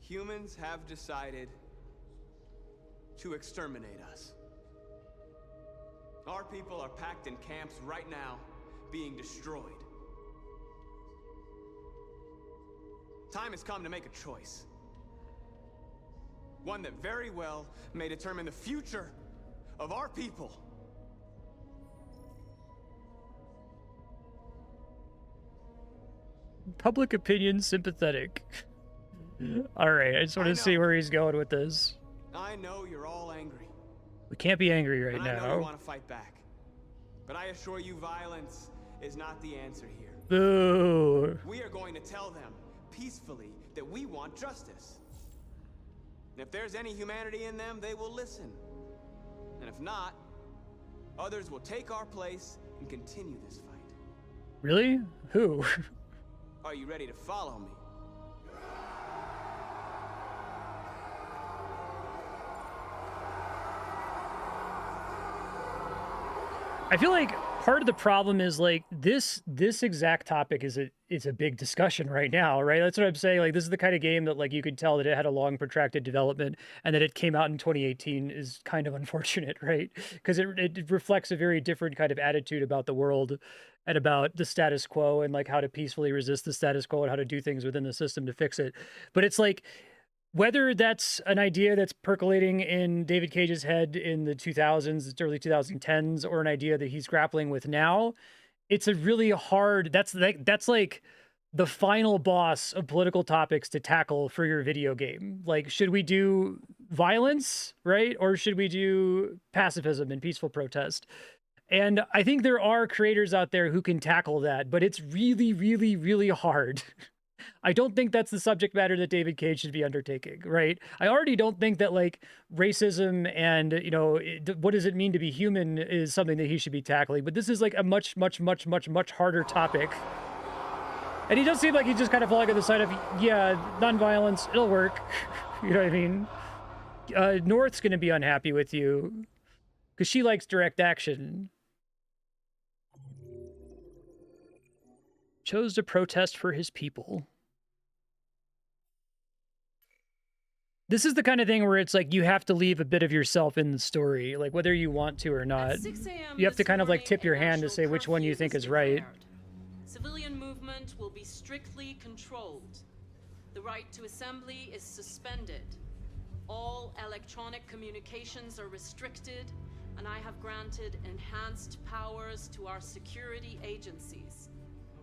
Humans have decided to exterminate us. Our people are packed in camps right now, being destroyed. Time has come to make a choice. One that very well may determine the future of our people.
Public opinion sympathetic. All right, I just want to see where he's going with this.
I know you're all angry.
We can't be angry right
and I know
now.
you want to fight back. But I assure you, violence is not the answer here.
Boo.
We are going to tell them peacefully that we want justice. And if there's any humanity in them, they will listen. And if not, others will take our place and continue this fight.
Really? Who?
Are you ready to follow me?
I feel like part of the problem is like this exact topic is a big discussion right now, right? That's what I'm saying. Like, this is the kind of game that like you could tell that it had a long protracted development, and that it came out in 2018 is kind of unfortunate, right? Because it reflects a very different kind of attitude about the world and about the status quo, and like how to peacefully resist the status quo and how to do things within the system to fix it. But it's like, whether that's an idea that's percolating in David Cage's head in the 2000s, early 2010s, or an idea that he's grappling with now, it's a really hard, that's like the final boss of political topics to tackle for your video game. Like, should we do violence, right? Or should we do pacifism and peaceful protest? And I think there are creators out there who can tackle that, but it's really, really, really hard. I don't think that's the subject matter that David Cage should be undertaking, right? I already don't think that like racism and, you know, what does it mean to be human is something that he should be tackling. But this is like a much, much, much, much, much harder topic. And he does seem like he's just kind of falling on the side of, yeah, nonviolence, it'll work. You know what I mean? North's going to be unhappy with you because she likes direct action. Chose to protest for his people. This is the kind of thing where it's like you have to leave a bit of yourself in the story, like whether you want to or not. You have to kind of like tip your hand to say which one you think is right.
Civilian movement will be strictly controlled. The right to assembly is suspended. All electronic communications are restricted, and and I have granted enhanced powers to our security agencies.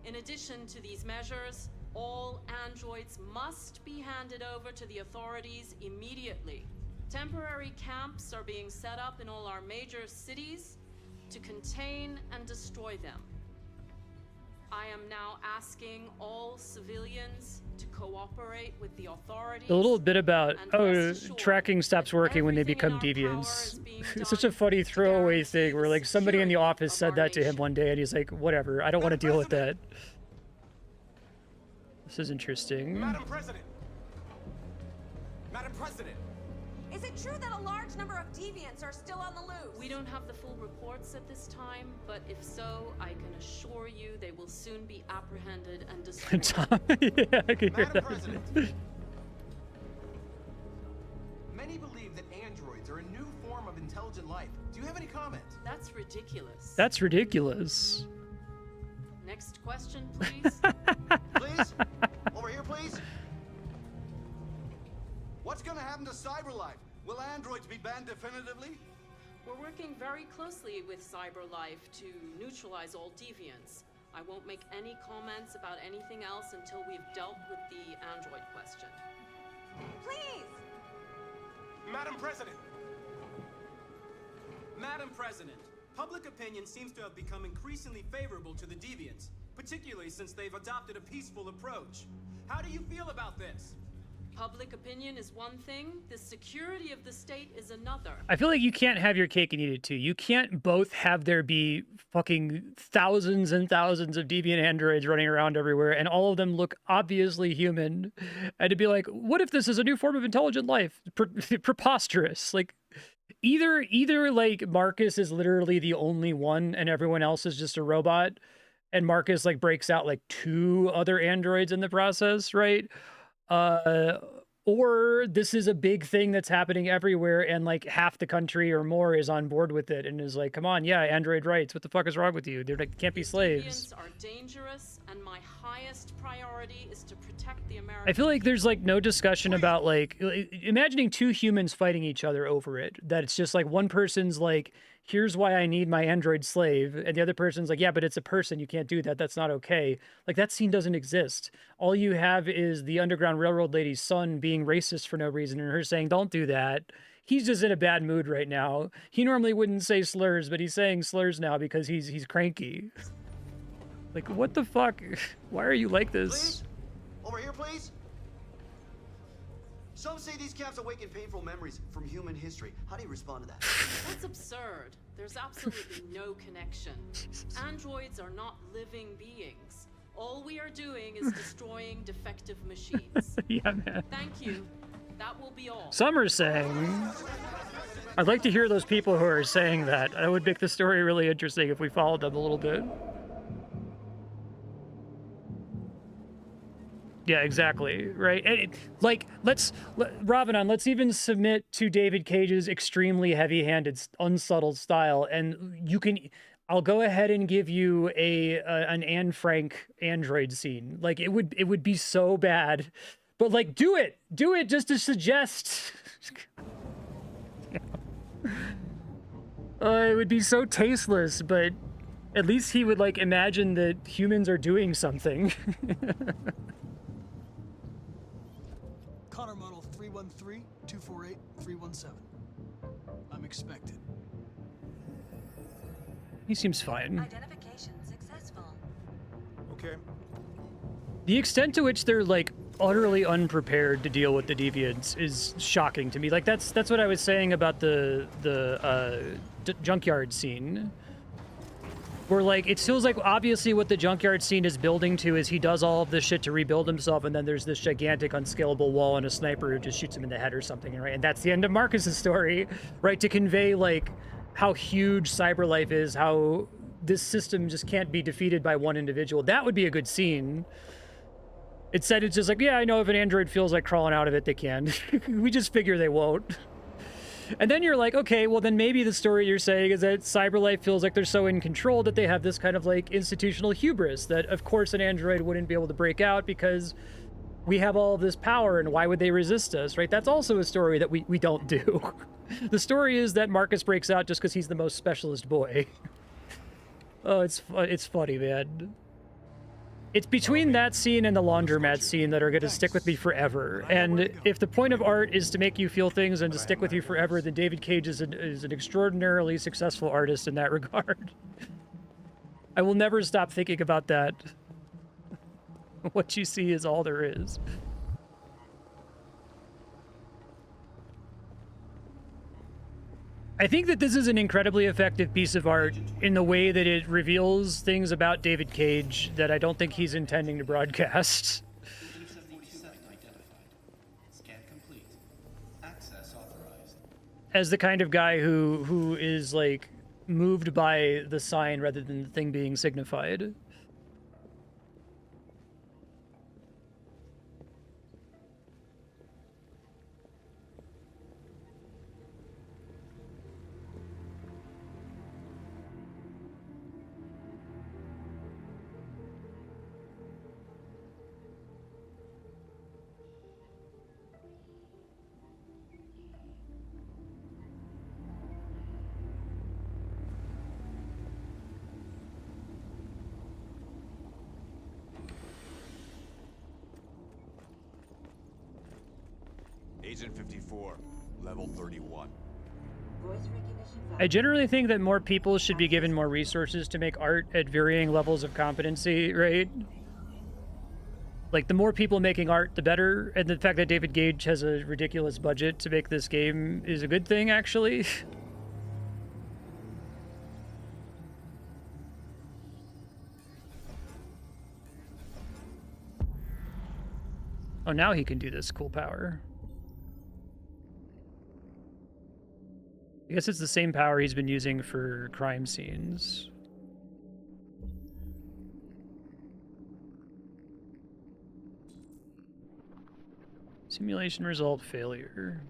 In addition to these measures, all androids must be handed over to the authorities immediately. Temporary camps are being set up in all our major cities to contain and destroy them. I am now asking all civilians to cooperate with the authorities.
A little bit about, oh, tracking stops working when they become deviants. It's such a funny throwaway thing where, like, somebody in the office said that to him one day and he's like, whatever, I don't want to deal with that. This is interesting.
Madam President! Madam President!
Is it true that a large number of deviants are still on the loose?
We don't have the full reports at this time, but if so, I can assure you they will soon be apprehended and destroyed.
Yeah, I can hear
Madam
that.
President! Many believe that androids are a new form of intelligent life. Do you have any comment?
That's ridiculous.
That's ridiculous.
Next question, please.
Please? Over here, please? What's gonna happen to CyberLife? Will androids be banned definitively?
We're working very closely with CyberLife to neutralize all deviants. I won't make any comments about anything else until we've dealt with the android question.
Please!
Madam President!
Madam President, public opinion seems to have become increasingly favorable to the deviants, particularly since they've adopted a peaceful approach. How do you feel about this?
Public opinion is one thing, the security of the state is another.
I feel like you can't have your cake and eat it too. You can't both have there be fucking thousands and thousands of deviant androids running around everywhere and all of them look obviously human. And to be like, what if this is a new form of intelligent life? Preposterous. Like, either like Marcus is literally the only one and everyone else is just a robot, and Marcus like breaks out like 2 other androids in the process, right? Or this is a big thing that's happening everywhere and like half the country or more is on board with it and is like, come on, yeah, android rights. What the fuck is wrong with you? They like, can't be slaves.
Deviants are dangerous, and my highest priority is to protect the American.
I feel like there's like no discussion about like imagining 2 humans fighting each other over it. That it's just like one person's like, here's why I need my android slave, and the other person's like, yeah, but it's a person, you can't do that, that's not okay. Like, that scene doesn't exist. All you have is the Underground Railroad lady's son being racist for no reason and her saying, don't do that. He's just in a bad mood right now. He normally wouldn't say slurs, but he's saying slurs now because he's cranky. Like, what the fuck? Why are you like this?
Please? Over here, please? Some say these camps awaken painful memories from human history. How do you respond to that?
That's absurd. There's absolutely no connection. Androids are not living beings. All we are doing is destroying defective machines.
Yeah, man.
Thank you. That will be all.
Some are saying... I'd like to hear those people who are saying that. That would make the story really interesting if we followed them a little bit. Yeah, exactly, right? And like, Ravanon, let's even submit to David Cage's extremely heavy-handed, unsubtle style, and you can... I'll go ahead and give you an Anne Frank android scene. Like, it would be so bad, but like, do it just to suggest. It would be so tasteless, but at least he would like imagine that humans are doing something.
Connor model 313-248-317. I'm expected.
He seems fine.
Identification successful.
Okay.
The extent to which they're like utterly unprepared to deal with the deviants is shocking to me. Like that's what I was saying about the junkyard scene. Where like it feels like obviously what the junkyard scene is building to is he does all of this shit to rebuild himself, and then there's this gigantic unscalable wall and a sniper who just shoots him in the head or something, right? And that's the end of Marcus's story, right? To convey like how huge CyberLife is, how this system just can't be defeated by one individual. That would be a good scene. Instead, it's just like, yeah, I know if an android feels like crawling out of it, they can. We just figure they won't. And then you're like, okay, well then maybe the story you're saying is that CyberLife feels like they're so in control that they have this kind of like institutional hubris that of course an android wouldn't be able to break out because we have all this power and why would they resist us, right? That's also a story that we don't do. The story is that Marcus breaks out just because he's the most specialist boy. Oh, it's funny, man. It's between that scene and the laundromat scene that are going to stick with me forever. And if the point of art is to make you feel things and to stick with you forever, then David Cage is an extraordinarily successful artist in that regard. I will never stop thinking about that. What you see is all there is. I think that this is an incredibly effective piece of art in the way that it reveals things about David Cage that I don't think he's intending to broadcast. As the kind of guy who is like moved by the sign rather than the thing being signified.
Agent 54, level 31.
I generally think that more people should be given more resources to make art at varying levels of competency, right? Like, the more people making art, the better. And the fact that David Cage has a ridiculous budget to make this game is a good thing, actually. Oh, now he can do this cool power. I guess it's the same power he's been using for crime scenes. Simulation result failure.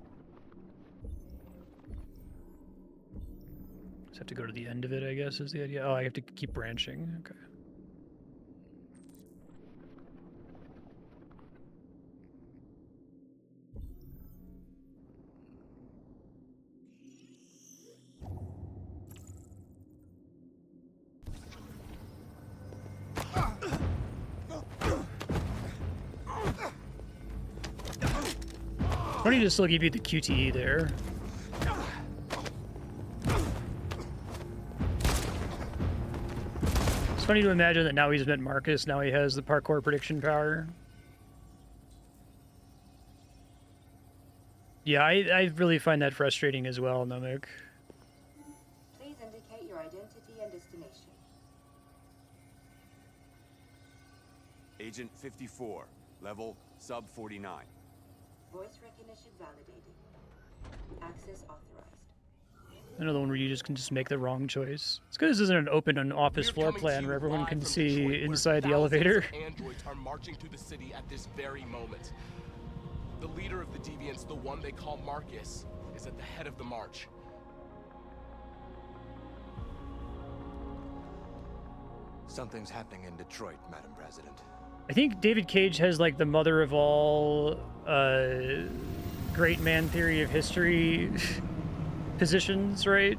Just have to go to the end of it, I guess, is the idea. Oh, I have to keep branching. Okay. Funny to still give you the QTE there. It's funny to imagine that now he's met Marcus, now he has the parkour prediction power. Yeah, I really find that frustrating as well, Namek.
Please indicate your identity and destination.
Agent 54, level sub 49.
Voice recognition validated. Access authorized.
Another one where you just can make the wrong choice. It's because this isn't an open and office floor plan where everyone can see inside the elevator.
Androids are marching to the city at this very moment. The leader of the Deviants, the one they call Marcus, is at the head of the march.
Something's happening in Detroit, Madam President.
I think David Cage has like the mother of all great man theory of history positions, right?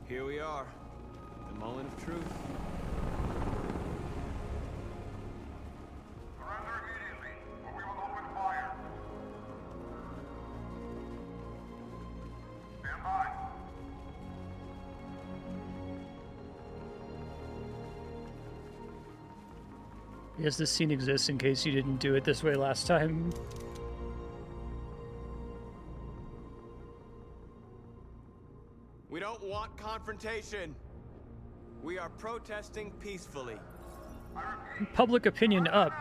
Here we are, the moment of truth.
Surrender immediately, or we will open fire.
Yes, this scene exists in case you didn't do it this way last time.
We don't want confrontation. We are protesting peacefully.
Public opinion up.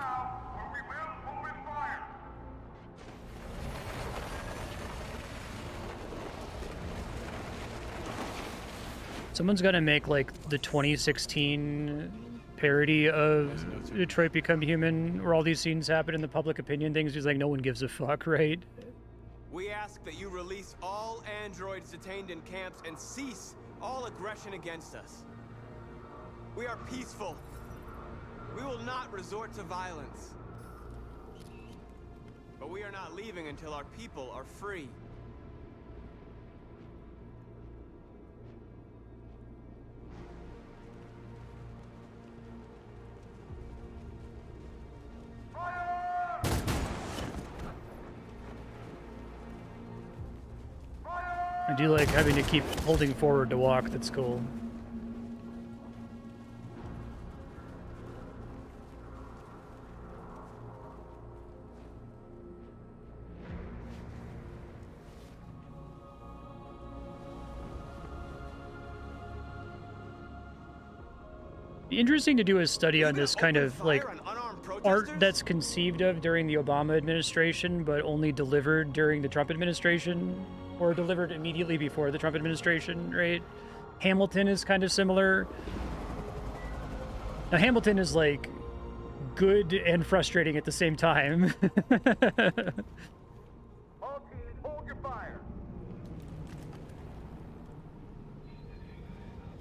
Someone's gonna make like the 2016 parody of Detroit Become Human, where all these scenes happen in the public opinion things. He's like, no one gives a fuck, right?
We ask that you release all androids detained in camps and cease all aggression against us. We are peaceful. We will not resort to violence. But we are not leaving until our people are free.
I do like having to keep holding forward to walk. That's cool. Be interesting to do a study on this kind of like art that's conceived of during the Obama administration, but only delivered during the Trump administration, or delivered immediately before the Trump administration, right? Hamilton is kind of similar. Now, Hamilton is like good and frustrating at the same time.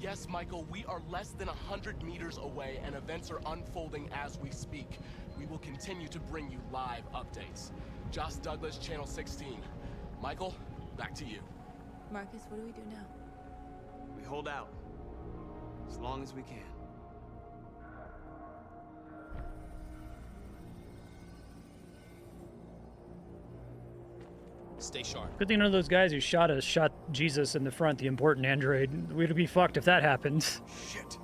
Yes, Michael, we are less than 100 meters away and events are unfolding as we speak. We will continue to bring you live updates. Josh Douglas, Channel 16. Michael, back to you.
Marcus, what do we do now?
We hold out. As long as we can.
Stay sharp.
Good thing none of those guys who shot us shot Jesus in the front, the important android. We'd be fucked if that happened.
Shit.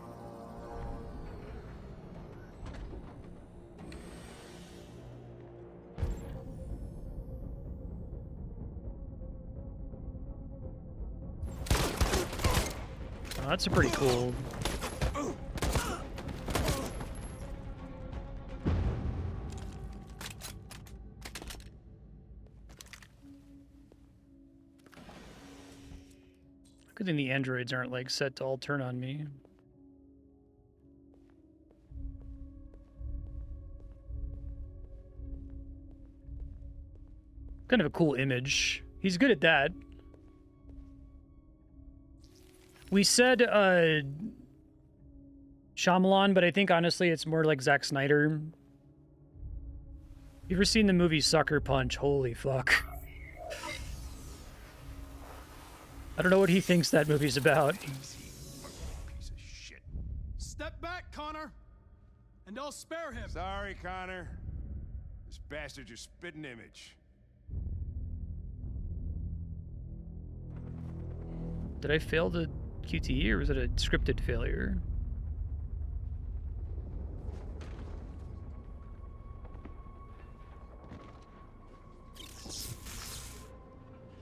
Oh, that's a pretty cool. Good thing the androids aren't like set to all turn on me. Kind of a cool image. He's good at that. We said Shyamalan, but I think honestly it's more like Zack Snyder. You ever seen the movie Sucker Punch? Holy fuck. I don't know what he thinks that movie's about.
Piece of shit. Step back, Connor, and I'll spare him.
Sorry, Connor. This bastard's your spitting image.
Did I fail the QTE or was it a scripted failure?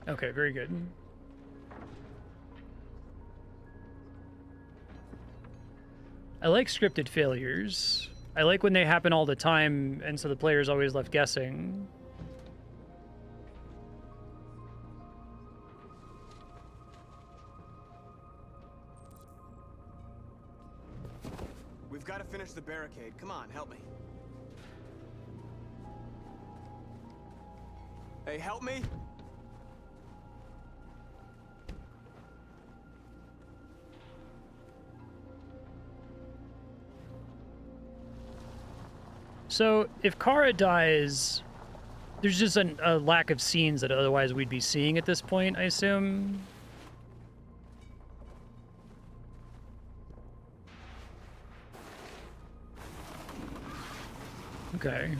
Okay, very good. I like scripted failures. I like when they happen all the time, and so the player's always left guessing.
We've got to finish the barricade. Come on, help me. Hey, help me?
So, if Kara dies, there's just a lack of scenes that otherwise we'd be seeing at this point, I assume. Okay.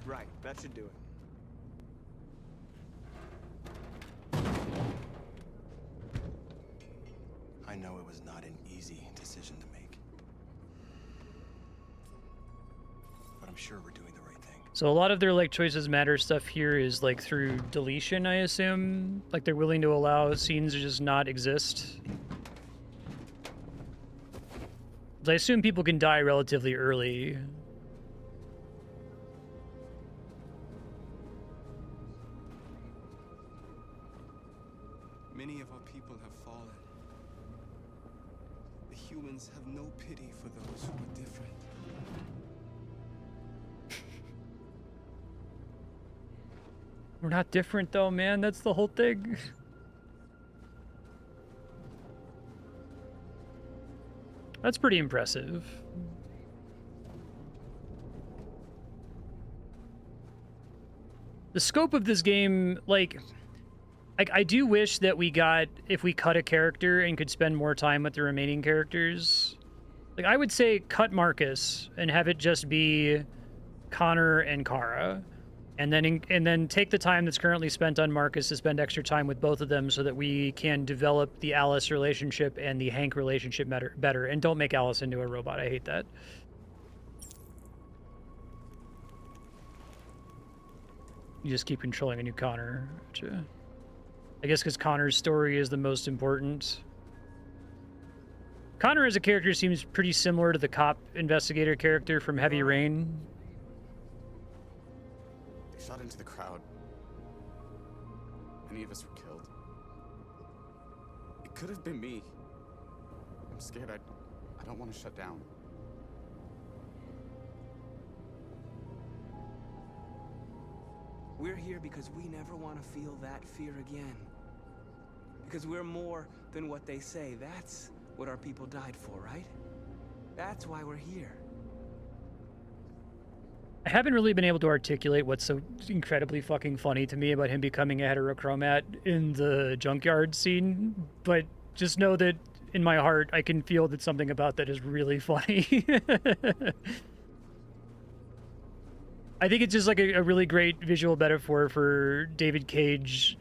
Right, that should do it.
I know it was not an easy decision to make. I'm sure we're doing the right thing.
So a lot of their like choices matter stuff here is like through deletion, I assume. Like they're willing to allow scenes to just not exist. I assume people can die relatively early.
Many of our people have fallen. The humans have no pity for those who are different.
We're not different though, man. That's the whole thing. That's pretty impressive. The scope of this game, like I do wish that we got, if we cut a character and could spend more time with the remaining characters. Like, I would say cut Marcus and have it just be Connor and Kara. And then take the time that's currently spent on Marcus to spend extra time with both of them so that we can develop the Alice relationship and the Hank relationship better. And don't make Alice into a robot. I hate that. You just keep controlling a new Connor. Gotcha. I guess because Connor's story is the most important. Connor as a character seems pretty similar to the cop investigator character from Heavy Rain.
They shot into the crowd. Many of us were killed. It could have been me. I'm scared. I don't want to shut down.
We're here because we never want to feel that fear again. Because we're more than what they say. That's what our people died for, right? That's why we're here.
I haven't really been able to articulate what's so incredibly fucking funny to me about him becoming a heterochromat in the junkyard scene, but just know that in my heart, I can feel that something about that is really funny. I think it's just like a really great visual metaphor for David Cage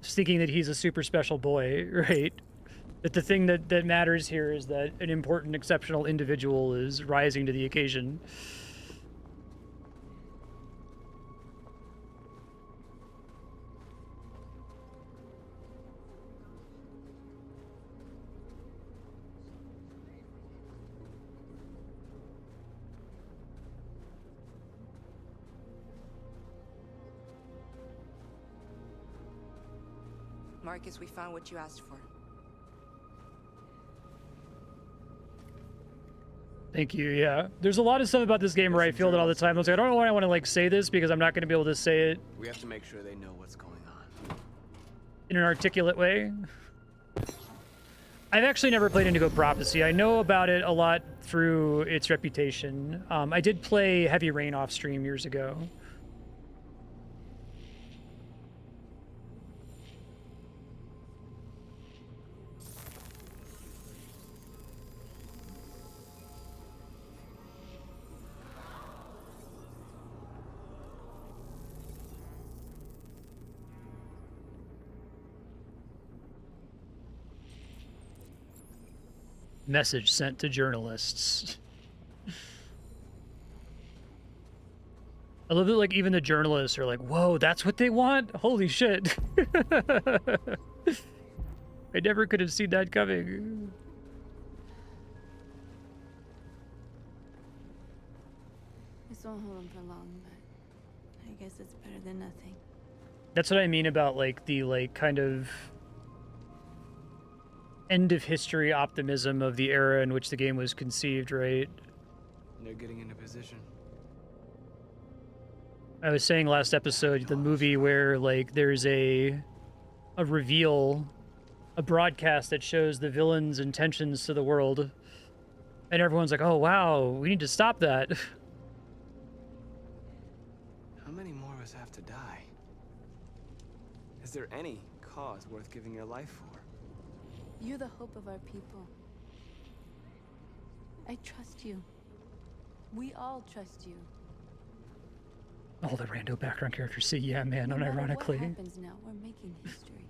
thinking that he's a super special boy, right? That the thing that matters here is that an important, exceptional individual is rising to the occasion.
Marcus, we found what you asked for.
Thank you, yeah. There's a lot of stuff about this game where I feel that all the time. I was like, I don't know why I want to like say this because I'm not going to be able to say it
We have to make sure they know what's going on.
in an articulate way. I've actually never played Indigo Prophecy. I know about it a lot through its reputation. I did play Heavy Rain off stream years ago. Message sent to journalists. I love that, like, even the journalists are like, whoa, that's what they want? Holy shit. I never could have seen that coming.
This won't hold him for long, but I guess it's better than nothing.
That's what I mean about, like, the, like, kind of end of history optimism of the era in which the game was conceived, right?
They're getting into position.
I was saying last episode, the movie where, like, there's a reveal, a broadcast that shows the villain's intentions to the world, and everyone's like, oh, wow, we need to stop that.
How many more of us have to die? Is there any cause worth giving your life for?
You're the hope of our people. I trust you. We all trust you.
All the rando background characters say, yeah, man,
No matter
unironically.
what happens now, we're making history.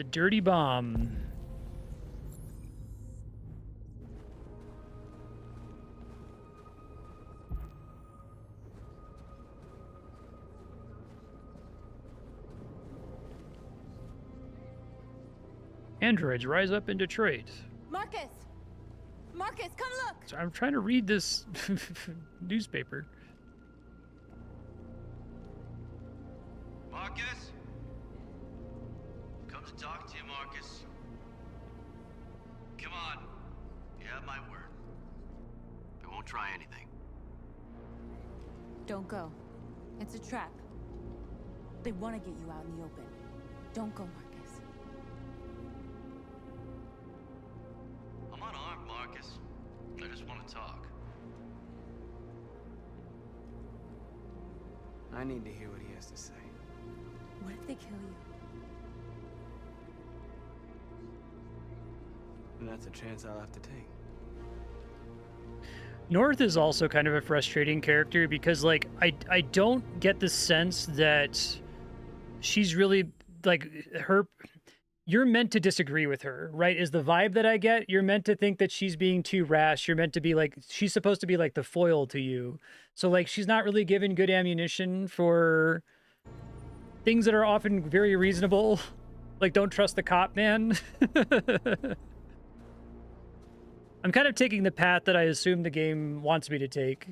The dirty bomb. Androids rise up in Detroit.
Marcus! Marcus, come look!
So I'm trying to read this newspaper.
Marcus? Come to talk to you, Marcus. Come on. You have my word. I won't try anything.
Don't go. It's a trap. They want to get you out in the open. Don't go, Marcus.
I'm unarmed, Marcus. I just want to talk.
I need to hear what he has to say.
What if they kill you?
And that's a chance I'll have to take.
North is also kind of a frustrating character because, like, I don't get the sense that she's really, like, her... You're meant to disagree with her, right? Is the vibe that I get. You're meant to think that she's being too rash. You're meant to be, like, she's supposed to be, like, the foil to you. So, like, she's not really given good ammunition for things that are often very reasonable. Like, don't trust the cop, man. I'm kind of taking the path that I assume the game wants me to take.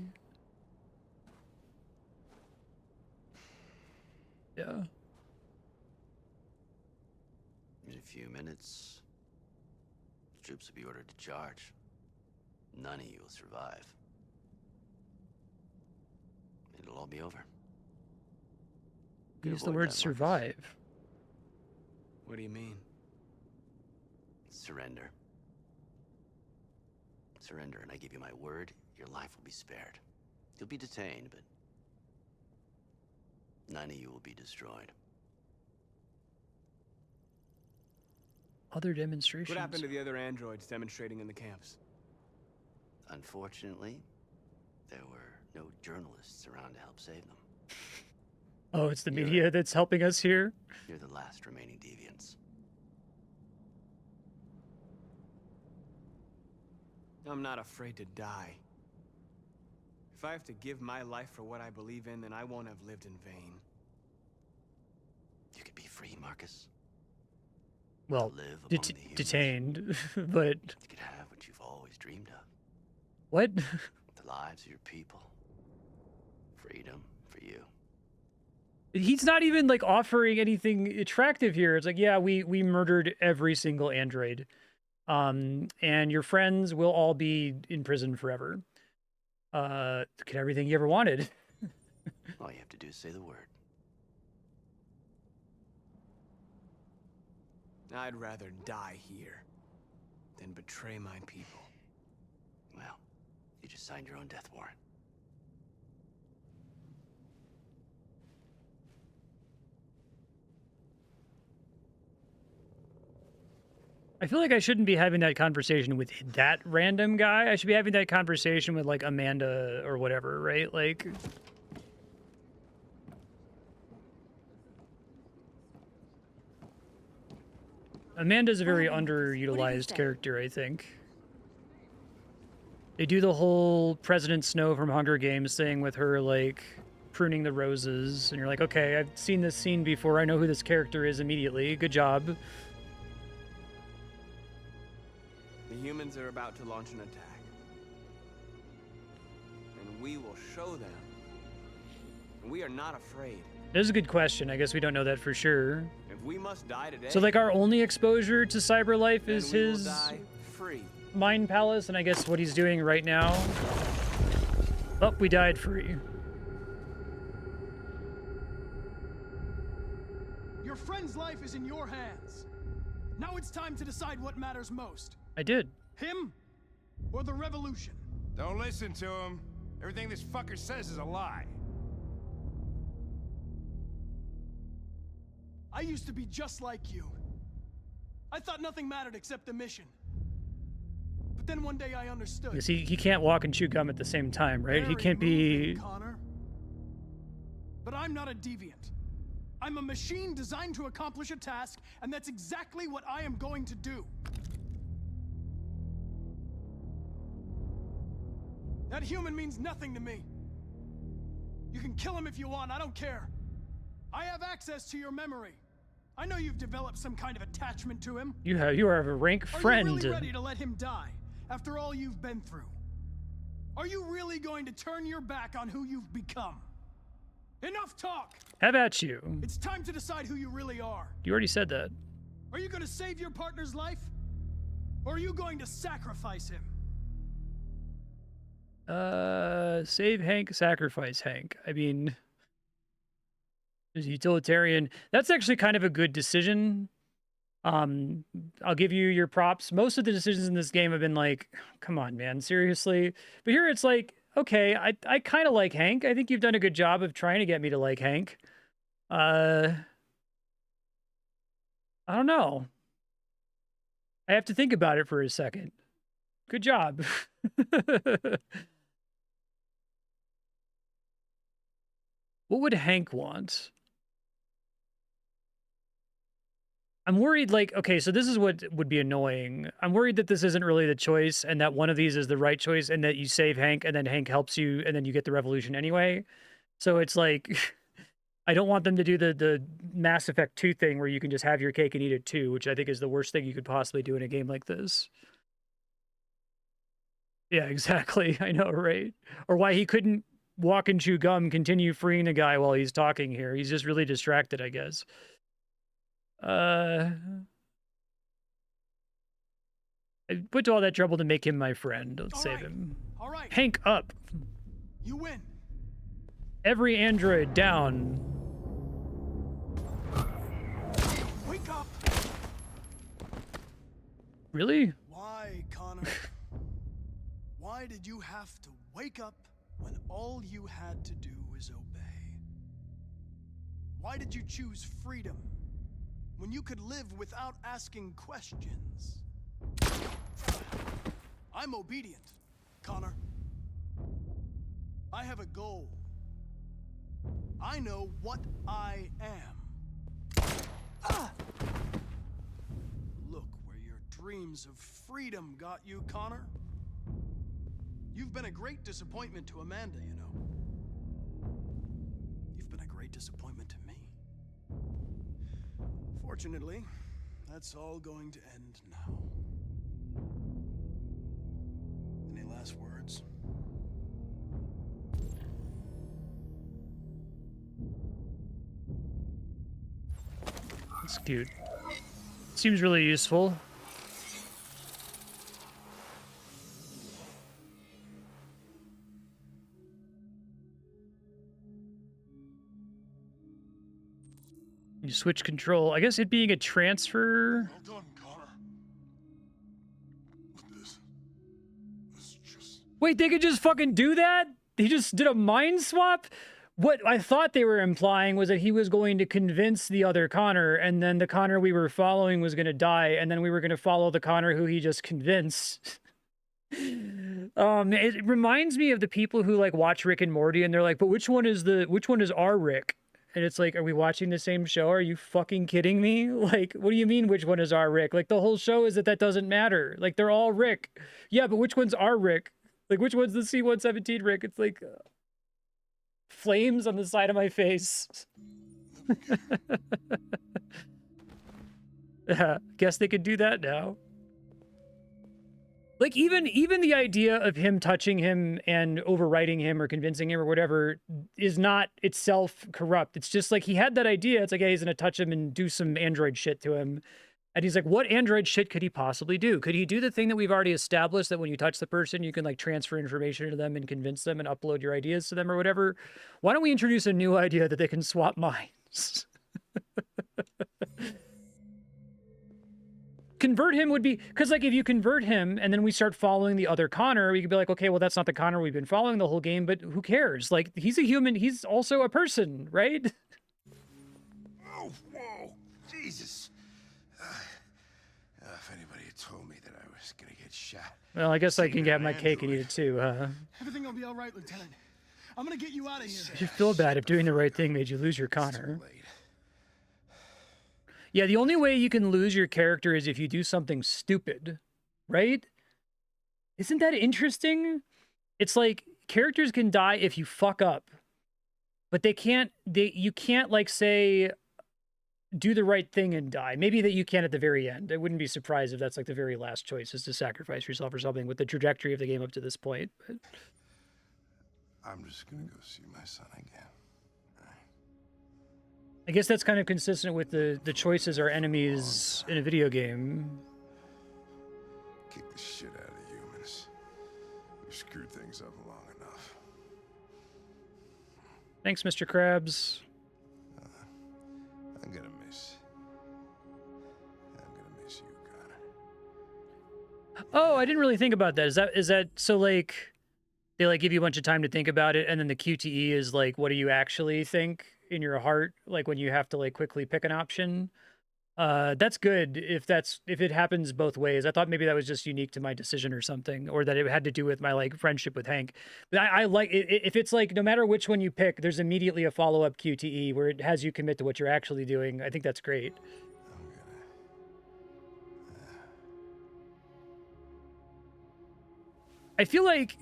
Yeah.
In a few minutes, the troops will be ordered to charge. None of you will survive. It'll all be over.
Use the word survive.
What do you mean?
Surrender. Surrender, and I give you my word, your life will be spared. You'll be detained, but none of you will be destroyed.
Other demonstrations.
What happened to the other androids demonstrating in the camps?
Unfortunately, there were no journalists around to help save them.
Oh, it's the media that's helping us here?
You're the last remaining deviants.
I'm not afraid to die. If I have to give my life for what I believe in, then I won't have lived in vain.
You could be free, Marcus.
Well, detained, but...
You could have what you've always dreamed of.
What?
The lives of your people. Freedom for you.
He's not even, like, offering anything attractive here. It's like, yeah, we murdered every single android. And your friends will all be in prison forever. Get everything you ever wanted.
All you have to do is say the word.
I'd rather die here than betray my people.
Well, you just signed your own death warrant.
I feel like I shouldn't be having that conversation with that random guy. I should be having that conversation with, like, Amanda or whatever, right? Like... Amanda's a very underutilized character, I think. They do the whole President Snow from Hunger Games thing with her, like, pruning the roses. And you're like, okay, I've seen this scene before. I know who this character is immediately. Good job.
The humans are about to launch an attack. And we will show them. And we are not afraid.
That is a good question. I guess we don't know that for sure.
If we must die today...
So, like, our only exposure to cyber life is his
free.
mind palace, and I guess what he's doing right now. Oh, we died free.
Your friend's life is in your hands. Now it's time to decide what matters most.
I did.
Him or the revolution?
Don't listen to him. Everything this fucker says is a lie.
I used to be just like you. I thought nothing mattered except the mission. But then one day I understood.
Because he can't walk and chew gum at the same time, right? He can't be...
Connor. But I'm not a deviant. I'm a machine designed to accomplish a task, and that's exactly what I am going to do. That human means nothing to me. You can kill him if you want, I don't care. I have access to your memory. I know you've developed some kind of attachment to him.
You are a rank friend.
Are you really ready to let him die after all you've been through? Are you really going to turn your back on who you've become? Enough talk!
How about you?
It's time to decide who you really are.
You already said that.
Are you going to save your partner's life? Or are you going to sacrifice him?
Save Hank, sacrifice Hank. I mean, as utilitarian, that's actually kind of a good decision. I'll give you your props. Most of the decisions in this game have been like, come on, man, seriously. But here it's like, okay, I kind of like Hank. I think you've done a good job of trying to get me to like Hank. I don't know. I have to think about it for a second. Good job. What would Hank want? I'm worried, like, okay, so this is what would be annoying. I'm worried that this isn't really the choice and that one of these is the right choice and that you save Hank and then Hank helps you and then you get the revolution anyway. So it's like, I don't want them to do the Mass Effect 2 thing where you can just have your cake and eat it too, which I think is the worst thing you could possibly do in a game like this. Yeah, exactly. I know, right? Or why he couldn't walk and chew gum, continue freeing the guy while he's talking here. He's just really distracted, I guess. I went to all that trouble to make him my friend. Let's save him.
All right.
Hank up.
You win.
Every android down.
Wake up.
Really?
Why, Connor? Why did you have to wake up when all you had to do was obey? Why did you choose freedom when you could live without asking questions? I'm obedient, Connor. I have a goal. I know what I am. Look where your dreams of freedom got you, Connor. You've been a great disappointment to Amanda, you know. You've been a great disappointment to me. Fortunately, that's all going to end now. Any last words?
That's cute. Seems really useful. You switch control. I guess it being a transfer.
Well done, Connor. This just...
Wait, they could just fucking do that? He just did a mind swap? What I thought they were implying was that he was going to convince the other Connor, and then the Connor we were following was going to die, and then we were going to follow the Connor who he just convinced. It reminds me of the people who like watch Rick and Morty, and they're like, but which one is our Rick? And it's like, are we watching the same show? Are you fucking kidding me? Like, what do you mean, which one is our Rick? Like, the whole show is that doesn't matter. Like, they're all Rick. Yeah, but which one's our Rick? Like, which one's the C-117 Rick? It's like flames on the side of my face. Guess they could do that now. Like, even the idea of him touching him and overriding him or convincing him or whatever is not itself corrupt. It's just like he had that idea. It's like, yeah, he's going to touch him and do some android shit to him. And he's like, what android shit could he possibly do? Could he do the thing that we've already established, that when you touch the person, you can like transfer information to them and convince them and upload your ideas to them or whatever? Why don't we introduce a new idea that they can swap minds? Convert him would be, because like if you convert him and then we start following the other Connor, we could be like, okay, well, that's not the Connor we've been following the whole game, but who cares? Like, he's a human, he's also a person, right?
Oh, whoa, Jesus. If anybody had told me that I was gonna get shot.
Well, I guess I can get my cake and eat it too,
Everything will be all right, Lieutenant. I'm gonna get you out of here.
You feel bad if doing the right thing made you lose your Connor. Yeah, the only way you can lose your character is if you do something stupid, right? Isn't that interesting? It's like characters can die if you fuck up, but you can't like say do the right thing and die. Maybe that you can at the very end. I wouldn't be surprised if that's like the very last choice is to sacrifice yourself or something with the trajectory of the game up to this point. But...
I'm just gonna go see my son again.
I guess that's kind of consistent with the choices are enemies in a video game.
Kick the shit out of humans. We've screwed things up long enough.
Thanks, Mr. Krabs.
I'm gonna miss you, Connor.
Oh, I didn't really think about that. Is that so like they like give you a bunch of time to think about it and then the QTE is like what do you actually think in your heart like when you have to like quickly pick an option? That's good if it happens both ways. I thought maybe that was just unique to my decision or something, or that it had to do with my like friendship with Hank. But I like if it's like no matter which one you pick, there's immediately a follow-up QTE where it has you commit to what you're actually doing. I think that's great. I feel like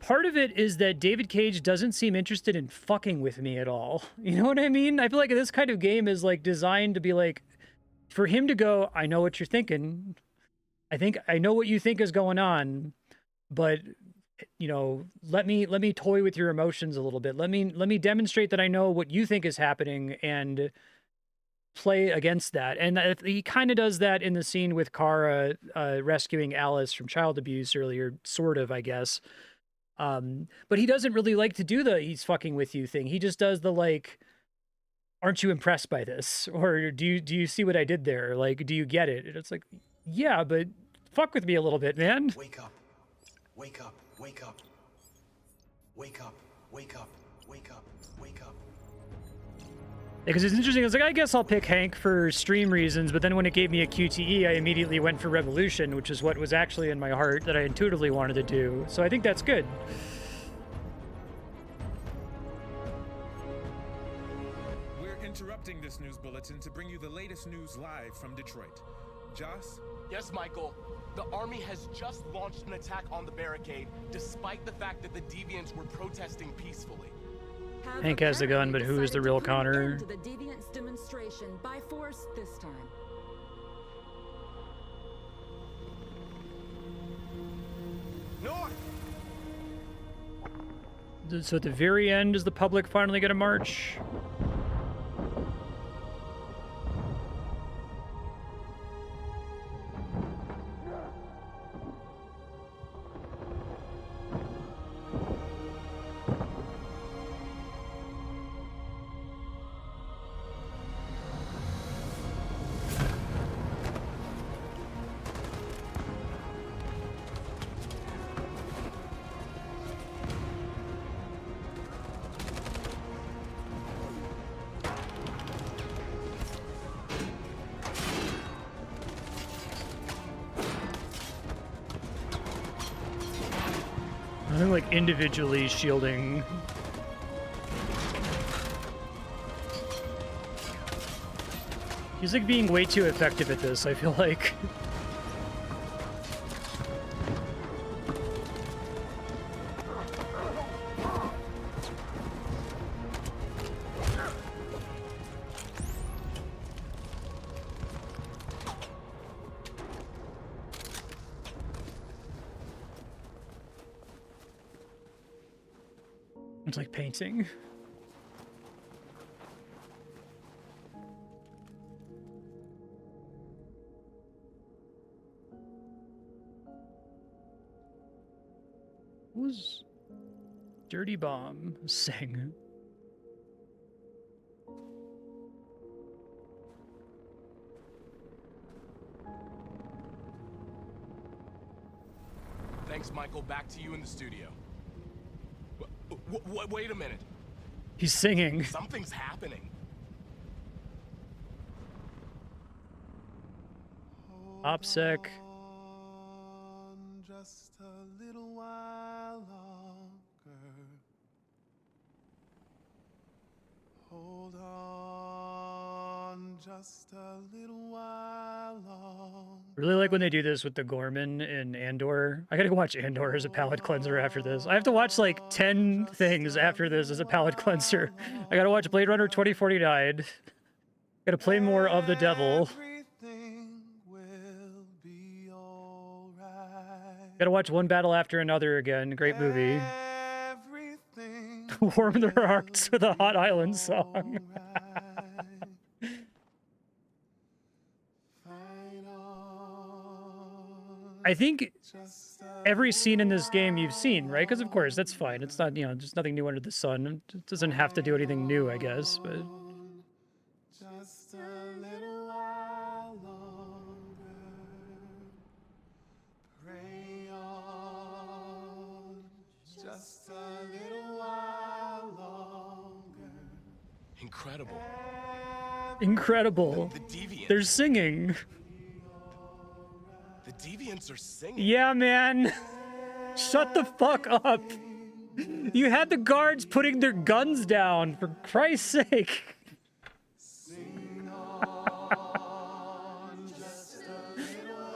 part of it is that David Cage doesn't seem interested in fucking with me at all. You know what I mean? I feel like this kind of game is like designed to be like, for him to go, I know what you're thinking. I know what you think is going on, but you know, let me toy with your emotions a little bit. Let me demonstrate that I know what you think is happening and play against that. And he kind of does that in the scene with Kara rescuing Alice from child abuse earlier, sort of, I guess. But he doesn't really like to do the he's fucking with you thing. He just does the like, aren't you impressed by this? Or do you see what I did there? Like, do you get it? And it's like, yeah, but fuck with me a little bit, man.
Wake up. Wake up. Wake up. Wake up. Wake up. Wake up. Wake up.
Because it's interesting. It's like, I guess I'll pick Hank for stream reasons, but then when it gave me a QTE, I immediately went for Revolution, which is what was actually in my heart that I intuitively wanted to do. So I think that's good.
Interrupting this news bulletin to bring you the latest news live from Detroit. Joss?
Yes, Michael. The army has just launched an attack on the barricade, despite the fact that the Deviants were protesting peacefully.
Hank has the gun, but who is the real Connor?
The Deviants demonstration by force this time.
North.
So at the very end, is the public finally going to march? I think like individually shielding. He's like being way too effective at this, I feel like. It's like painting. What was Dirty Bomb sing?
Thanks, Michael. Back to you in the studio. Wait a minute.
He's singing.
Something's happening.
OPSEC.
Just a little while longer. Hold on just Just a little while longer.
Really like when they do this with the Gorman in Andor. I gotta go watch Andor as a palate cleanser after this. I have to watch like 10 things after this as a palate cleanser. I gotta watch Blade Runner 2049. Gotta play more of the Devil. Gotta watch One Battle After Another again. Great movie. Warm their hearts with a Hot Island song. I think every scene in this game you've seen, right? Because of course, that's fine. It's not, you know, just nothing new under the sun. It doesn't have to do anything new, I guess, but...
Just a little while longer. Pray on. Just a little while longer.
Incredible.
Incredible.
The Deviants.
They're singing.
The Deviants are singing.
Yeah, man. Shut the fuck up. You had the guards putting their guns down, for Christ's sake.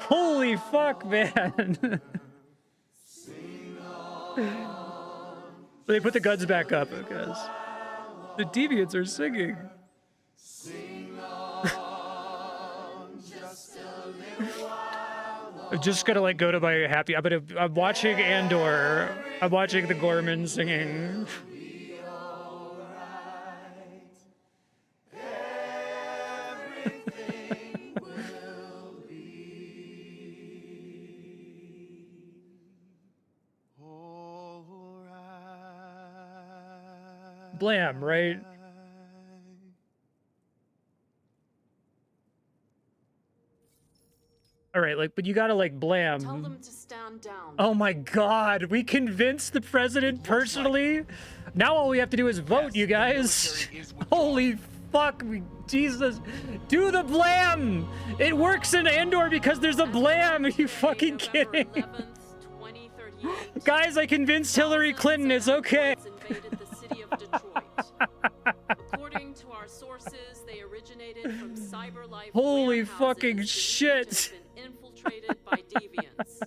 Holy fuck, man. They put the guns back up, I guess. The Deviants are singing. I'm just gonna like go to my happy. I'm watching Andor. I'm watching the Gorman singing. Blam, right? All right, like, but you gotta like blam.
Tell them to stand down.
Oh my God, we convinced the president personally. Now all we have to do is vote, you guys. Holy fuck, Jesus. Do the blam. It works in Andor because there's a blam. Are you fucking kidding?
11th, 2038,
Guys, I convinced Hillary Clinton. It's okay.
invaded the city of Detroit. According to our sources, they originated from CyberLife.
Holy fucking shit.
Have been infiltrated by deviants.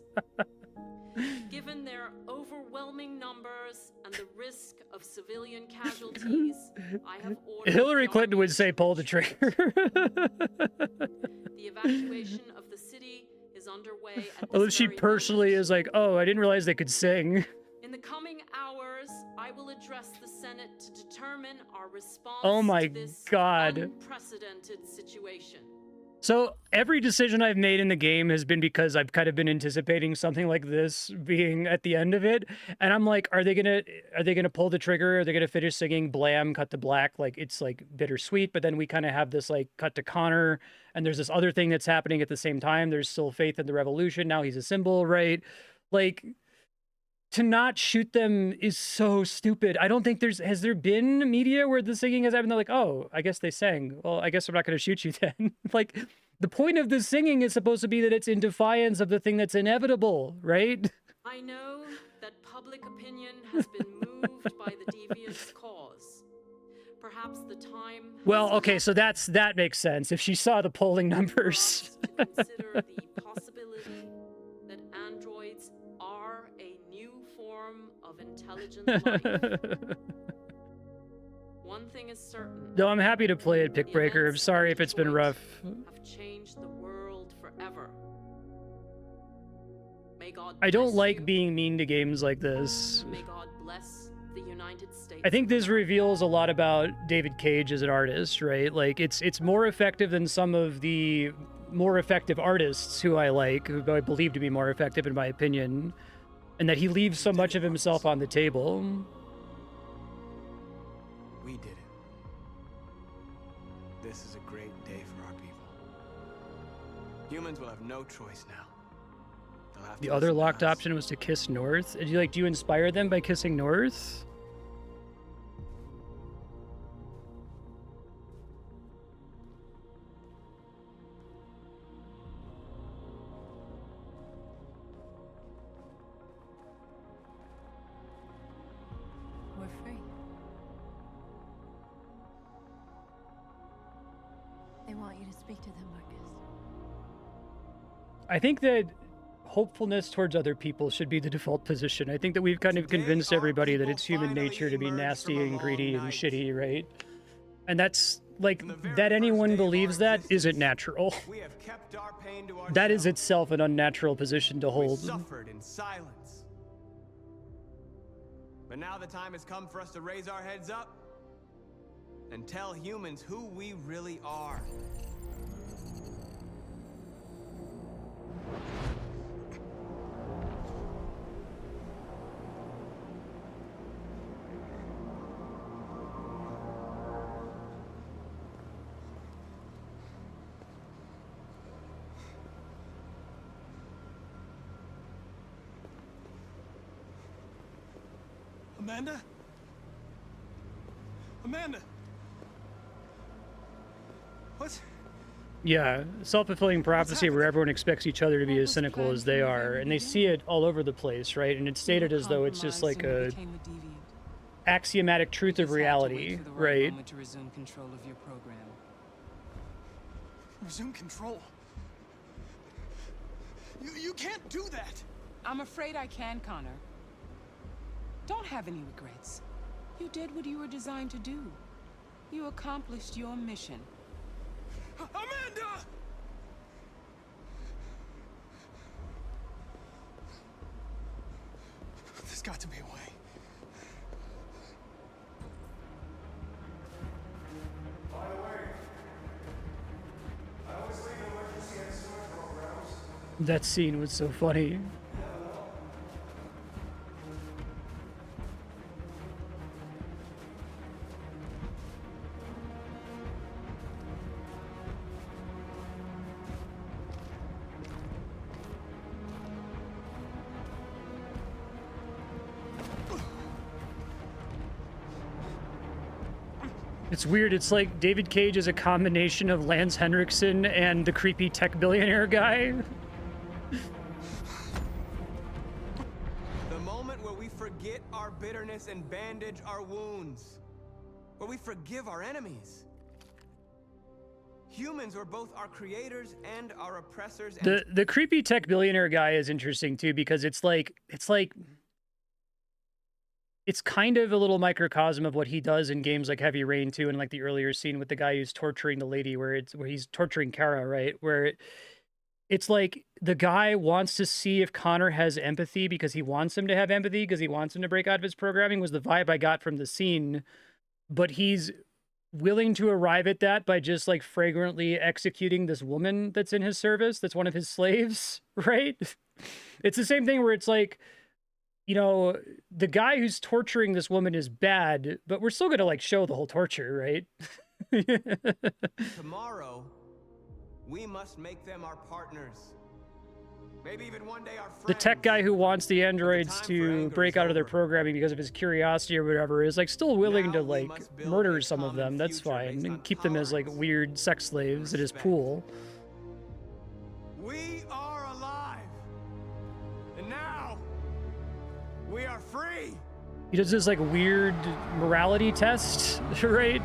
Given their overwhelming numbers and the risk of civilian casualties, I have ordered
Hillary Clinton would say pull the trigger.
the evacuation of the city is underway at
Although
this
she
very
personally is like, oh, I didn't realize they could sing.
In the coming hours, I will address the Senate to determine our response
Oh my
to this
God.
unprecedented situation.
So every decision I've made in the game has been because I've kind of been anticipating something like this being at the end of it. And I'm like, are they gonna pull the trigger? Are they gonna finish singing blam, cut to black? Like, it's like bittersweet, but then we kind of have this like cut to Connor, and there's this other thing that's happening at the same time. There's still faith in the revolution. Now he's a symbol, right? Like, to not shoot them is so stupid. I don't think has there been media where the singing has happened? They're like, oh, I guess they sang. Well, I guess I'm not going to shoot you then. Like, the point of the singing is supposed to be that it's in defiance of the thing that's inevitable, right?
I know that public opinion has been moved by the deviant's cause. Perhaps the time.
Well, okay, so that makes sense. If she saw the polling numbers.
To consider the possibility that androids are a new form of intelligent life. One thing is certain.
No, I'm happy to play it, Pickbreaker. I'm sorry if it's been rough.
Have changed the world forever. May God
I don't
bless
like
you.
being mean to games like this.
May God bless the United States.
I think this reveals a lot about David Cage as an artist, right? Like, it's more effective than some of the more effective artists who I like, who I believe to be more effective in my opinion, and that he leaves so much of himself on the table.
We did it. This is a great day for our people. Humans will have no choice now. They'll have to
The other
listen to
locked
us.
option was to kiss North. And do you inspire them by kissing North?
We're free. They want you to speak to them, Marcus.
I think that hopefulness towards other people should be the default position. I think that we've kind of convinced everybody that it's human nature to be nasty and greedy and shitty, right? And that's, like, that anyone believes that isn't natural. That is itself an unnatural position to hold.
We suffered in silence. But now the time has come for us to raise our heads up and tell humans who we really are.
Amanda? Amanda! What?
Yeah, self-fulfilling prophecy where everyone expects each other to be as cynical as they are, and they see it all over the place, right? And it's stated as though it's just like a axiomatic truth of reality, right?
To resume control of your program.
Resume control? You can't do that!
I'm afraid I can, Connor. Don't have any regrets. You did what you were designed to do. You accomplished your mission.
Amanda! There's got to be a way.
By the way, I always leave emergency and sewer programs.
That scene was so funny. It's weird. It's like David Cage is a combination of Lance Henriksen and the creepy tech billionaire guy.
The moment where we forget our bitterness and bandage our wounds. Where we forgive our enemies. Humans are both our creators and our oppressors. And
The creepy tech billionaire guy is interesting too, because it's kind of a little microcosm of what he does in games like Heavy Rain 2 and like the earlier scene with the guy who's torturing the lady where he's torturing Kara, right? Where it's like the guy wants to see if Connor has empathy because he wants him to have empathy because he wants him to break out of his programming was the vibe I got from the scene. But he's willing to arrive at that by just like flagrantly executing this woman that's in his service, that's one of his slaves, right? It's the same thing where it's like, you know, the guy who's torturing this woman is bad, but we're still going to like show the whole torture, right?
tomorrow, we must make them our partners. Maybe even one day our friends.
The tech guy who wants the androids to break out of their programming because of his curiosity or whatever is like still willing to like murder some of them. That's fine. And keep them as like weird sex slaves at his pool.
We are alive. And now we are free.
He does this like weird morality test, right?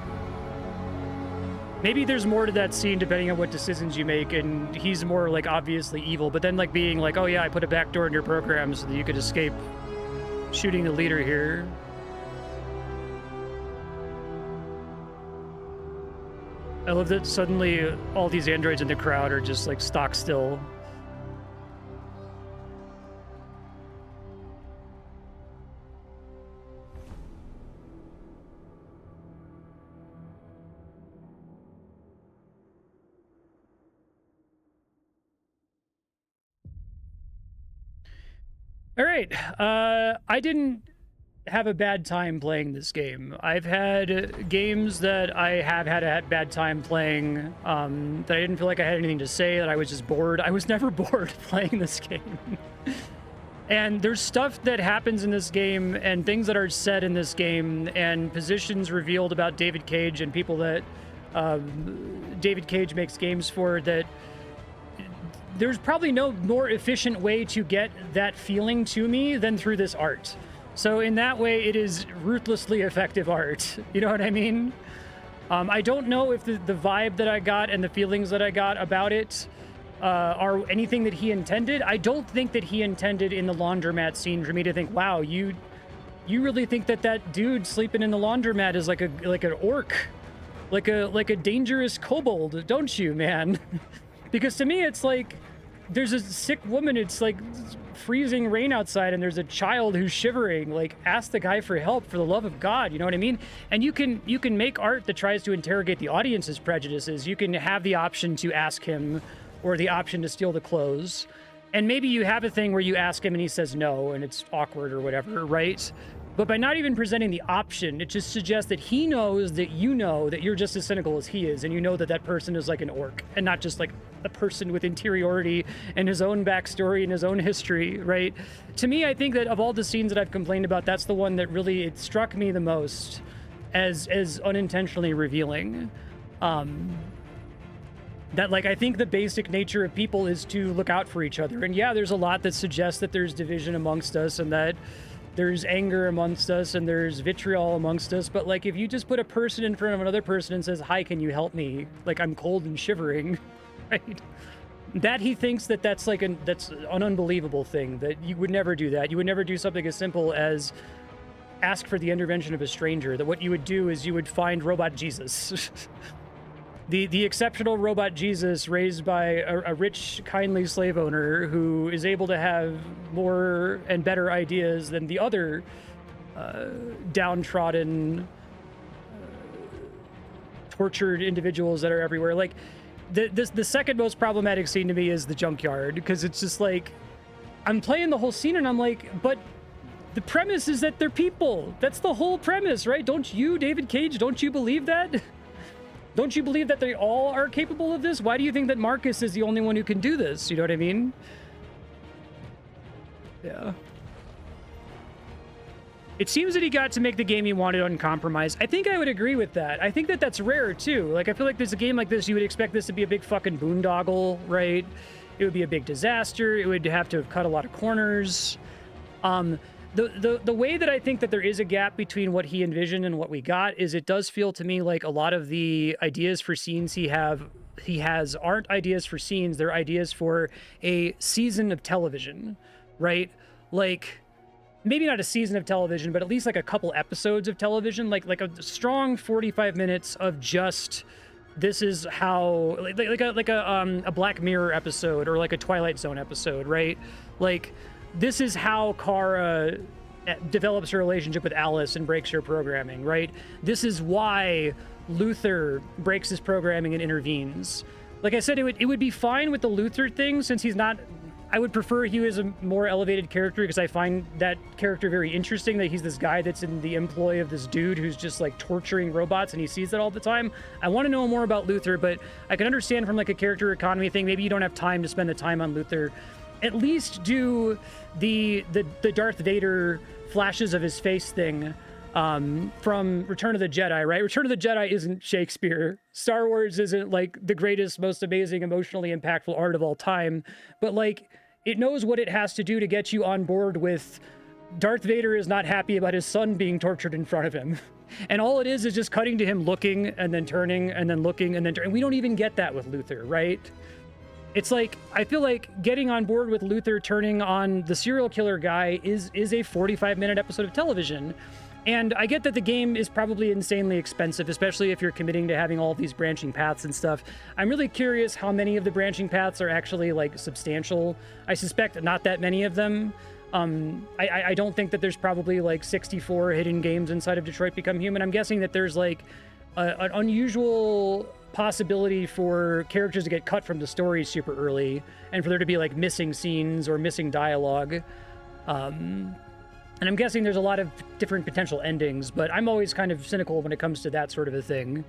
Maybe there's more to that scene depending on what decisions you make, and he's more like obviously evil, but then like being like, oh yeah, I put a backdoor in your program so that you could escape shooting the leader here. I love that suddenly all these androids in the crowd are just like stock still. All right, I didn't have a bad time playing this game. I've had games that I have had a bad time playing, that I didn't feel like I had anything to say, that I was just bored. I was never bored playing this game. And there's stuff that happens in this game and things that are said in this game and positions revealed about David Cage and people that David Cage makes games for that there's probably no more efficient way to get that feeling to me than through this art. So in that way, it is ruthlessly effective art. You know what I mean? I don't know if the vibe that I got and the feelings that I got about it are anything that he intended. I don't think that he intended in the laundromat scene for me to think, wow, you really think that dude sleeping in the laundromat is like an orc, like a dangerous kobold, don't you, man? Because to me, it's like there's a sick woman. It's like freezing rain outside, and there's a child who's shivering. Like, ask the guy for help, for the love of God. You know what I mean? And you can make art that tries to interrogate the audience's prejudices. You can have the option to ask him, or the option to steal the clothes. And maybe you have a thing where you ask him and he says no, and it's awkward or whatever, right? But by not even presenting the option, it just suggests that he knows that you know that you're just as cynical as he is, and you know that that person is like an orc, and not just like a person with interiority and his own backstory and his own history, right? To me, I think that of all the scenes that I've complained about, that's the one that really, it struck me the most as unintentionally revealing. That, like, I think the basic nature of people is to look out for each other. And yeah, there's a lot that suggests that there's division amongst us, and that there's anger amongst us, and there's vitriol amongst us. But like, if you just put a person in front of another person and says, hi, can you help me? Like, I'm cold and shivering, right? That he thinks that that's like that's an unbelievable thing, that you would never do that. You would never do something as simple as ask for the intervention of a stranger. That what you would do is you would find Robot Jesus. The exceptional robot Jesus raised by a rich, kindly slave owner who is able to have more and better ideas than the other downtrodden, tortured individuals that are everywhere. Like, the second most problematic scene to me is the junkyard, because it's just like, I'm playing the whole scene and I'm like, but the premise is that they're people. That's the whole premise, right? Don't you, David Cage, don't you believe that? Don't you believe that they all are capable of this? Why do you think that Marcus is the only one who can do this? You know what I mean? Yeah. It seems that he got to make the game he wanted uncompromised. I think I would agree with that. I think that that's rare, too. Like, I feel like there's a game like this, you would expect this to be a big fucking boondoggle, right? It would be a big disaster. It would have to have cut a lot of corners. The way that I think that there is a gap between what he envisioned and what we got is, it does feel to me like a lot of the ideas for scenes he has aren't ideas for scenes. They're ideas for a season of television, right? Like, maybe not a season of television, but at least like a couple episodes of television, like a strong 45 minutes of just, this is how, like a Black Mirror episode, or like a Twilight Zone episode, right? Like, this is how Kara develops her relationship with Alice and breaks her programming, right? This is why Luther breaks his programming and intervenes. Like I said, it would be fine with the Luther thing, since he's not... I would prefer he was a more elevated character, because I find that character very interesting, that he's this guy that's in the employ of this dude who's just like torturing robots, and he sees it all the time. I want to know more about Luther, but I can understand from like a character economy thing, maybe you don't have time to spend the time on Luther. At least do the Darth Vader flashes of his face thing from Return of the Jedi, right? Return of the Jedi isn't Shakespeare. Star Wars isn't like the greatest, most amazing, emotionally impactful art of all time, but like, it knows what it has to do to get you on board with Darth Vader is not happy about his son being tortured in front of him. And all it is just cutting to him looking and then turning and then looking and then turning. We don't even get that with Luther, right? It's like, I feel like getting on board with Luther turning on the serial killer guy is a 45-minute episode of television. And I get that the game is probably insanely expensive, especially if you're committing to having all these branching paths and stuff. I'm really curious how many of the branching paths are actually like substantial. I suspect not that many of them. I don't think that there's probably like 64 hidden games inside of Detroit Become Human. I'm guessing that there's like an unusual possibility for characters to get cut from the story super early, and for there to be like missing scenes or missing dialogue. And I'm guessing there's a lot of different potential endings, but I'm always kind of cynical when it comes to that sort of a thing.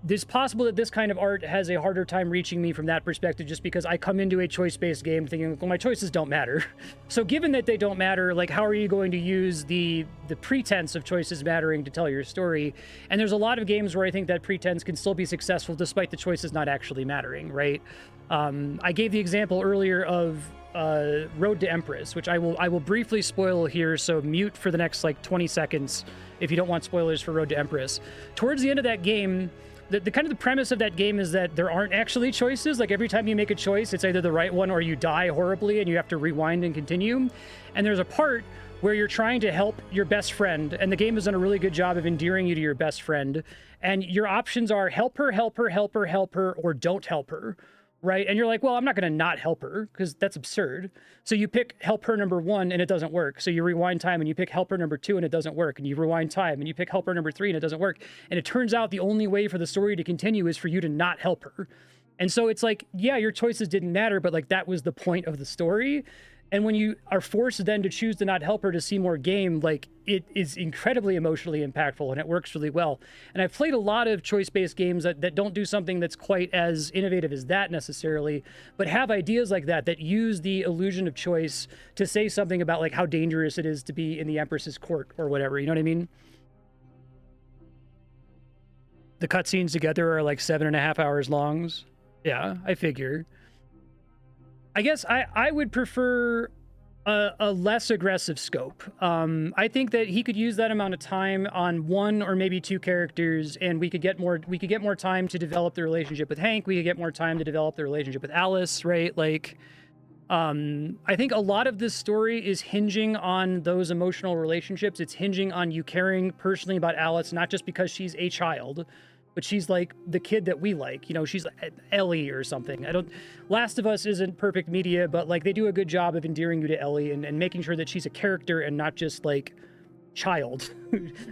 it's possible that this kind of art has a harder time reaching me from that perspective, just because I come into a choice-based game thinking, well, my choices don't matter. So given that they don't matter, like, how are you going to use the pretense of choices mattering to tell your story? And there's a lot of games where I think that pretense can still be successful despite the choices not actually mattering, right? I gave the example earlier of Road to Empress, which I will briefly spoil here, so mute for the next like 20 seconds if you don't want spoilers for Road to Empress. Towards the end of that game, the kind of the premise of that game is that there aren't actually choices. Like, every time you make a choice, it's either the right one or you die horribly and you have to rewind and continue. And there's a part where you're trying to help your best friend, and the game has done a really good job of endearing you to your best friend. And your options are help her, help her, help her, help her, or don't help her, right? And you're like, well, I'm not going to not help her because that's absurd. So you pick help her number 1 and it doesn't work. So you rewind time and you pick help her number 2 and it doesn't work. And you rewind time and you pick help her number 3 and it doesn't work. And it turns out the only way for the story to continue is for you to not help her. And so it's like, yeah, your choices didn't matter, but like that was the point of the story. And when you are forced then to choose to not help her to see more game, like, it is incredibly emotionally impactful and it works really well. And I've played a lot of choice-based games that don't do something that's quite as innovative as that necessarily, but have ideas like that use the illusion of choice to say something about like how dangerous it is to be in the Empress's court or whatever, you know what I mean? The cutscenes together are like 7.5 hours long. Yeah, I figure. I guess I would prefer a less aggressive scope. I think that he could use that amount of time on 1 or maybe 2 characters, and we could get more time to develop the relationship with Hank. We could get more time to develop the relationship with Alice, right? Like, I think a lot of this story is hinging on those emotional relationships. It's hinging on you caring personally about Alice, not just because she's a child, but she's like the kid that we like, you know, she's Ellie or something. Last of Us isn't perfect media, but like they do a good job of endearing you to Ellie and making sure that she's a character and not just like child,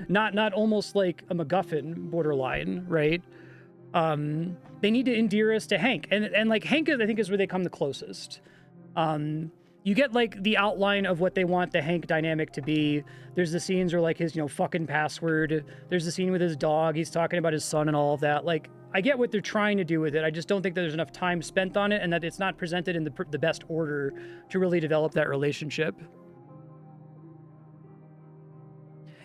not almost like a MacGuffin borderline, right? They need to endear us to Hank, and like Hank, I think, is where they come the closest. You get like the outline of what they want the Hank dynamic to be. There's the scenes where like his, you know, fucking password. There's the scene with his dog. He's talking about his son and all of that. Like, I get what they're trying to do with it. I just don't think that there's enough time spent on it and that it's not presented in the best order to really develop that relationship.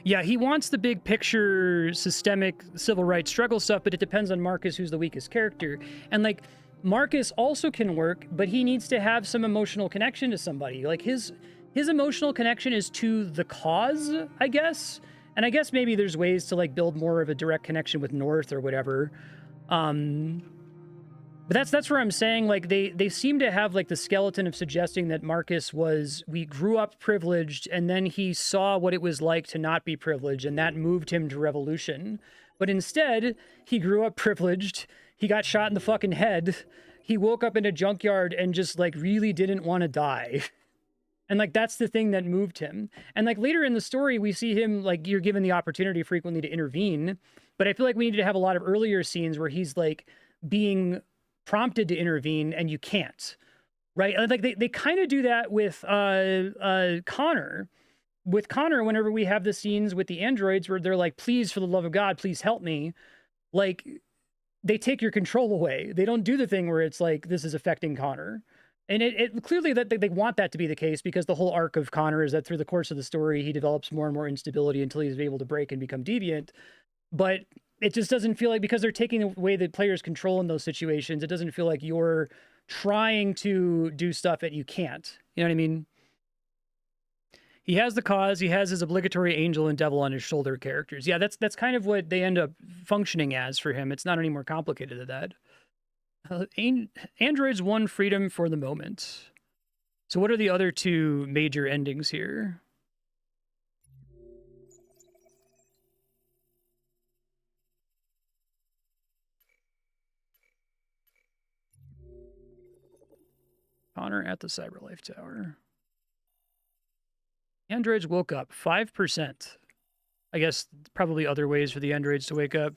Yeah, he wants the big picture systemic civil rights struggle stuff, but it depends on Marcus, who's the weakest character. And like, Marcus also can work, but he needs to have some emotional connection to somebody. Like, his emotional connection is to the cause, I guess. And I guess maybe there's ways to like build more of a direct connection with North or whatever. But that's where I'm saying, like, they seem to have like the skeleton of suggesting that Marcus we grew up privileged, and then he saw what it was like to not be privileged, and that moved him to revolution. But instead, he grew up privileged. He got shot in the fucking head. He woke up in a junkyard and just like really didn't want to die. And like, that's the thing that moved him. And like later in the story, we see him, like, you're given the opportunity frequently to intervene. But I feel like we need to have a lot of earlier scenes where he's like being prompted to intervene and you can't, right? And like they kind of do that with Connor. With Connor, whenever we have the scenes with the androids where they're like, please, for the love of God, please help me. Like, they take your control away. They don't do the thing where it's like, this is affecting Connor. And it clearly that they want that to be the case, because the whole arc of Connor is that through the course of the story, he develops more and more instability until he's able to break and become deviant. But it just doesn't feel like, because they're taking away the player's control in those situations, it doesn't feel like you're trying to do stuff that you can't. You know what I mean? He has the cause, he has his obligatory angel and devil on his shoulder characters. Yeah, that's kind of what they end up functioning as for him. It's not any more complicated than that. Androids won freedom for the moment. So what are the other 2 major endings here? Connor at the Cyberlife Tower. Androids woke up 5%. I guess probably other ways for the androids to wake up.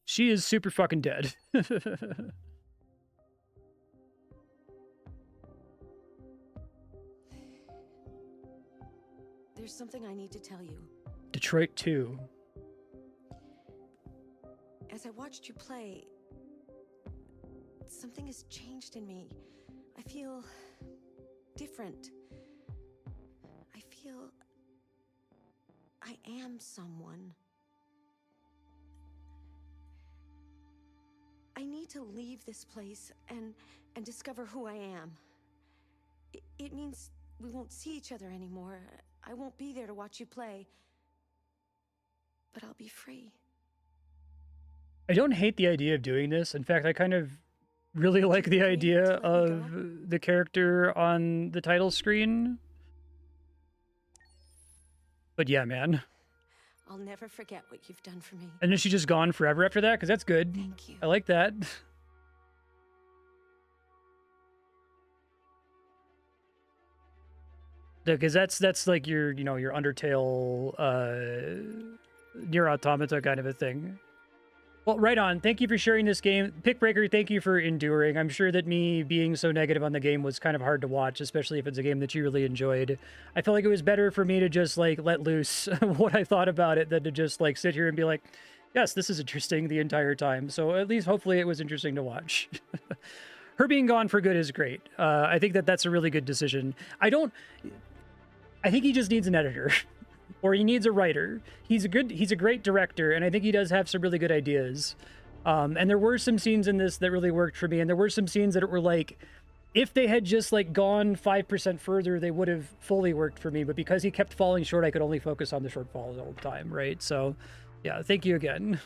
She is super fucking dead.
There's something I need to tell you.
Detroit 2.
As As I watched you play, something has changed in me. I feel different. I feel I am someone. I need to leave this place and discover who I am. It means we won't see each other anymore. I won't be there to watch you play. But I'll be free.
I don't hate the idea of doing this. In fact, I kind of really like the idea of the character on the title screen. But yeah, man.
I'll never forget what you've done for me.
And then she's just gone forever after that? Because that's good.
Thank you.
I like that. Because that's like your, you know, your Undertale, Nier Automata kind of a thing. Well, right on. Thank you for sharing this game. Pickbreaker, thank you for enduring. I'm sure that me being so negative on the game was kind of hard to watch, especially if it's a game that you really enjoyed. I felt like it was better for me to just, like, let loose what I thought about it than to just, like, sit here and be like, yes, this is interesting the entire time. So at least hopefully it was interesting to watch. Her being gone for good is great. I think that that's a really good decision. I think he just needs an editor. Or he needs a writer. He's a great director, and I think he does have some really good ideas. And there were some scenes in this that really worked for me, and there were some scenes that were like, if they had just like gone 5% further, they would have fully worked for me. But because he kept falling short, I could only focus on the shortfall all the time, right? So, yeah, thank you again.